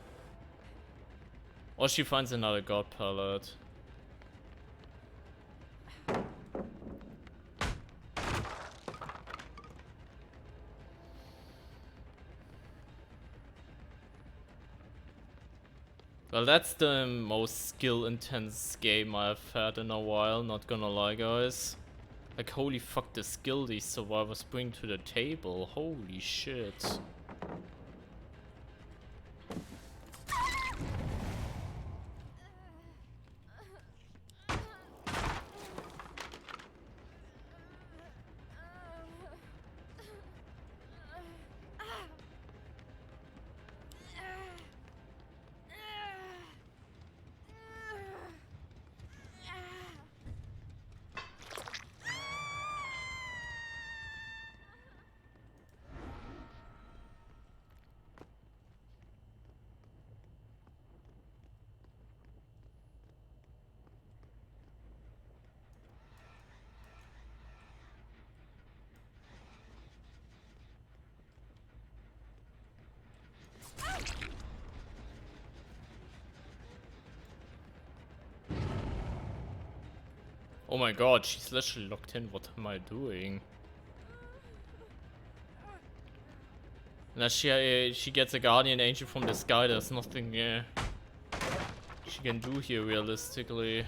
Or she finds another god palette. Well, that's the most skill-intense game I've had in a while, not gonna lie, guys. Like, holy fuck, the skill these survivors bring to the table. Holy shit. Oh my god, she's literally locked in. What am I doing? Unless she gets a guardian angel from the sky, there's nothing she can do here realistically.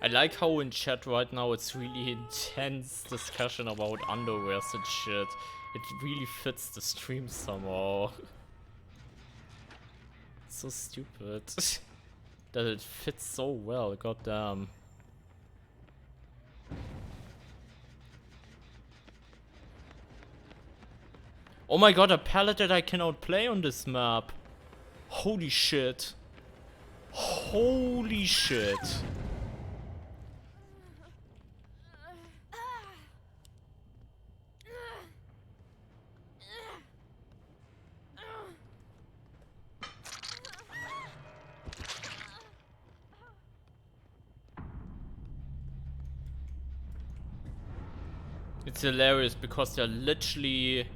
I like how in chat right now it's really intense discussion about underwears and shit. It really fits the stream somehow. It's so stupid that it fits so well, goddamn. Oh my god, a palette that I cannot play on this map. Holy shit. Holy shit. It's hilarious because they're literally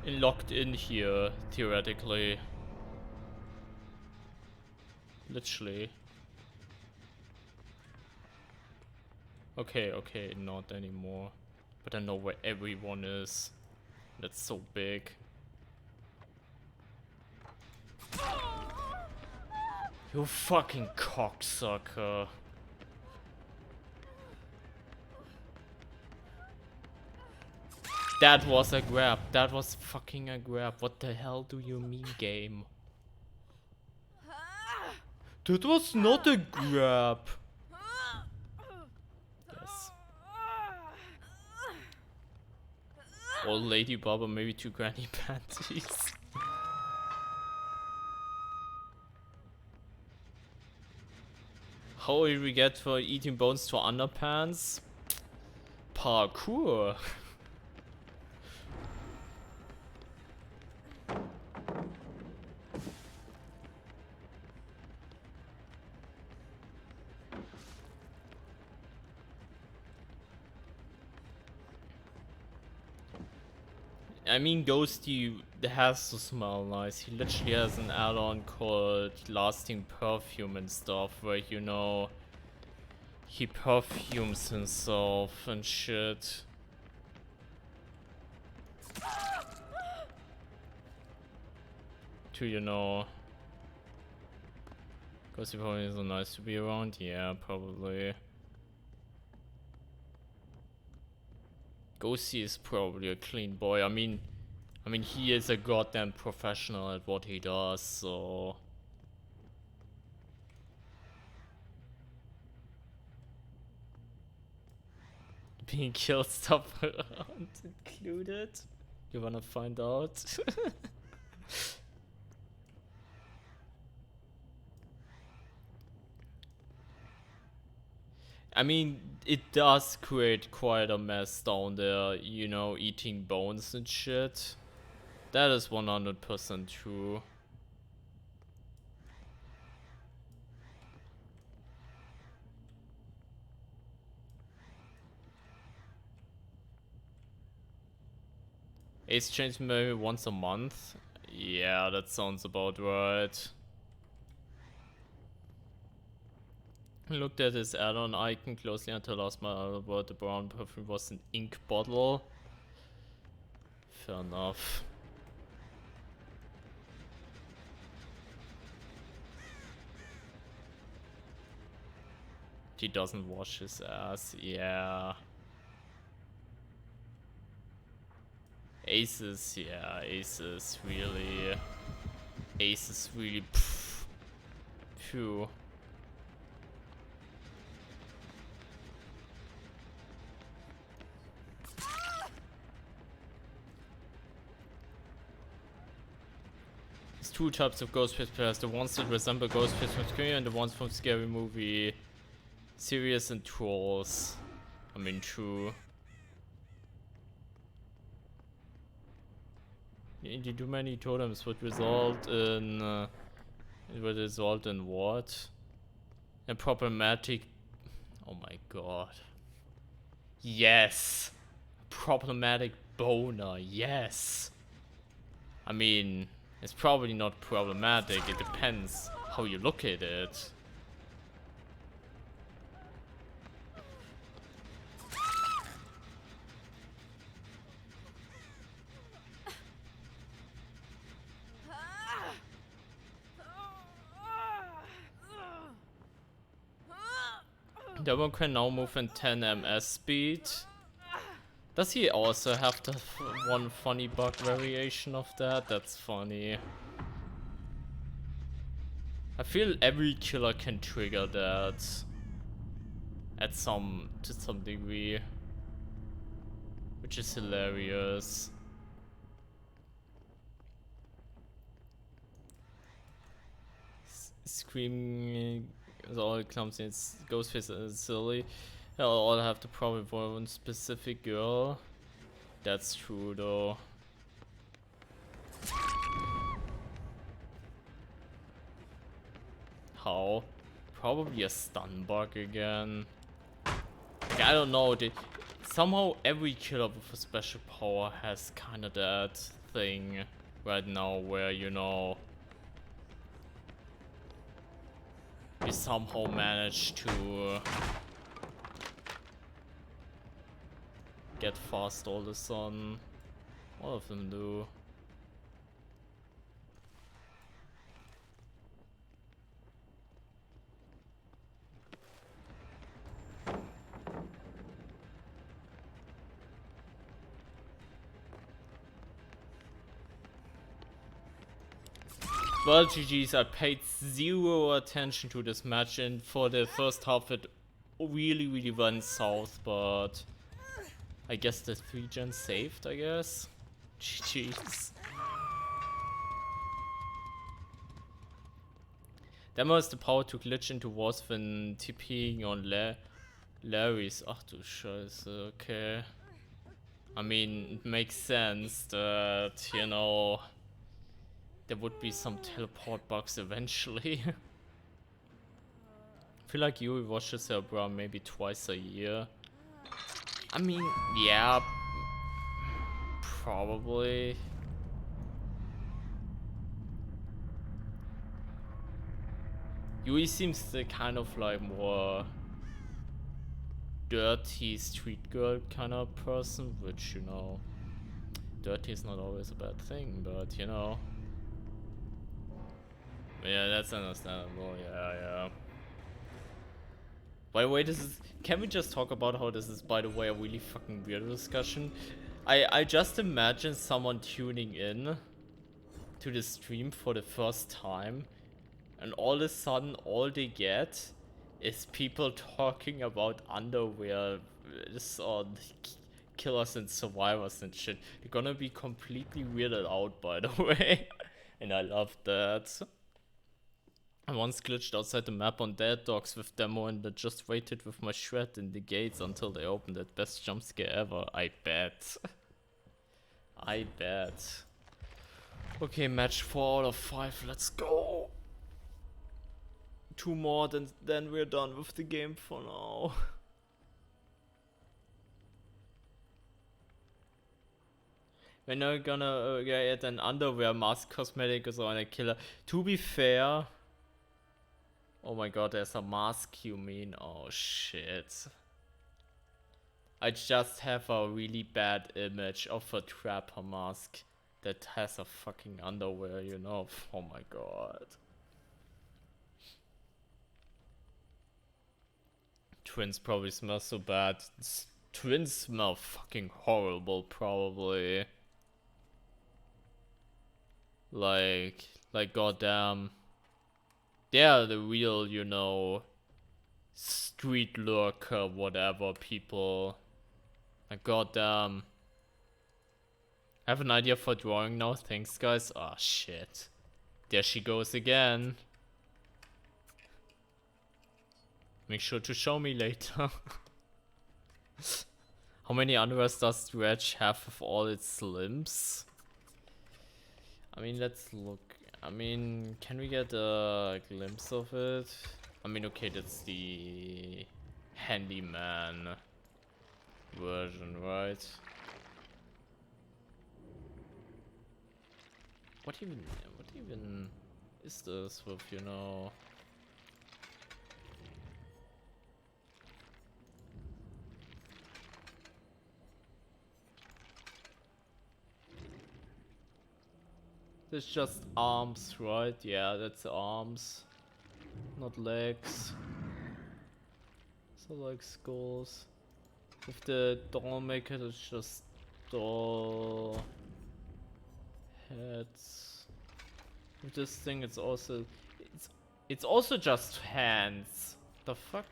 locked in here, theoretically. Literally. Okay, not anymore. But I know where everyone is. That's so big. You fucking cocksucker. That was a grab. That was fucking a grab. What the hell do you mean, game? That was not a grab. Yes. Old lady Baba, maybe 2 granny panties. How did we get for eating bones to underpants? Parkour. I mean, Ghosty has to smell nice. He literally has an add-on called Lasting Perfume and stuff, where, you know, he perfumes himself and shit. To, you know... Ghosty probably isn't nice to be around? Yeah, probably. Ghosty is probably a clean boy. I mean, he is a goddamn professional at what he does, so... Being killed stuff around included? You wanna find out? I mean, it does create quite a mess down there, you know, eating bones and shit. That is 100% true. Ace change maybe once a month? Yeah, that sounds about right. I looked at his add-on icon closely until I lost my other word. The brown perfume was an ink bottle. Fair enough. He doesn't wash his ass, yeah. Aces, yeah, Aces really... Aces really... Phew. There's 2 types of Ghostface players, the ones that resemble Ghostface from Scary and the ones from Scary Movie. Serious and trolls. I mean, true. You do many totems would result in... it would result in what? A problematic... Oh my god. Yes! Problematic boner, yes! I mean, it's probably not problematic, it depends how you look at it. That one can now move in 10 ms speed. Does he also have the one funny bug variation of that? That's funny. I feel every killer can trigger that to some degree, which is hilarious. Screaming is all clumsy. It's Ghostface is silly. They'll all have the problem for one specific girl. That's true though. How? Probably a stun bug again. Like, I don't know. Somehow every killer with a special power has kinda that thing right now where, you know, we somehow manage to get fast all of a sudden. All of them do. Well, GG's, I paid zero attention to this match, and for the first half it really went south, but I guess the 3-gen saved, I guess. GG's. Demo has the power to glitch into walls when TPing on Larry's. Ach du Scheiße, okay. I mean, it makes sense that, you know, there would be some teleport bugs eventually. I feel like Yuri watches her bro maybe twice a year. I mean, yeah, probably. Yui seems the kind of like more dirty street girl kind of person, which, you know, dirty is not always a bad thing, but you know. Yeah, that's understandable, yeah. By the way, can we just talk about how this is, by the way, a really fucking weird discussion? I just imagine someone tuning in to the stream for the first time, and all of a sudden all they get is people talking about underwear on killers and survivors and shit. They're gonna be completely weirded out, by the way. And I love that. I once glitched outside the map on Dead Dogs with demo and I just waited with my shred in the gates until they opened it. Best jump scare ever, I bet. I bet. Okay, match 4 out of 5, let's go. 2 more, then we're done with the game for now. We're not gonna get an underwear mask cosmetic or a killer. To be fair... Oh my god, there's a mask, you mean? Oh shit. I just have a really bad image of a trapper mask that has a fucking underwear, you know? Oh my god. Twins probably smell so bad. Twins smell fucking horrible, probably. Like goddamn. They're the real, you know, street lurker, whatever people. Like goddamn. I have an idea for drawing now, thanks guys. Ah, shit. There she goes again. Make sure to show me later. How many underwears does Stretch have with all its limbs? I mean, let's look. I mean, can we get a glimpse of it? I mean, okay, that's the handyman version, right? What even is this with, you know? It's just arms, right? Yeah, that's arms, not legs. So like skulls. With the doll maker, it's just doll heads. With this thing, it's also just hands. The fuck?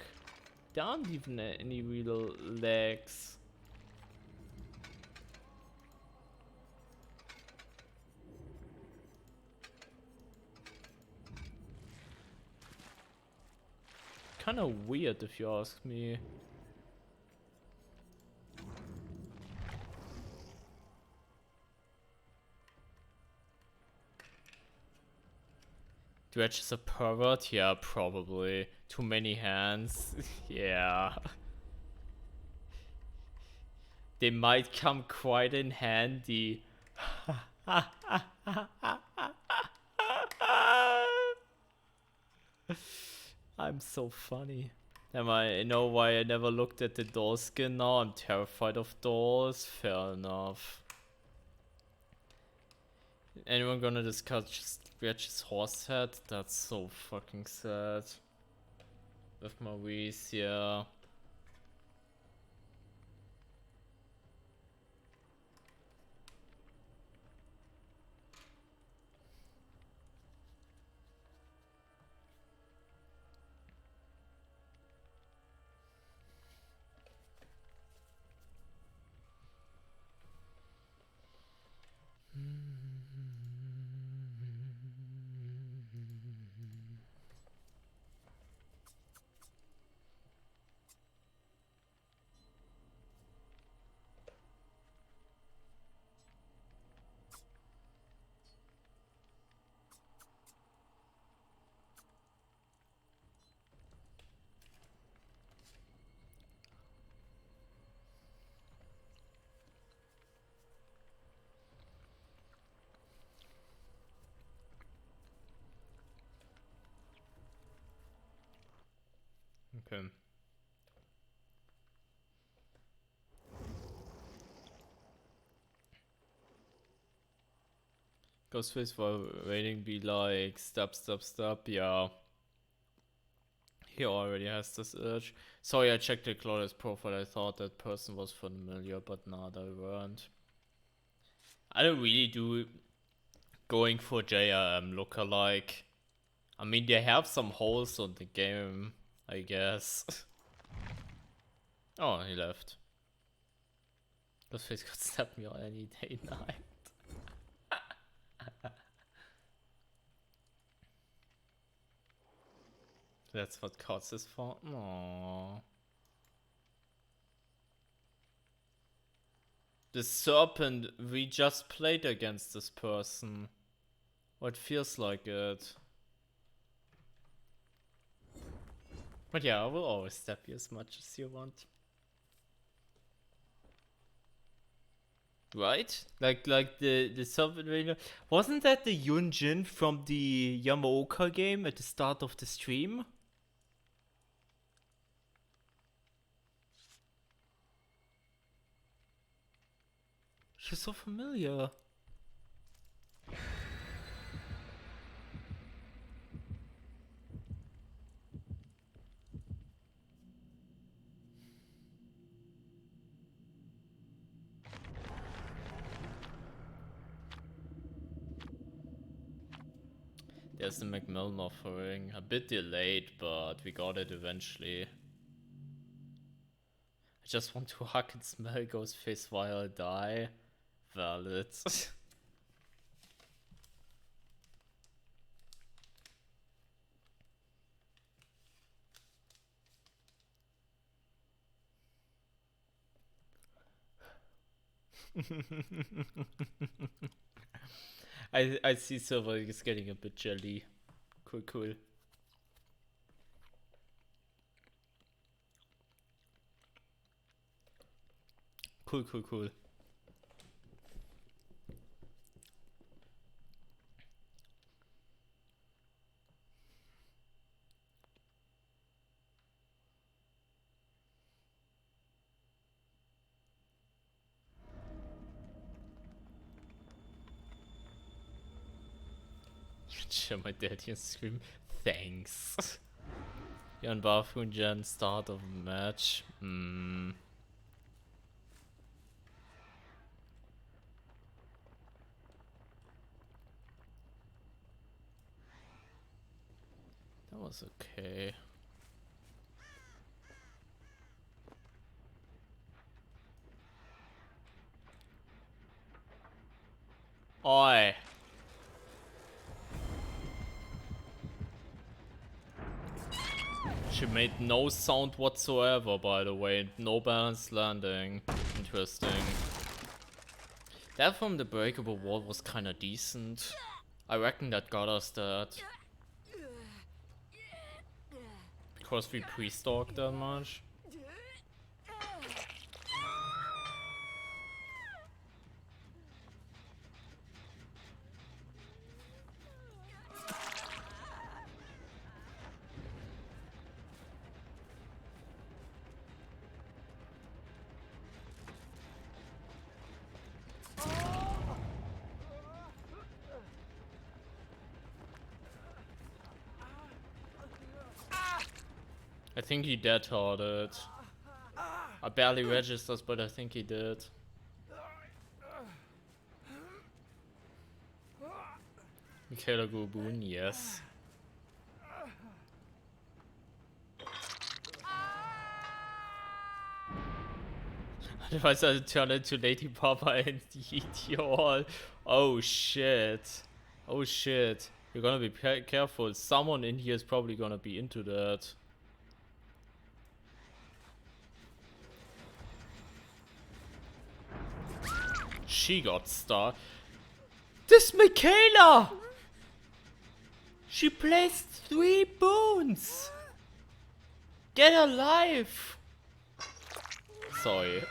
There aren't even any real legs. Kind of weird if you ask me. Dredge is a pervert? Yeah, probably. Too many hands. Yeah. They might come quite in handy. I'm so funny. You know why I never looked at the door skin now? I'm terrified of doors. Fair enough. Anyone gonna discuss Gretch's horse head? That's so fucking sad. With Maurice, yeah. Okay. Ghostface while waiting be like, stop, yeah. He already has this urge. Sorry, I checked the Claudius profile, I thought that person was familiar, but nah, they weren't. I don't really do going for JRM lookalike. I mean, they have some holes on the game, I guess. Oh, he left. Ghostface could stab me on any day night. That's what Kotz is for. Aww. The serpent, we just played against this person. What feels like it. But yeah, I will always stab you as much as you want. Right? Like the serpent radio. Wasn't that the Yunjin from the Yamaoka game at the start of the stream? You're so familiar. There's the Macmillan offering. A bit delayed, but we got it eventually. I just want to hug and smell Ghostface while I die. Valid. I see Silver is getting a bit jelly. Cool. Cool. Share my daddy and scream, thanks. Jan Barfunjan, start of match. That was okay. Oi! She made no sound whatsoever, by the way. No balanced landing. Interesting. That from the breakable wall was kinda decent. I reckon that got us that. Because we pre-stalked that much. think he dead hearted. I barely registers, but I think he did. Michaela Goboon, yes. Otherwise I'll turn into Lady Papa and eat you all. Oh shit. Oh shit. You're gonna be careful. Someone in here is probably gonna be into that. She got stuck. This Michaela! She placed 3 boons! Get her life! Sorry.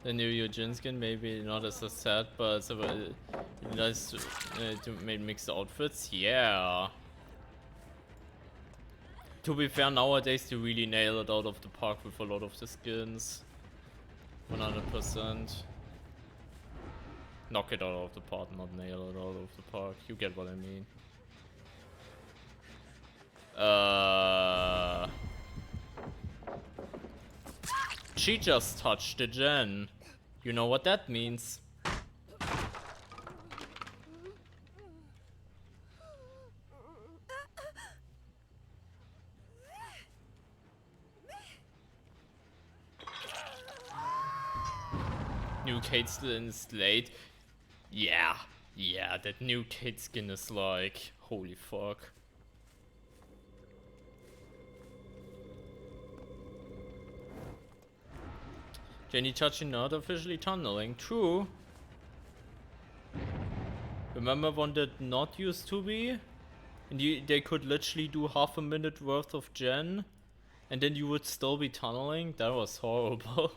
The new Eugene skin, maybe not as a set, but it's nice to mix the outfits. Yeah. To be fair, nowadays they really nail it out of the park with a lot of the skins. 100%. Knock it out of the park, not nail it out of the park. You get what I mean. She just touched the gen. You know what that means. New Kate skin is late. Yeah, that new Kate skin is like, holy fuck. Jenny touching not officially tunneling. True. Remember when that not used to be? And they could literally do half a minute worth of gen, and then you would still be tunneling? That was horrible.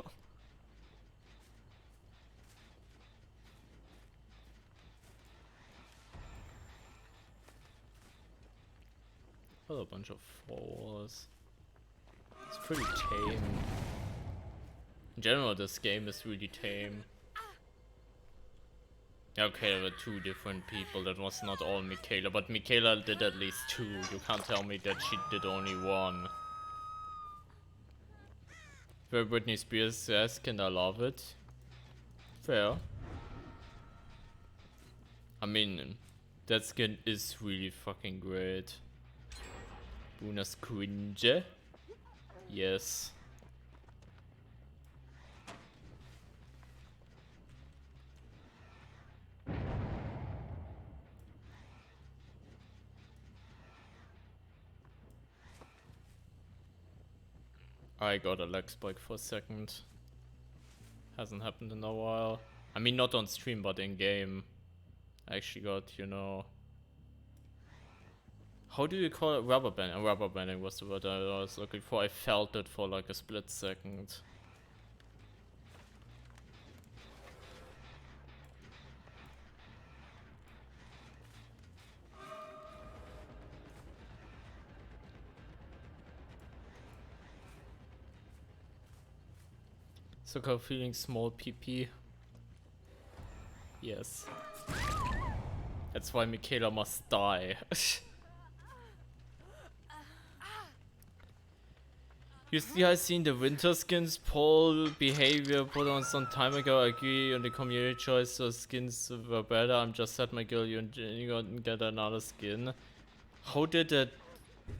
What a bunch of fours. It's pretty tame. In general, this game is really tame. Okay, there were 2 different people. That was not all Michaela, but Michaela did at least 2. You can't tell me that she did only 1. Where Britney Spears says, and I love it. Fair. I mean, that skin is really fucking great. Bunas cringe. Yes. I got a lag spike for a second. Hasn't happened in a while. I mean, not on stream, but in game. I actually got, you know... How do you call it? Rubber banding. Rubber banding was the word I was looking for. I felt it for like a split second. So called feeling small PP. Yes. That's why Michaela must die. You guys seen the winter skins poll behavior put on some time ago? I agree on the community choice, so skins were better. I'm just sad my girl, you get another skin. How did it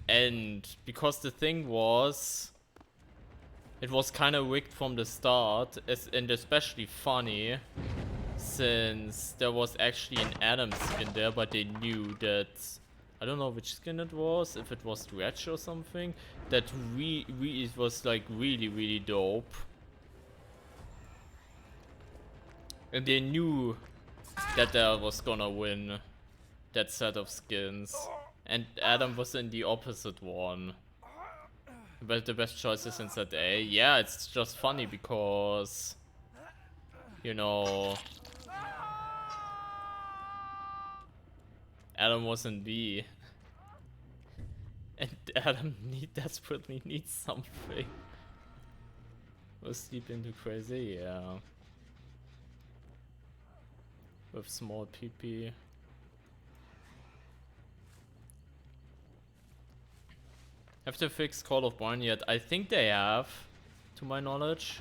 end? Because the thing was, it was kind of rigged from the start, and especially funny, since there was actually an Adam skin there, but they knew that, I don't know which skin it was, if it was Dredge or something, that it was like really dope. And they knew that there was gonna win that set of skins. And Adam was in the opposite one. But the best choices in set A. Yeah, it's just funny because, you know, Adam was in B. And Adam desperately needs something. Was Sleep into Crazy? Yeah. with small PP. Have they fixed Call of Barn yet? I think they have, to my knowledge.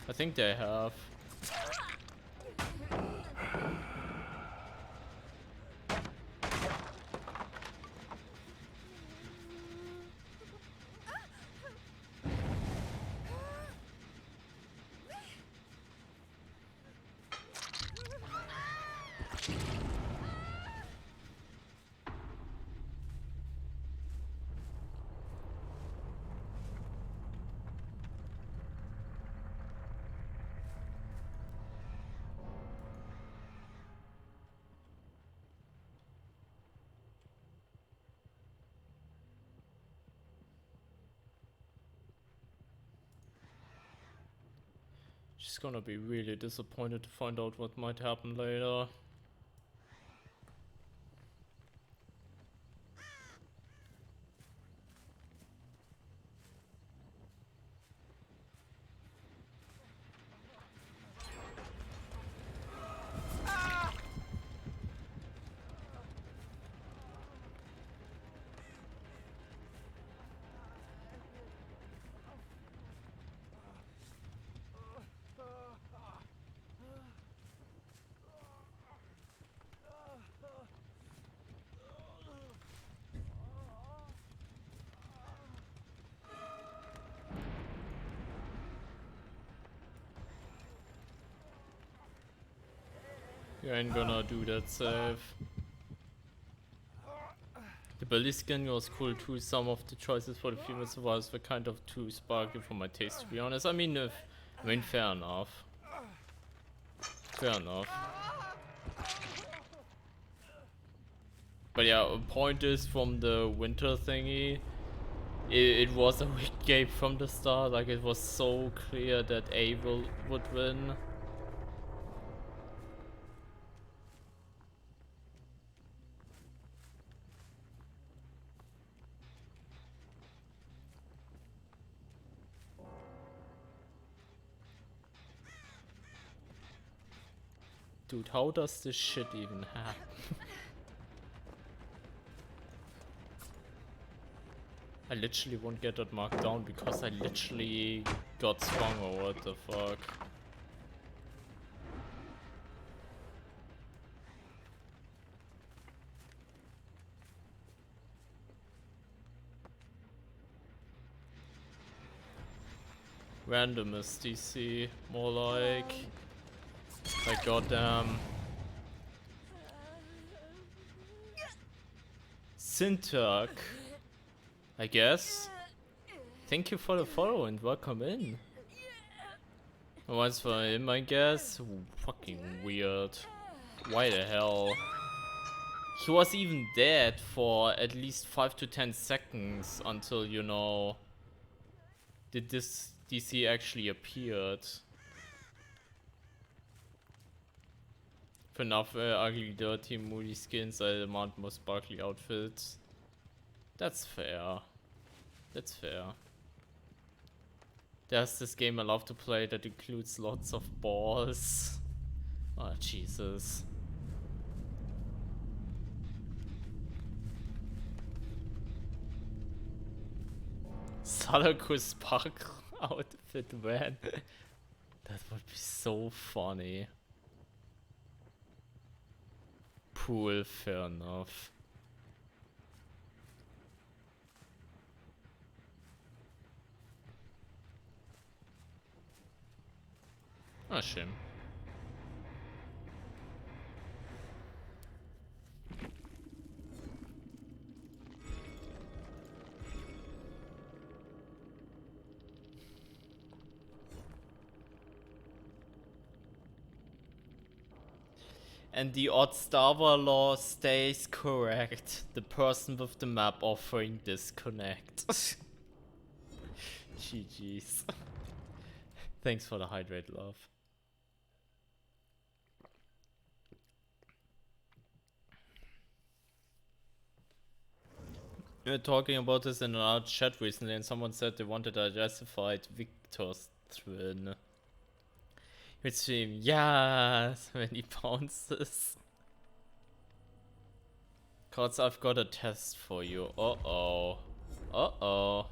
I think they have. She's gonna be really disappointed to find out what might happen later. You ain't gonna do that save. The belly skin was cool too. Some of the choices for the female survivors were kind of too sparkly for my taste, to be honest. I mean, fair enough. Fair enough. But yeah, point is, from the winter thingy, it was a weak game from the start. Like, it was so clear that A would win. Dude, how does this shit even happen? I literally won't get that marked down because I literally got swung, or what the fuck. Randomist DC, more like goddamn Syntac, I guess. Thank you for the follow and welcome in. Once for him, I guess. Fucking weird. Why the hell? He was even dead for at least 5 to 10 seconds until, you know, this DC actually appeared. For enough ugly, dirty, moody skins, I demand more sparkly outfits. That's fair. That's fair. There's this game I love to play that includes lots of balls. Oh, Jesus. Salakus Spark outfit, man. That would be so funny. Pool, fair enough. Ah, shame. And the Oddstava law stays correct. The person with the map offering disconnect. GG's. Thanks for the hydrate, love. We were talking about this in our chat recently, and someone said they wanted a justified Victor's twin. Stream, yes, many bounces. Cause I've got a test for you. Uh-oh. Uh-oh.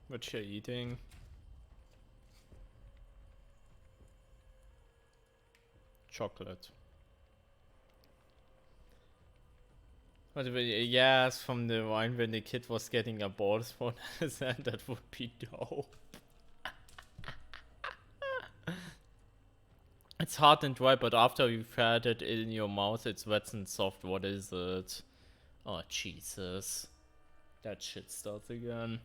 What you eating? Chocolate. But yes, from the wine when the kid was getting a bonus for that would be dope. It's hard and dry, but after you've had it in your mouth, it's wet and soft. What is it? Oh, Jesus. That shit starts again.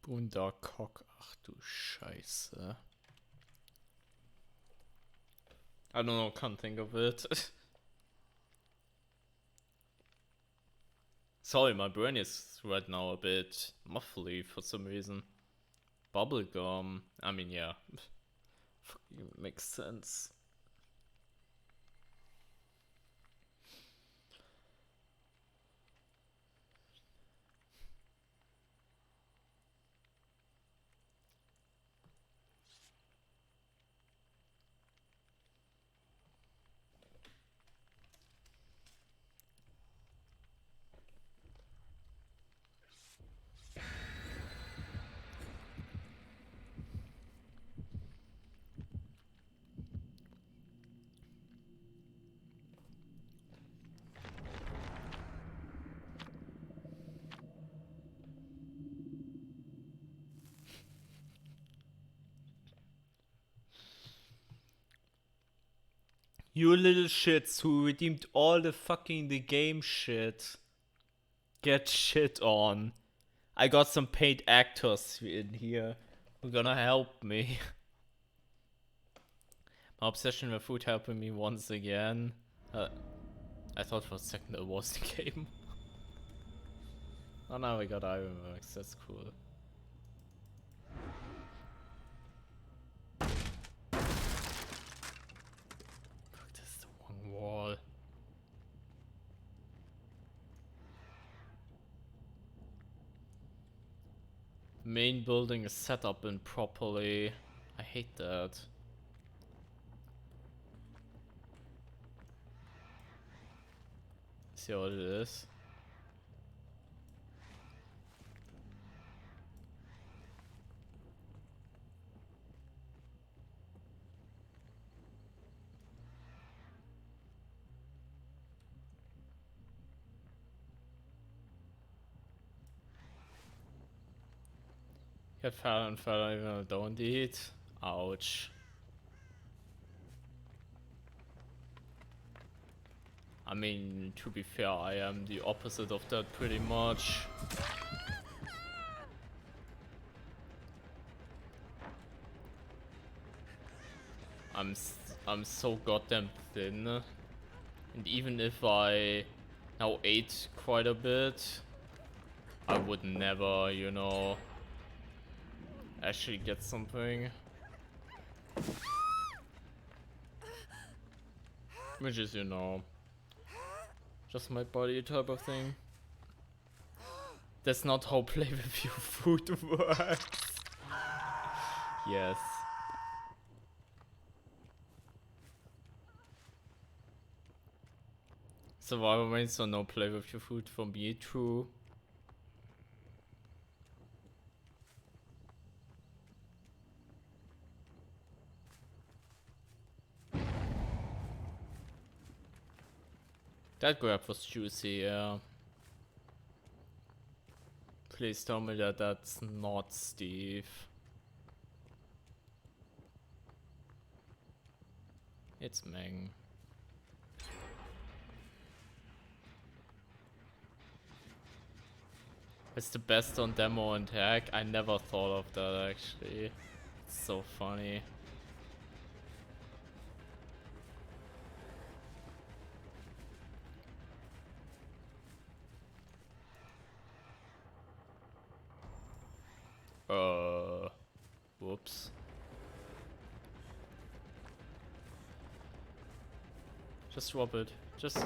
Bundercock, ach du Scheiße. I don't know, can't think of it. Sorry, my brain is right now a bit muffly for some reason. Bubblegum, I mean, yeah. Makes sense. You little shits who redeemed all the fucking the game shit. Get shit on. I got some paid actors in here who are gonna help me. My obsession with food helping me once again. I thought for a second it was the game. Oh, now we got Ironworks, that's cool. Fuck, this is the wrong wall. Main building is set up improperly. I hate that. See what it is. Get fat and fat even though I don't eat. Ouch. I mean, to be fair, I am the opposite of that pretty much. I'm so goddamn thin. And even if I now ate quite a bit, I would never, you know, actually get something. Which is, you know, just my body type of thing. That's not how play with your food works. Yes. Survival mains, so no play with your food for me, true. That grab was juicy, yeah. Please tell me that that's not Steve. It's Meng. It's the best on demo and hack. I never thought of that actually. It's so funny. Whoops. Just swap it. Just.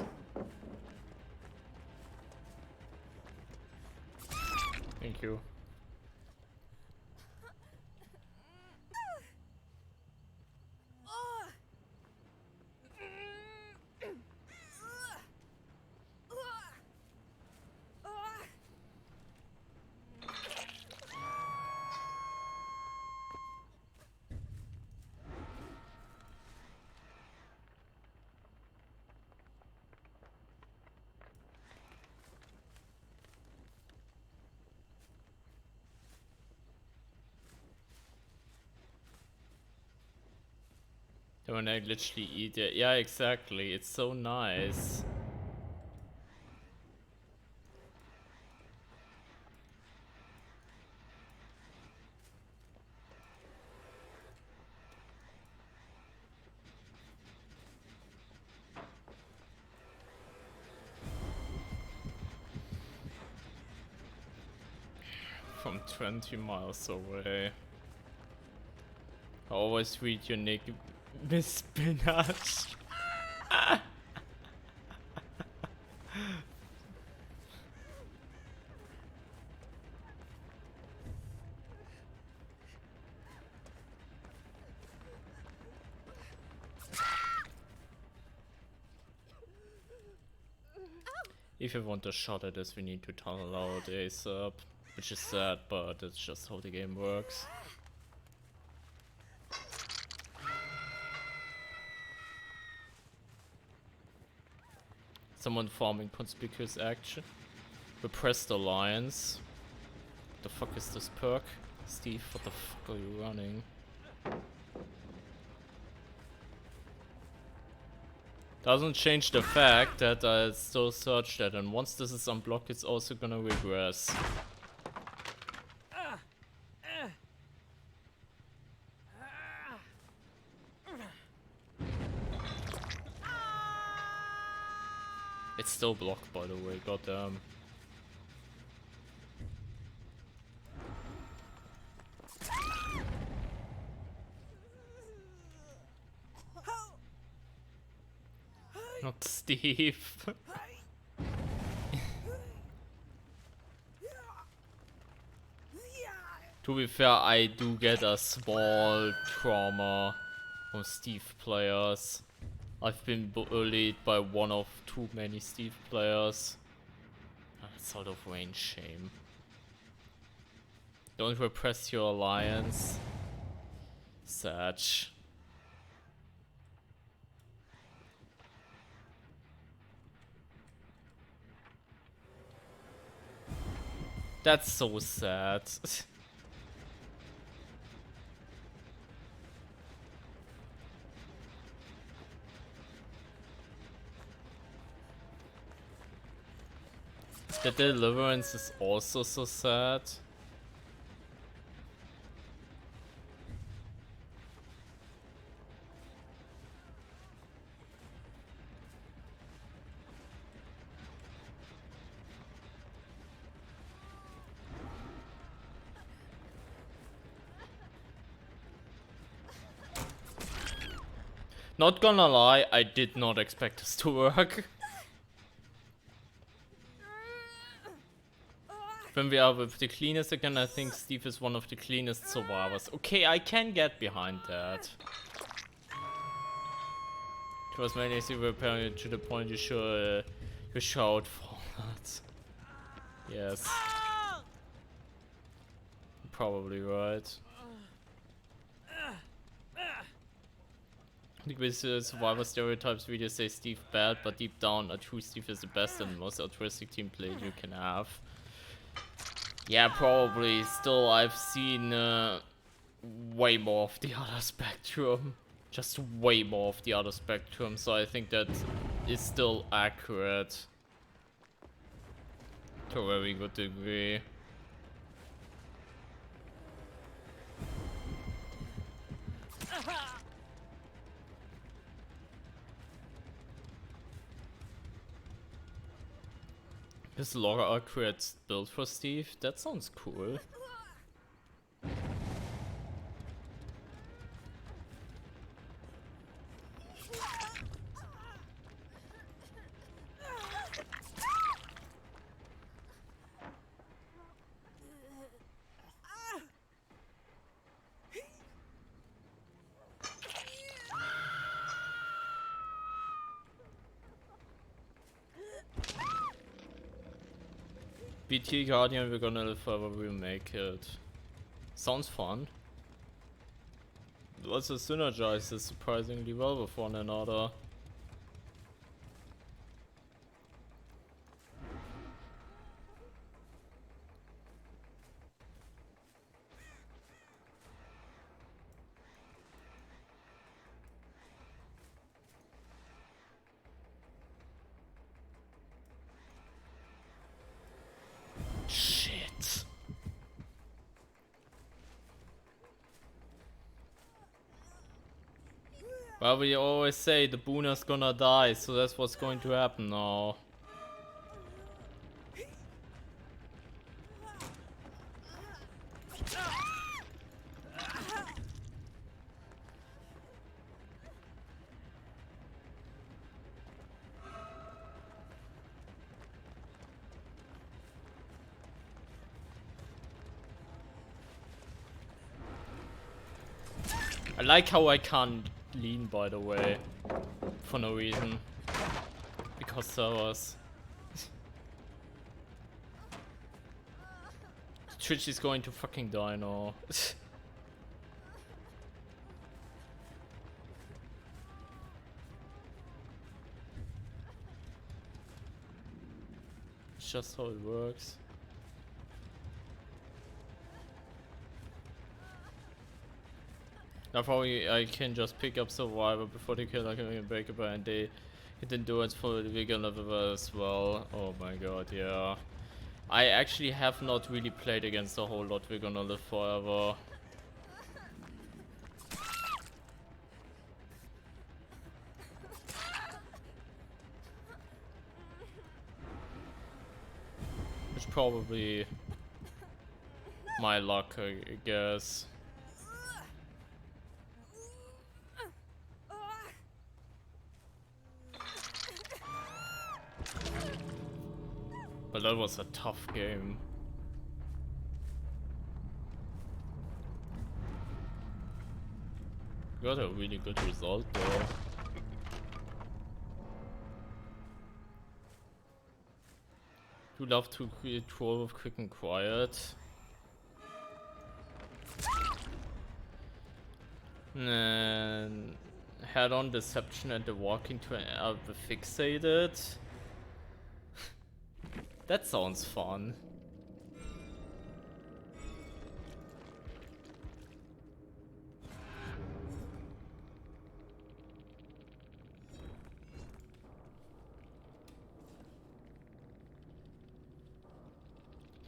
Thank you. When I literally eat it. Yeah, exactly. It's so nice. From 20 miles away. I always read your nick, Miss Spinach. If you want a shot at this, we need to tunnel out ASAP. Which is sad, but it's just how the game works. Someone farming conspicuous action. Repressed alliance. What the fuck is this perk? Steve, what the fuck are you running? Doesn't change the fact that I still search that, and once this is unblocked, it's also gonna regress. It's still blocked, by the way, goddamn. Not Steve. To be fair, I do get a small trauma from Steve players. I've been bullied by one of too many Steve players. That's out of range, shame. Don't repress your alliance. Such. That's so sad. The deliverance is also so sad. Not gonna lie, I did not expect this to work. When we are with the cleanest again, I think Steve is one of the cleanest survivors. Okay, I can get behind that. It was mainly repairing to the point you shout for that. Yes. Probably right. With Survivor stereotypes, we just say Steve bad, but deep down, a true Steve is the best and most altruistic team player you can have. Yeah, probably. Still, I've seen way more of the other spectrum. Just way more of the other spectrum, so I think that is still accurate. To a very good degree. Is Laura accurate build for Steve? That sounds cool. BT Guardian, we're gonna live forever, we'll make it. Sounds fun. It also synergizes surprisingly well with one another. Shit. Well, we always say the Booner's gonna die, so that's what's going to happen now. I like how I can't lean, by the way, for no reason. Because servers. Twitch is going to fucking die now. It's just how it works. Now probably I can just pick up Survivor before they kill like a breakable and they hit endurance for the vegan level as well. Oh my god, yeah. I actually have not really played against a whole lot We're Gonna Live Forever. Which probably my luck, I guess. But that was a tough game. Got a really good result though. You love to create troll with quick and quiet. And head-on deception and the walking to the fixated. That sounds fun.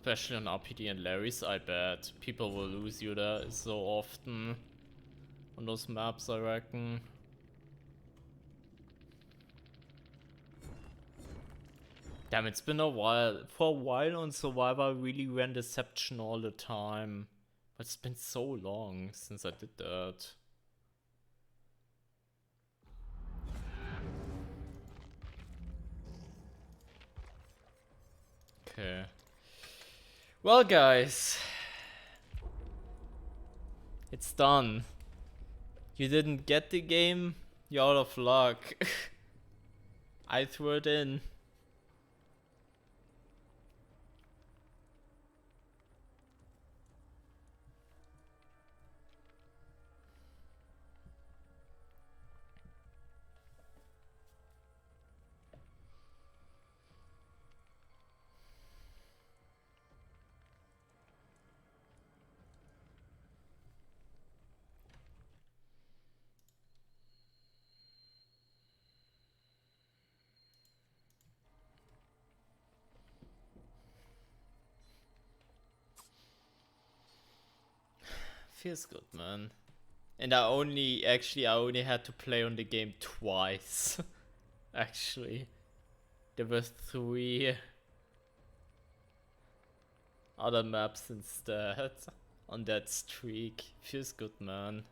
Especially on RPD and Larry's, I bet. People will lose you there so often. On those maps, I reckon. Damn, it's been a while. For a while on Survivor, I really ran Deception all the time. But it's been so long since I did that. Okay. Well, guys. It's done. You didn't get the game? You're out of luck. I threw it in. Feels good, man. And I only had to play on the game twice. Actually. There were 3 other maps instead on that streak. Feels good, man.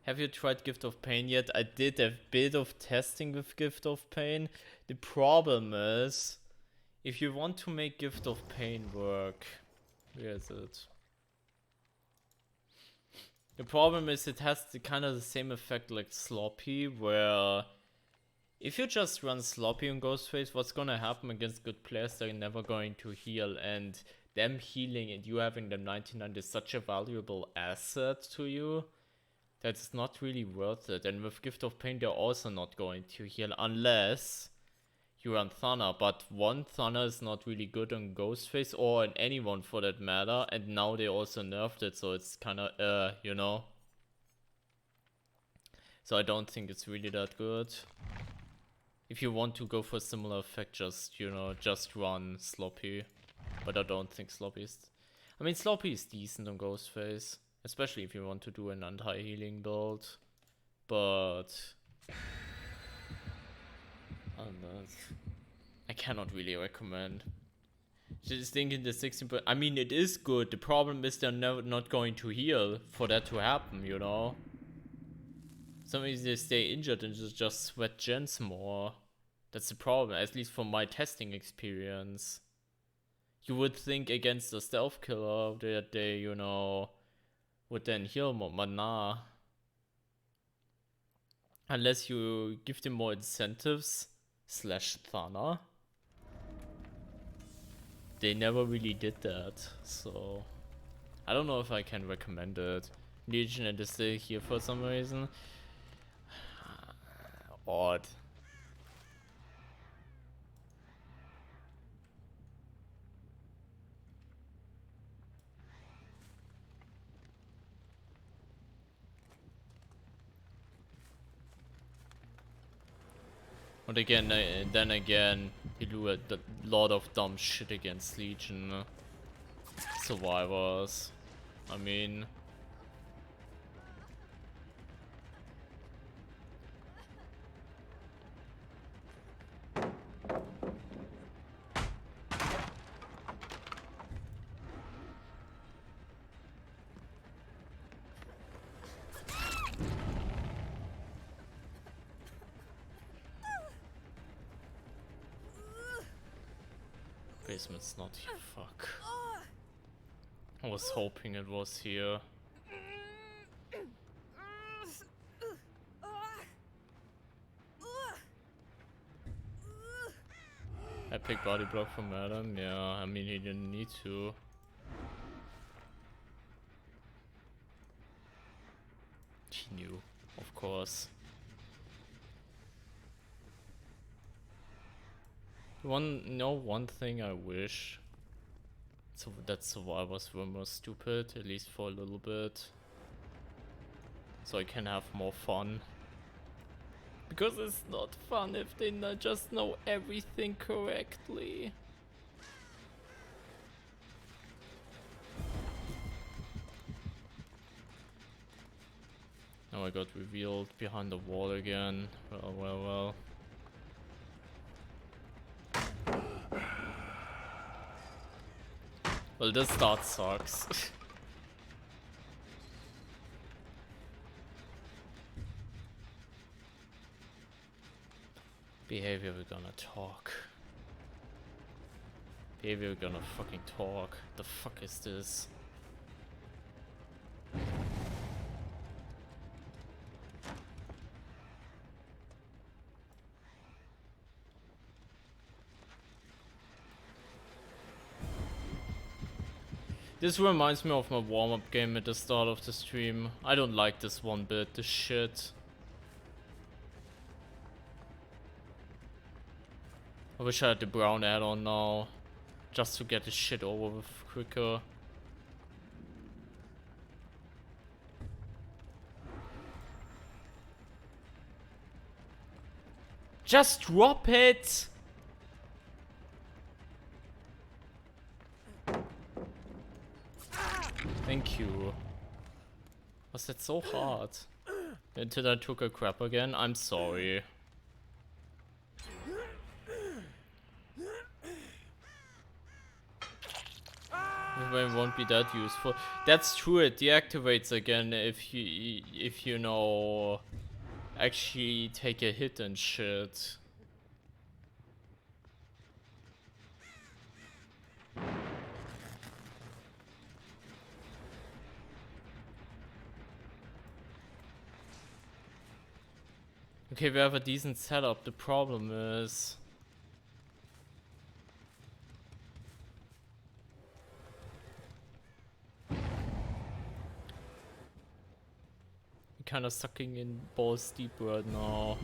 Have you tried Gift of Pain yet? I did a bit of testing with Gift of Pain. The problem is, if you want to make Gift of Pain work, where is it? The problem is it has the kind of the same effect like Sloppy, where if you just run Sloppy on Ghostface, what's gonna happen against good players? They're never going to heal, and them healing and you having them 99 is such a valuable asset to you. That's not really worth it. And with Gift of Pain, they're also not going to heal unless you run Thana. But one Thana is not really good on Ghostface or on anyone for that matter. And now they also nerfed it, so it's kind of, you know. So I don't think it's really that good. If you want to go for a similar effect, just, you know, just run Sloppy. But I don't think Sloppy is... I mean, Sloppy is decent on Ghostface. Especially if you want to do an anti-healing build. But... I don't know. I cannot really recommend. Just thinking the 16... I mean, it is good. The problem is they're not going to heal for that to happen, you know? Sometimes they stay injured and just sweat gens more. That's the problem, at least from my testing experience. You would think against a stealth killer that they, you know... would then heal more, but nah. Unless you give them more incentives / Thana. They never really did that, so... I don't know if I can recommend it. Legion is still here for some reason. Odd. But again, then again, he do a lot of dumb shit against Legion survivors. I mean... Basement's not here, fuck. I was hoping it was here. Epic body block from Adam, yeah, I mean he didn't need to. He knew, of course. One thing I wish, so that survivors were more stupid, at least for a little bit, so I can have more fun. Because it's not fun if they just know everything correctly. Now I got revealed behind the wall again. Well. Well, this start sucks. Behavior, we're gonna talk. Behavior, we're gonna fucking talk. The fuck is this? This reminds me of my warm-up game at the start of the stream. I don't like this one bit, this shit. I wish I had the brown add-on now, just to get this shit over with quicker. Just drop it! Thank you. Was that so hard? Until I took a crap again? I'm sorry. It won't be that useful. That's true, it deactivates again if you know, actually take a hit and shit. Okay, we have a decent setup. The problem is... kind of sucking in balls deep right now.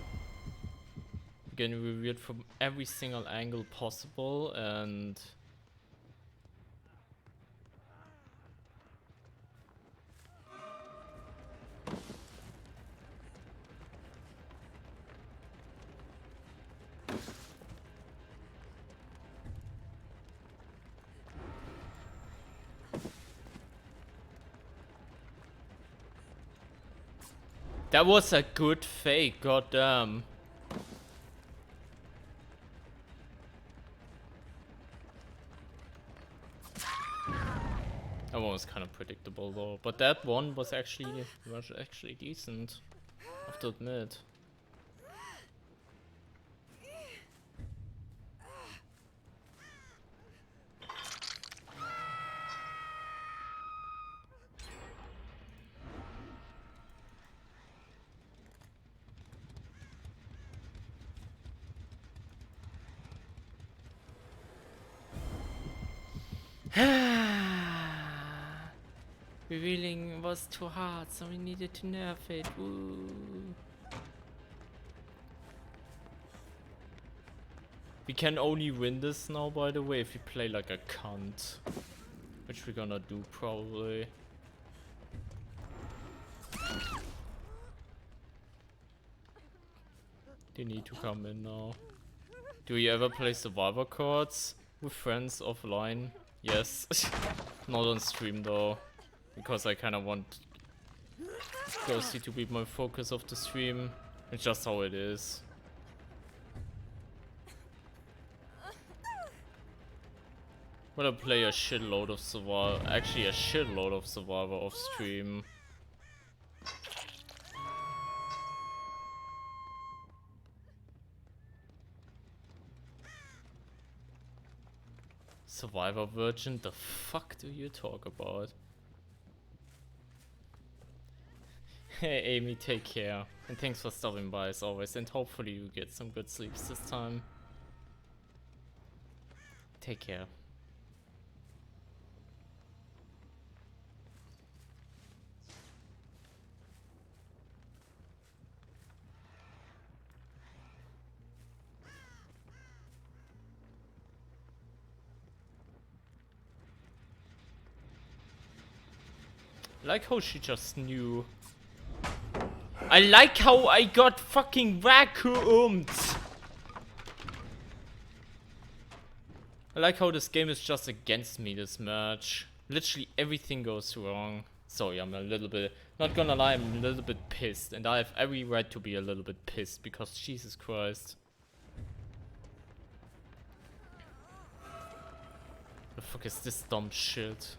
Getting revealed from every single angle possible, and that was a good fake, goddamn. That one was kind of predictable though, but that one was actually decent, I have to admit. Revealing was too hard, so we needed to nerf it. Woo. We can only win this now, by the way, if we play like a cunt. Which we're gonna do, probably. They need to come in now. Do you ever play survivor cards with friends offline? Yes. Not on stream though. Because I kind of want Ghosty to be my focus of the stream. It's just how it is. I'm gonna play a shitload of Survivor. Actually, a shitload of Survivor off stream. Survivor Virgin? The fuck do you talk about? Hey Amy, take care. And thanks for stopping by as always. And hopefully you get some good sleeps this time. Take care. I like how she just knew. I like how I got fucking vacuumed. I like how this game is just against me this match. Literally everything goes wrong. Sorry, I'm a little bit, not gonna lie, I'm a little bit pissed. And I have every right to be a little bit pissed because Jesus Christ. The fuck is this dumb shit?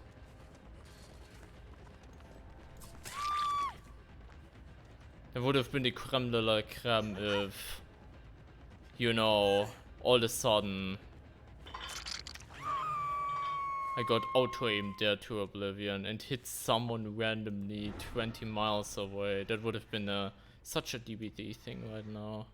It would have been the creme de la creme if, you know, all of a sudden I got auto-aimed there to oblivion and hit someone randomly 20 miles away. That would have been such a DBD thing right now.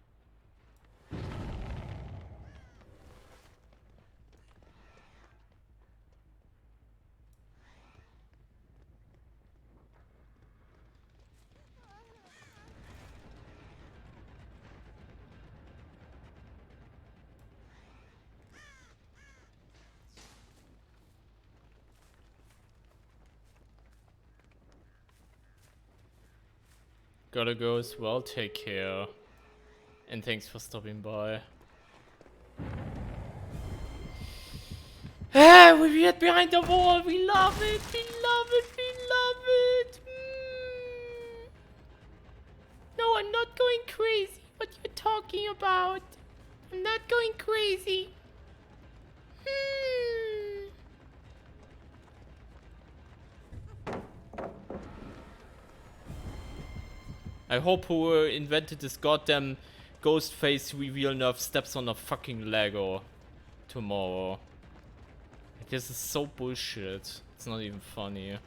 Gotta go as well, take care. And thanks for stopping by. Ah, we get behind the wall, we love it, we love it, we love going crazy. What you talking about? I'm not going crazy. I hope whoever invented this goddamn Ghostface reveal nerf steps on a fucking Lego tomorrow. This is so bullshit. It's not even funny.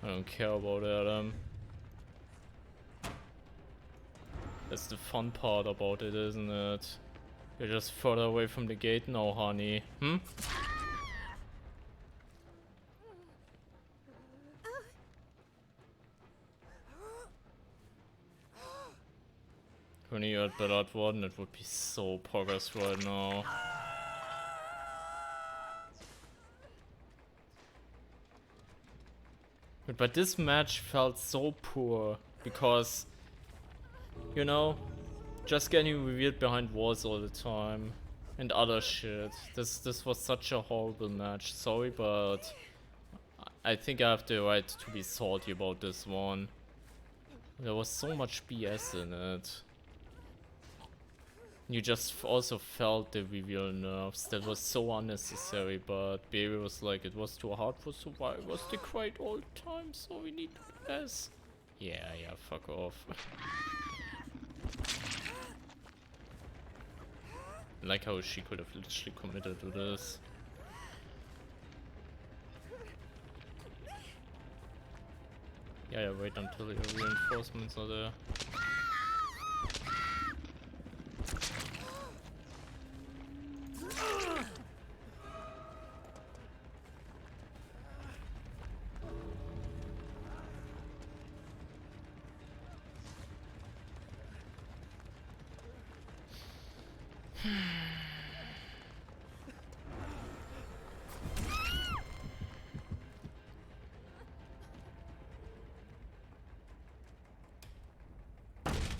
I don't care about Adam. That's the fun part about it, isn't it? You're just further away from the gate now, honey. When you had that one, it would be so progress right now. But this match felt so poor because, you know, just getting revealed behind walls all the time and other shit. This was such a horrible match. Sorry, but I think I have the right to be salty about this one. There was so much BS in it. You just also felt the reveal nerfs. That was so unnecessary, but Baby was like, it was too hard for survivors. They cried all the time, so we need to do less. Yeah, fuck off. Like how she could have literally committed to this. Yeah, wait until the reinforcements are there.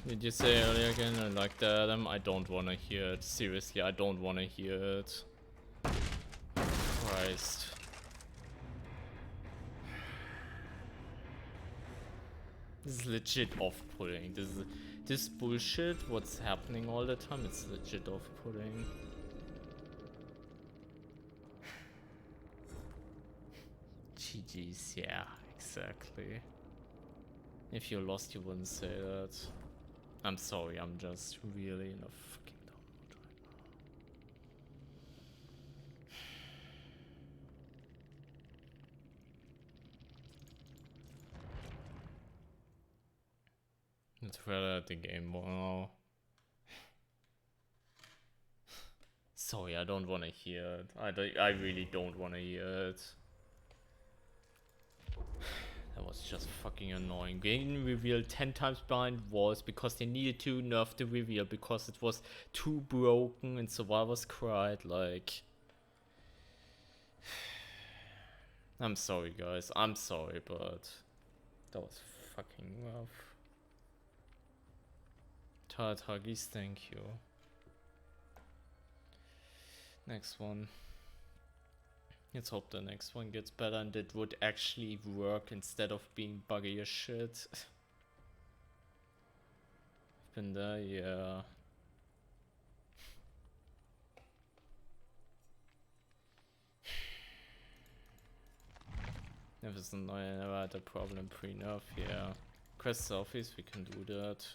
Did you say earlier again? I like that. I don't wanna hear it. Seriously, I don't wanna hear it. Christ. This is legit off-putting. This bullshit, what's happening all the time, it's legit off-putting. GG's, yeah, exactly. If you lost, you wouldn't say that. I'm sorry, I'm just really in a fucking download right now. Let's rather the game more now. Sorry, I don't want to hear it. I really don't want to hear it. That was just fucking annoying. Getting revealed 10 times behind walls because they needed to nerf the reveal because it was too broken and survivors cried, like... I'm sorry guys, I'm sorry, but that was fucking rough. Tired Huggies, thank you. Next one. Let's hope the next one gets better and it would actually work instead of being buggy as shit. Been there, yeah. Never had a problem pre-nerf, yeah. Quest selfies, we can do that.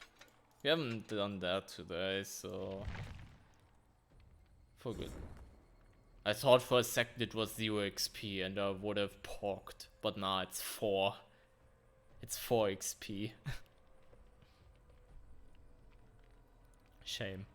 We haven't done that today, so... For good. I thought for a second it was 0 XP and I would have poked, but nah, it's 4. It's 4 XP. Shame.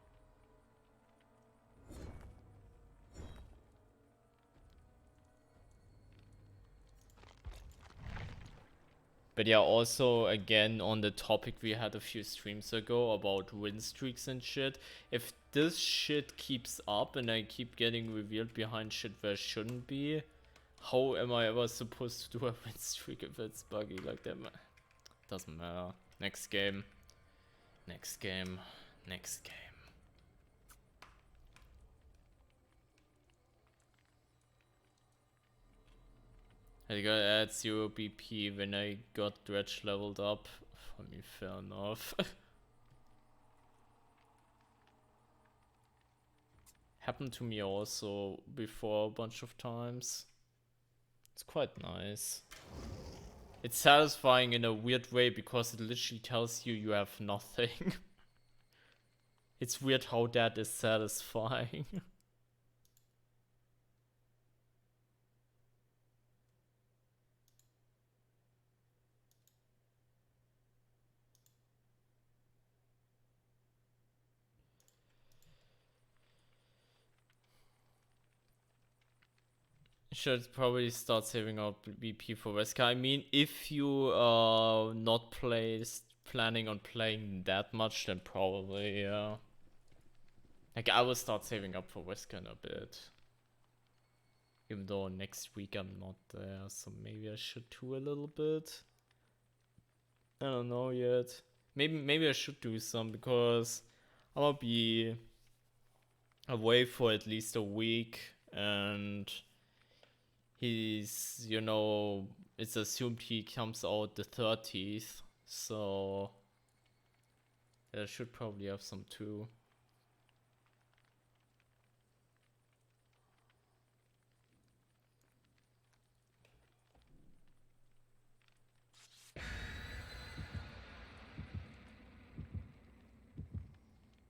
But yeah, also again on the topic we had a few streams ago about win streaks and shit. If this shit keeps up and I keep getting revealed behind shit where it shouldn't be, how am I ever supposed to do a win streak if it's buggy like that? Doesn't matter. Next game. Next game. Next game. I got add 0 BP when I got Dredge leveled up. I mean, fair enough. Happened to me also before a bunch of times. It's quite nice. It's satisfying in a weird way because it literally tells you you have nothing. It's weird how that is satisfying. Should probably start saving up BP for Wesker. I mean, if you are not planning on playing that much, then probably, yeah. Like, I will start saving up for Wesker in a bit. Even though next week I'm not there, so maybe I should too a little bit. I don't know yet. Maybe I should do some because I'm gonna be away for at least a week and he's, you know, it's assumed he comes out the 30th, so I should probably have some too.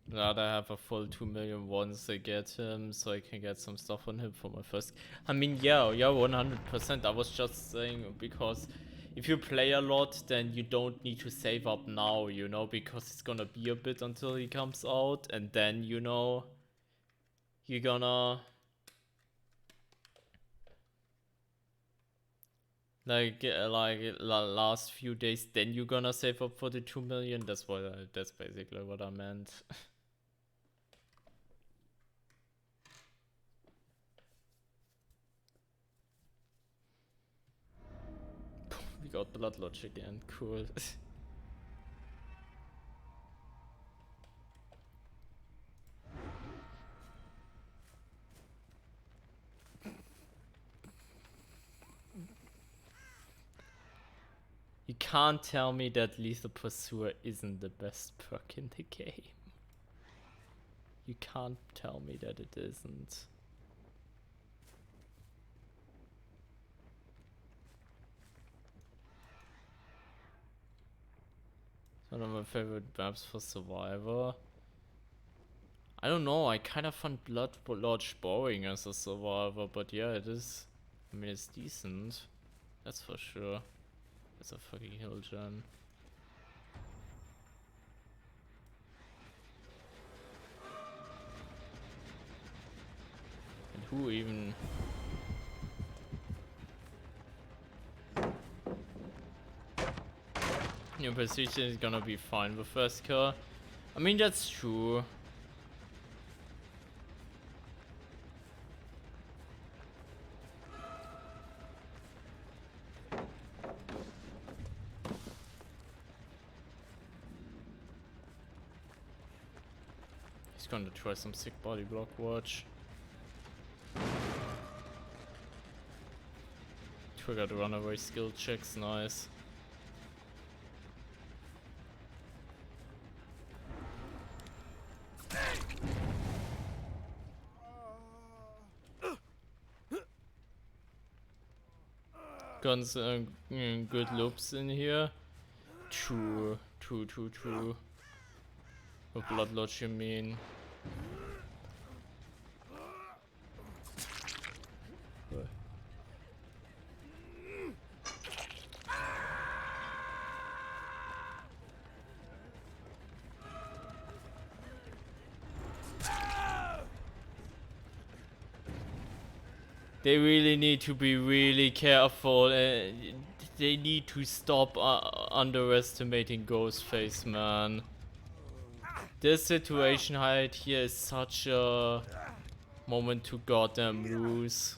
Rather have a full 2 million once I get him, so I can get some stuff on him for my first. I mean, yeah, 100%. I was just saying because if you play a lot, then you don't need to save up now, you know, because it's gonna be a bit until he comes out, and then, you know, you're gonna like last few days, then you're gonna save up for the 2 million. That's basically what I meant. We got Blood Lodge again, cool. You can't tell me that Lethal Pursuer isn't the best perk in the game. You can't tell me that it isn't. One of my favorite maps for Survivor. I don't know, I kind of find Blood Lodge boring as a Survivor, but yeah, it is. I mean, it's decent. That's for sure. It's a fucking hill gen. And who even... Your position is gonna be fine with first kill. I mean, that's true. He's gonna try some sick body block watch. Triggered runaway skill checks, nice. Got some good loops in here. True. What Blood Lodge you mean? They really need to be really careful. They need to stop underestimating Ghostface, man. This situation right here is such a moment to goddamn lose.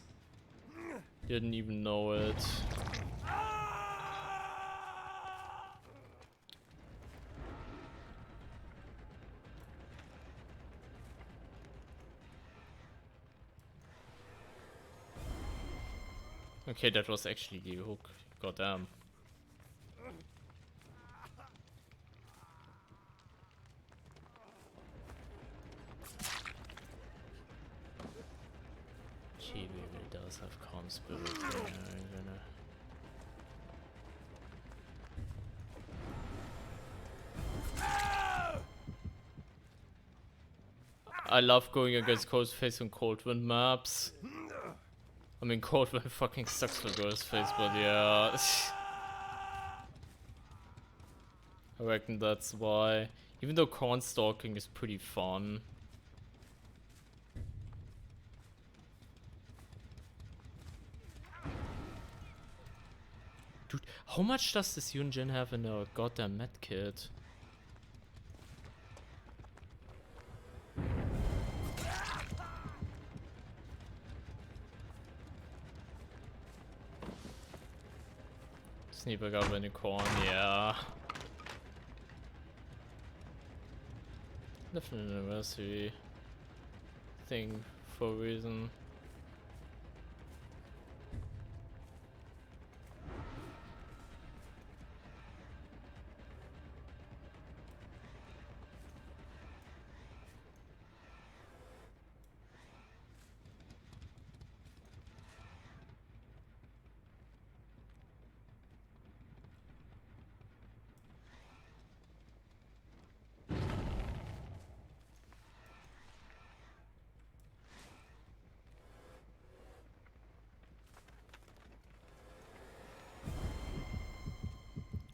Didn't even know it. Okay, that was actually the hook. Goddamn. She really does have calm spirit. I love going against Ghostface on Cold Wind maps. I mean, Cold Wind fucking sucks for Ghostface, but yeah. I reckon that's why. Even though corn stalking is pretty fun. Dude, how much does this Yunjin have in a goddamn medkit? Sniper gab eine corn, yeah. Definitely an anniversary thing for a reason.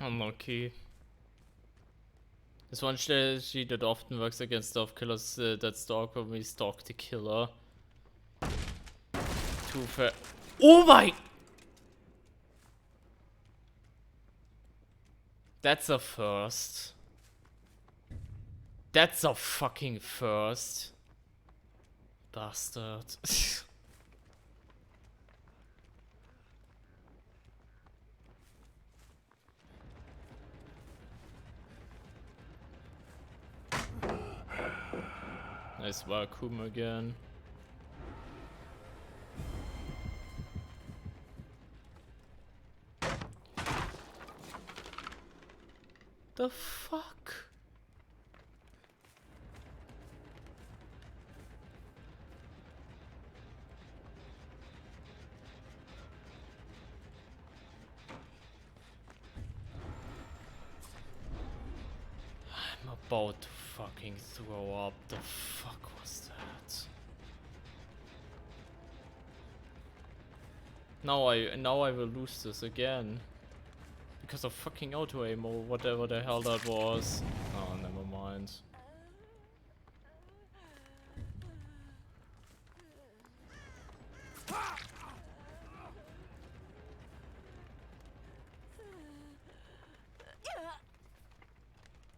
Unlucky. There's one strategy that often works against stealth killers that stalk when we stalk the killer. Too fair. Oh my! That's a first. That's a fucking first. Bastard. Nice vacuum again. The fuck? I'm about to fucking throw up. The fuck was that? Now I will lose this again. Because of fucking auto aim or whatever the hell that was. Oh, never mind.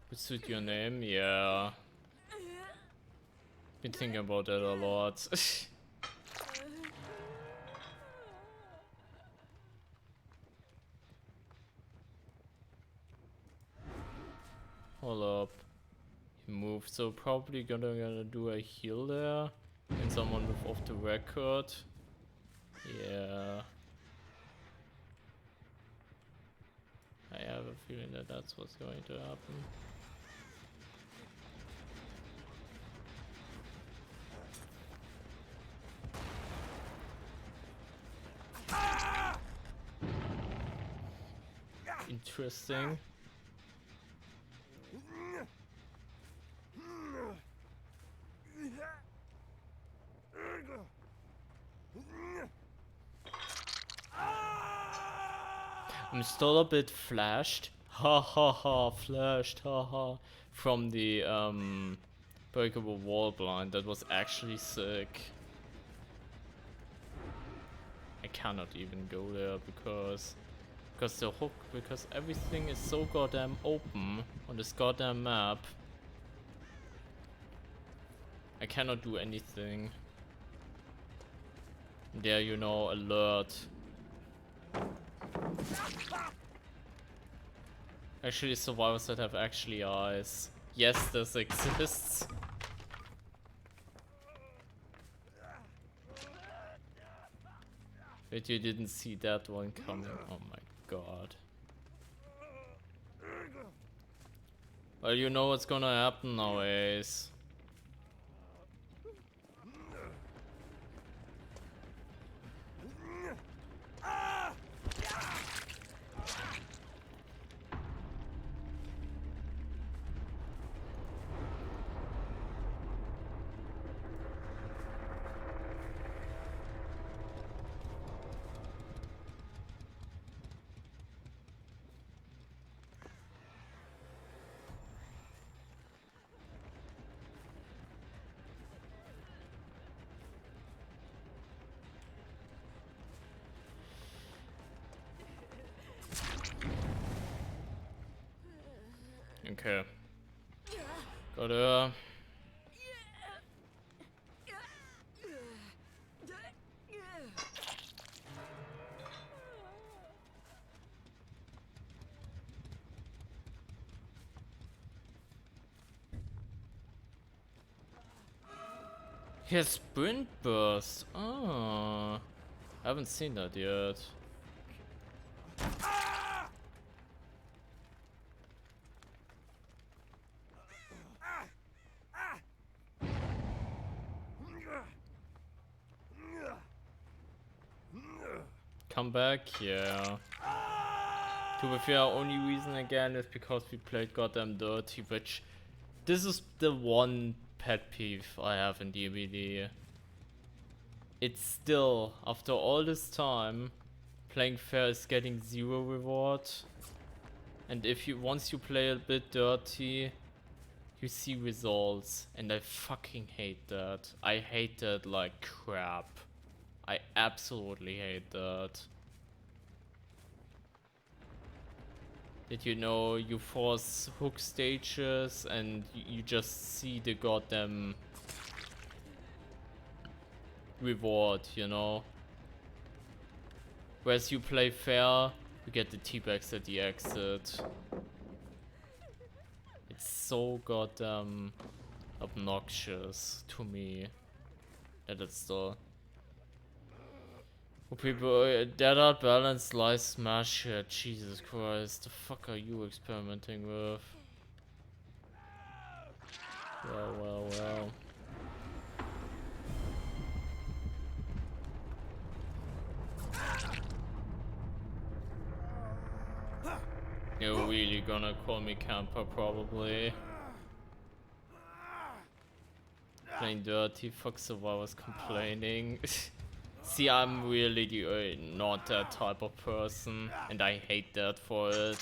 What's with your name? Yeah. Been thinking about that a lot. Hold up. He moved, so probably gonna do a heal there. And someone with off the record. Yeah. I have a feeling that that's what's going to happen. Interesting. I'm still a bit flashed. Ha ha ha, flashed, ha ha. From the breakable wall blind. That was actually sick. I cannot even go there because Because the hook, because everything is so goddamn open on this goddamn map. I cannot do anything. There, you know, alert. Actually, survivors that have actually eyes. Yes, this exists. But you didn't see that one coming. Oh my god. Well, you know what's gonna happen nowadays. Okay. Got her. He has sprint burst. Oh, I haven't seen that yet. Come back, yeah. To be fair, only reason again is because we played goddamn dirty, which this is the one pet peeve I have in DBD. It's still, after all this time, playing fair is getting 0 reward. And if you once you play a bit dirty, you see results, and I fucking hate that. I hate that like crap. I absolutely hate that. That, you know, you force hook stages and you just see the goddamn reward, you know. Whereas you play fair, you get the teabags at the exit. It's so goddamn obnoxious to me that it's still. Oh, people, that out balance lies smash it. Jesus Christ, the fuck are you experimenting with? Well. You're really gonna call me camper, probably. Playing dirty, fuck survivors complaining. See, I'm really not that type of person, and I hate that for it.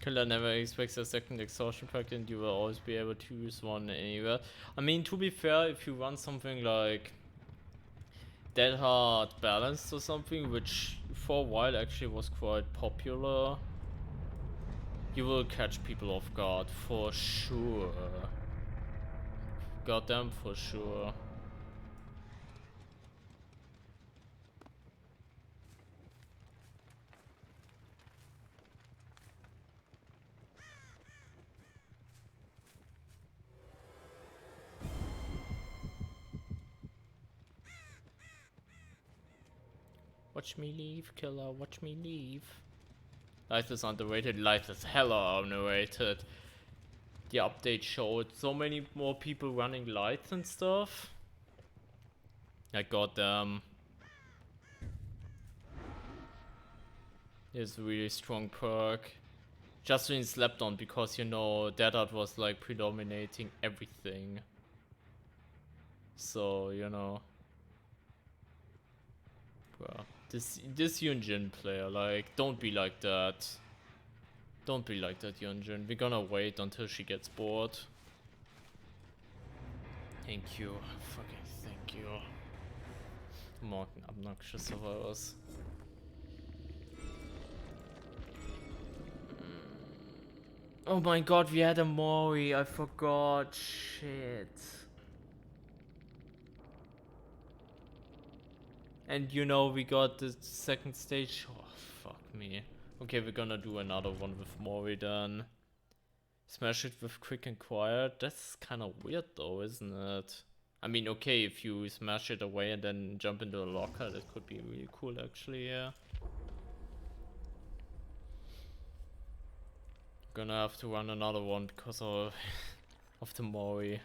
Killer never expects a second exhaustion pack, and you will always be able to use one anywhere. I mean, to be fair, if you run something like Dead Hard Balanced or something, which for a while actually was quite popular, you will catch people off guard for sure. Goddamn for sure. Watch me leave, killer, watch me leave. Life is underrated, life is hella underrated. The update showed so many more people running lights and stuff. Like, goddamn. It's a really strong perk. Just when slept on, because, you know, Dead Art was like predominating everything. So, you know. Bruh. This Yunjin player, like, don't be like that. Don't be like that, Yunjin. We're gonna wait until she gets bored. Thank you. Fucking thank you. More obnoxious of us. Oh my god, we had a Mori. I forgot. Shit. And you know, we got the second stage. Oh, fuck me. Okay, we're gonna do another one with Mori then. Smash it with quick and quiet. That's kind of weird though, isn't it? I mean, okay, if you smash it away and then jump into a locker, that could be really cool actually, yeah. Gonna have to run another one because of the Mori.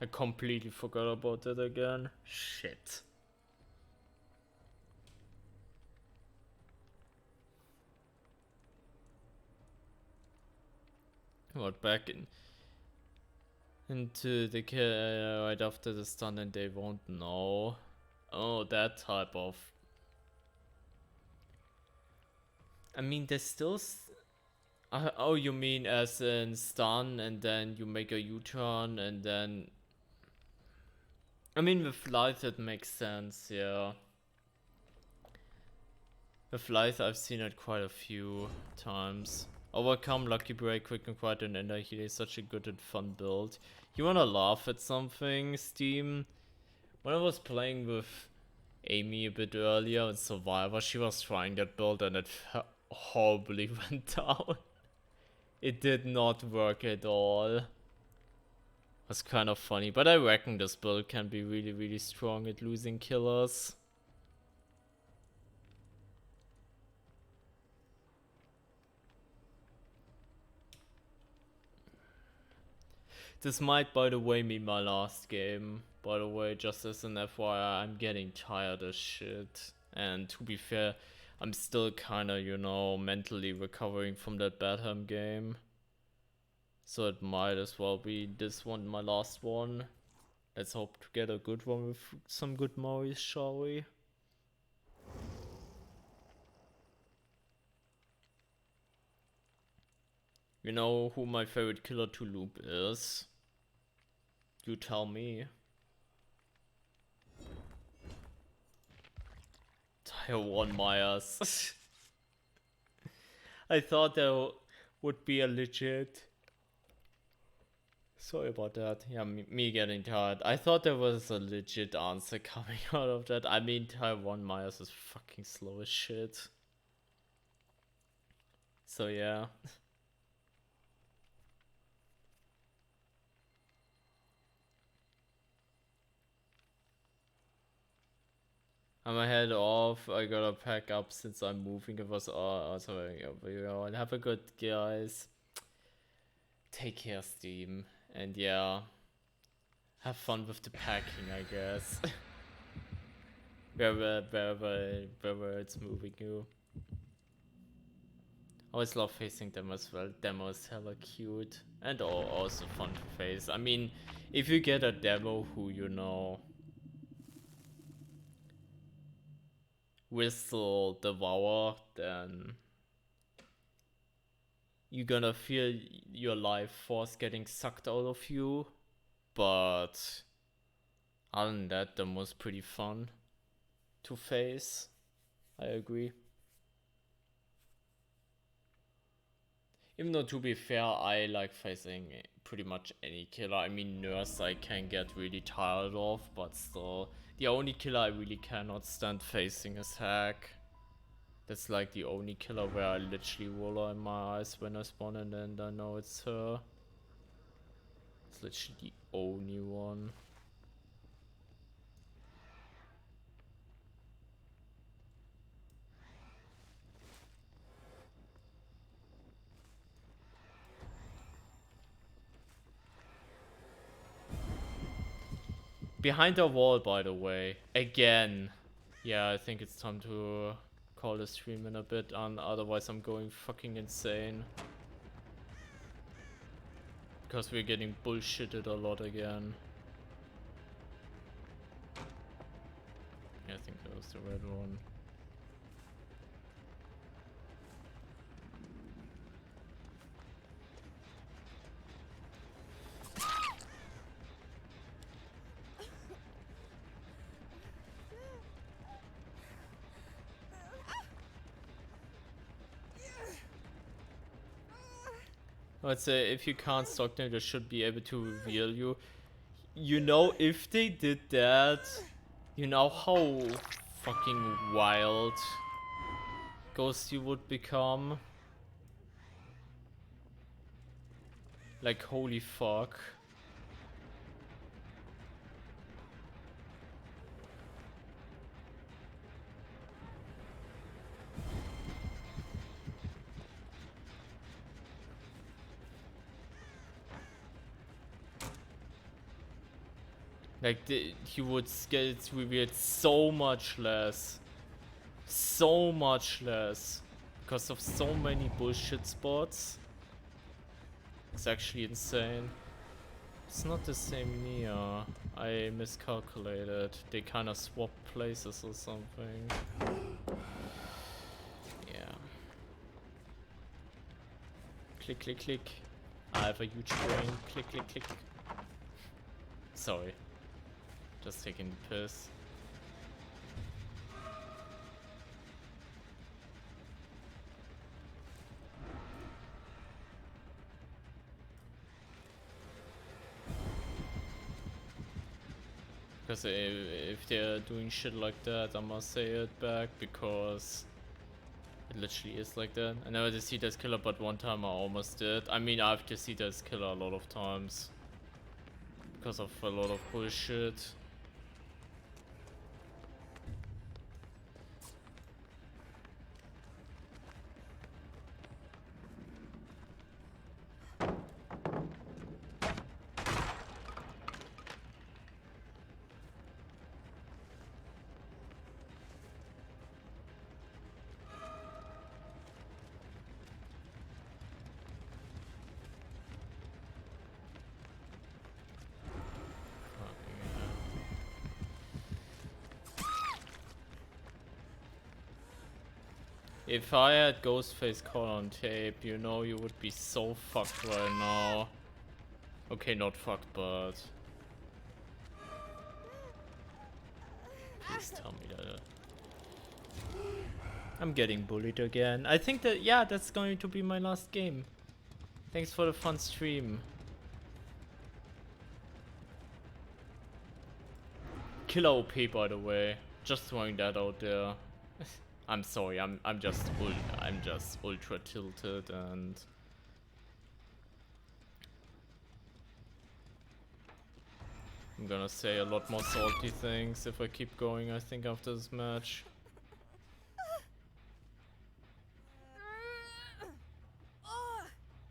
I completely forgot about it again. Shit. What, back into the kill right after the stun and they won't know. Oh, that type of... I mean, there's still... oh, you mean as in stun and then you make a U-turn and then... I mean, with light it makes sense, yeah. With light I've seen it quite a few times. Overcome, Lucky Break, Quick and Quiet, and Ender Heal is such a good and fun build. You wanna laugh at something, Steam? When I was playing with Amy a bit earlier in Survivor, she was trying that build and it horribly went down. It did not work at all. It was kind of funny, but I reckon this build can be really strong at losing killers. This might, by the way, be my last game. By the way, just as an FYI, I'm getting tired as shit. And to be fair, I'm still kinda, you know, mentally recovering from that Badham game. So it might as well be this one, my last one. Let's hope to get a good one with some good Moris, shall we? You know who my favorite killer to loop is? You tell me. Taiwan Myers. I thought there would be a legit... Sorry about that. Yeah, me getting tired. I thought there was a legit answer coming out of that. I mean, Taiwan Myers is fucking slow as shit. So yeah. I'm head off. I gotta pack up since I'm moving. It was sorry. Have a good guys. Take care, Steam. And yeah, have fun with the packing, I guess. wherever it's moving you. Always love facing them as well. Demo is hella cute and also fun to face. I mean, if you get a demo who you know whistle devour, then you're gonna feel your life force getting sucked out of you. But other than that, demo is pretty fun to face. I agree. Even though, to be fair, I like facing pretty much any killer. I mean, Nurse I can get really tired of, but still. The only killer I really cannot stand facing is Hack. That's like the only killer where I literally roll in my eyes when I spawn and then I know it's her. It's literally the only one. Behind the wall, by the way. Again. Yeah, I think it's time to call the stream in a bit, otherwise I'm going fucking insane. Because we're getting bullshitted a lot again. Yeah, I think that was the red one. Let's say if you can't stalk them, they should be able to reveal you. You know, if they did that, you know how fucking wild Ghosty would become. Like, holy fuck. Like, he would get revealed so much less. So much less. Because of so many bullshit spots. It's actually insane. It's not the same Nia. I miscalculated. They kind of swapped places or something. Yeah. Click, click, click. I have a huge brain. Click, click, click. Sorry. Just taking the piss. Because if they're doing shit like that, I must say it back, because it literally is like that. I never defeated as killer, but one time I almost did. I mean, I've defeated as killer a lot of times. Because of a lot of bullshit. If I had Ghostface caught on tape, you know, you would be so fucked right now. Okay, not fucked, but... Please tell me that... I'm getting bullied again. I think that, yeah, that's going to be my last game. Thanks for the fun stream. Killer OP, by the way. Just throwing that out there. I'm sorry, I'm just ultra tilted, and I'm gonna say a lot more salty things if I keep going, I think, after this match.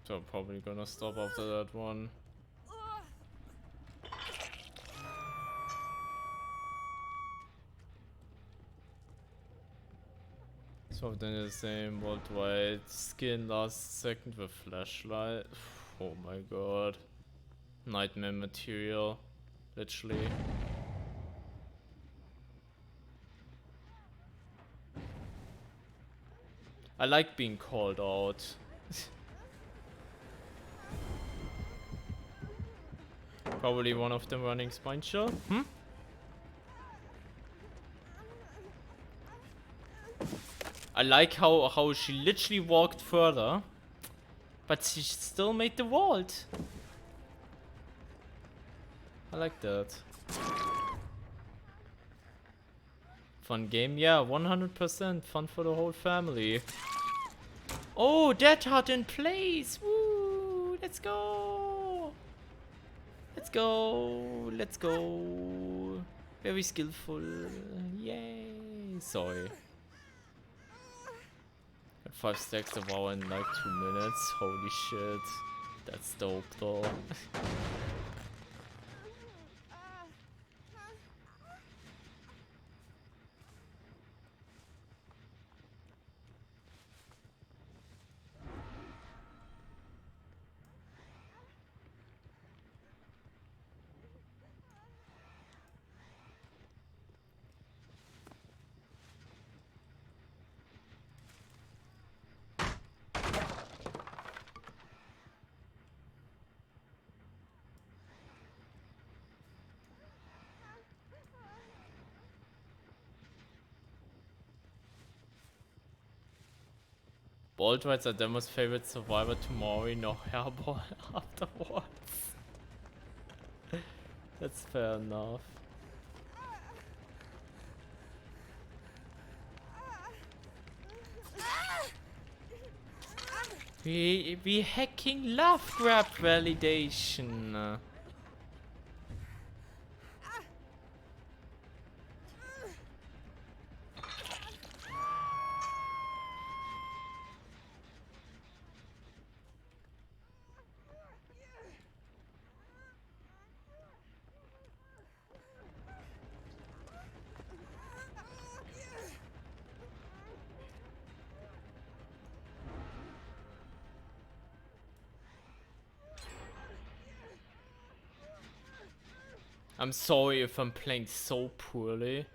So I'm probably gonna stop after that one. So then the same worldwide skin last second with flashlight. Oh my god. Nightmare material. Literally. I like being called out. Probably one of them running Spine Shell. I like how she literally walked further, but she still made the vault. I like that. Fun game, yeah, 100% fun for the whole family. Oh, Dead Heart in place! Woo! Let's go! Let's go! Let's go! Very skillful. Yay! Sorry. 5 stacks of WoW in like 2 minutes. Holy shit. That's dope though. Bolt rides are Demo's favorite survivor to Mori, no hairball afterwards. That's fair enough. We hacking love grab validation. I'm sorry if I'm playing so poorly,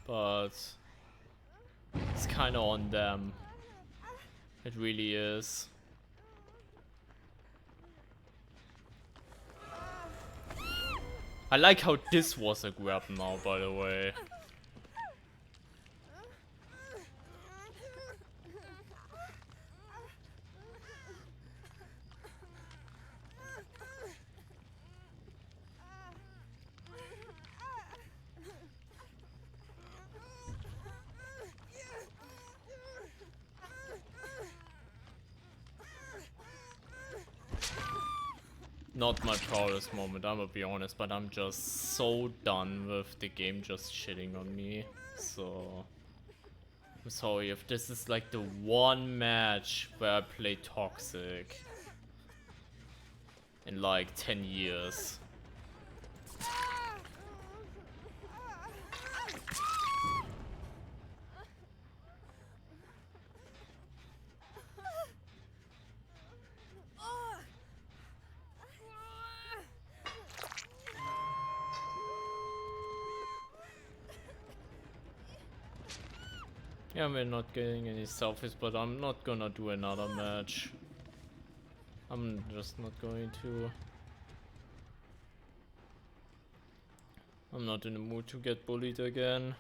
but it's kind of on them. It really is. I like how this was a grab now, by the way. Not my proudest moment, I'm gonna be honest, but I'm just so done with the game just shitting on me. So I'm sorry if this is like the one match where I play toxic in like 10 years. Yeah, we're not getting any selfies, but I'm not gonna do another match. I'm just not going to. I'm not in the mood to get bullied again.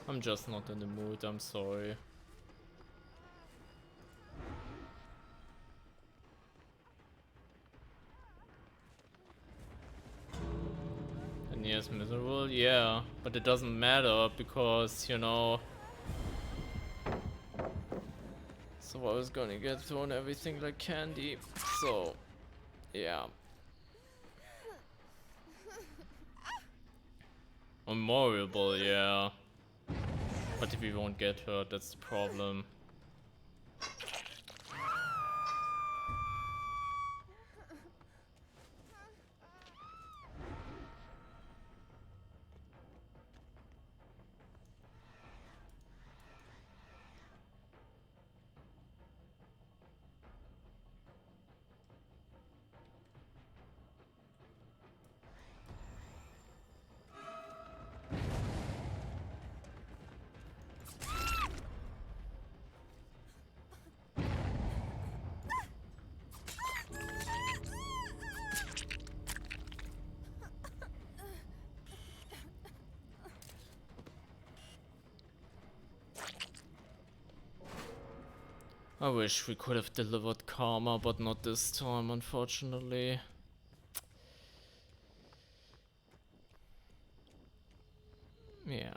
I'm just not in the mood, I'm sorry. And yes, miserable, yeah, but it doesn't matter because, you know, so I was gonna get thrown everything like candy, so yeah. Memorable, yeah. But if we won't get hurt, that's the problem. I wish we could have delivered karma, but not this time, unfortunately. Yeah.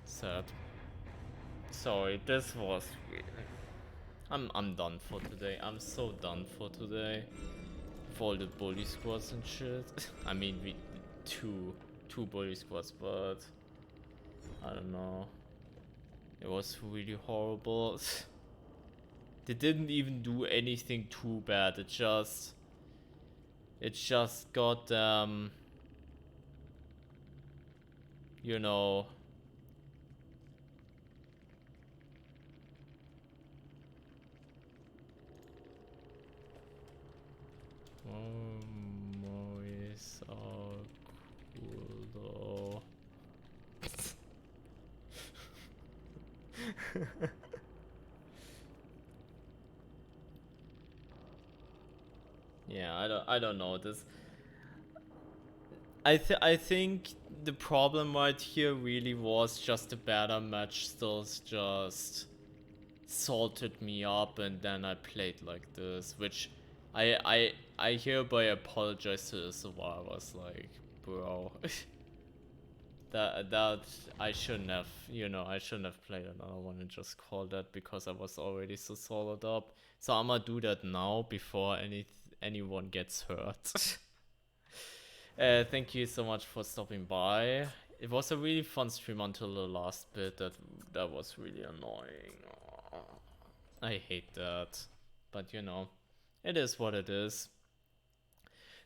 Sad. Sorry, this was really... I'm done for today. I'm so done for today. For all the bully squads and shit. I mean, we two bully squads, but I don't know. It was really horrible. They didn't even do anything too bad. It just got you know, Mois are cool though. Yeah, I I don't know this. I think the problem right here really was just the better match stills just salted me up, and then I played like this, which I hereby apologize to the survivors. Like, bro, that I shouldn't have, you know, I shouldn't have played another one and just called that because I was already so solid up. So I'm gonna do that now before anyone gets hurt. Thank you so much for stopping by. It was a really fun stream until the last bit. That was really annoying. I hate that, but you know, it is what it is.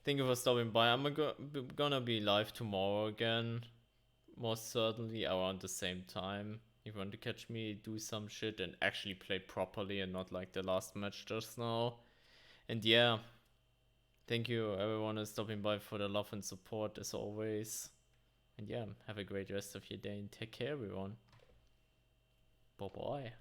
Thank you for stopping by. I'm gonna be live tomorrow again, most certainly around the same time. If you want to catch me do some shit and actually play properly and not like the last match just now. And yeah, thank you everyone who's stopping by for the love and support as always. And yeah, have a great rest of your day and take care everyone. Bye bye.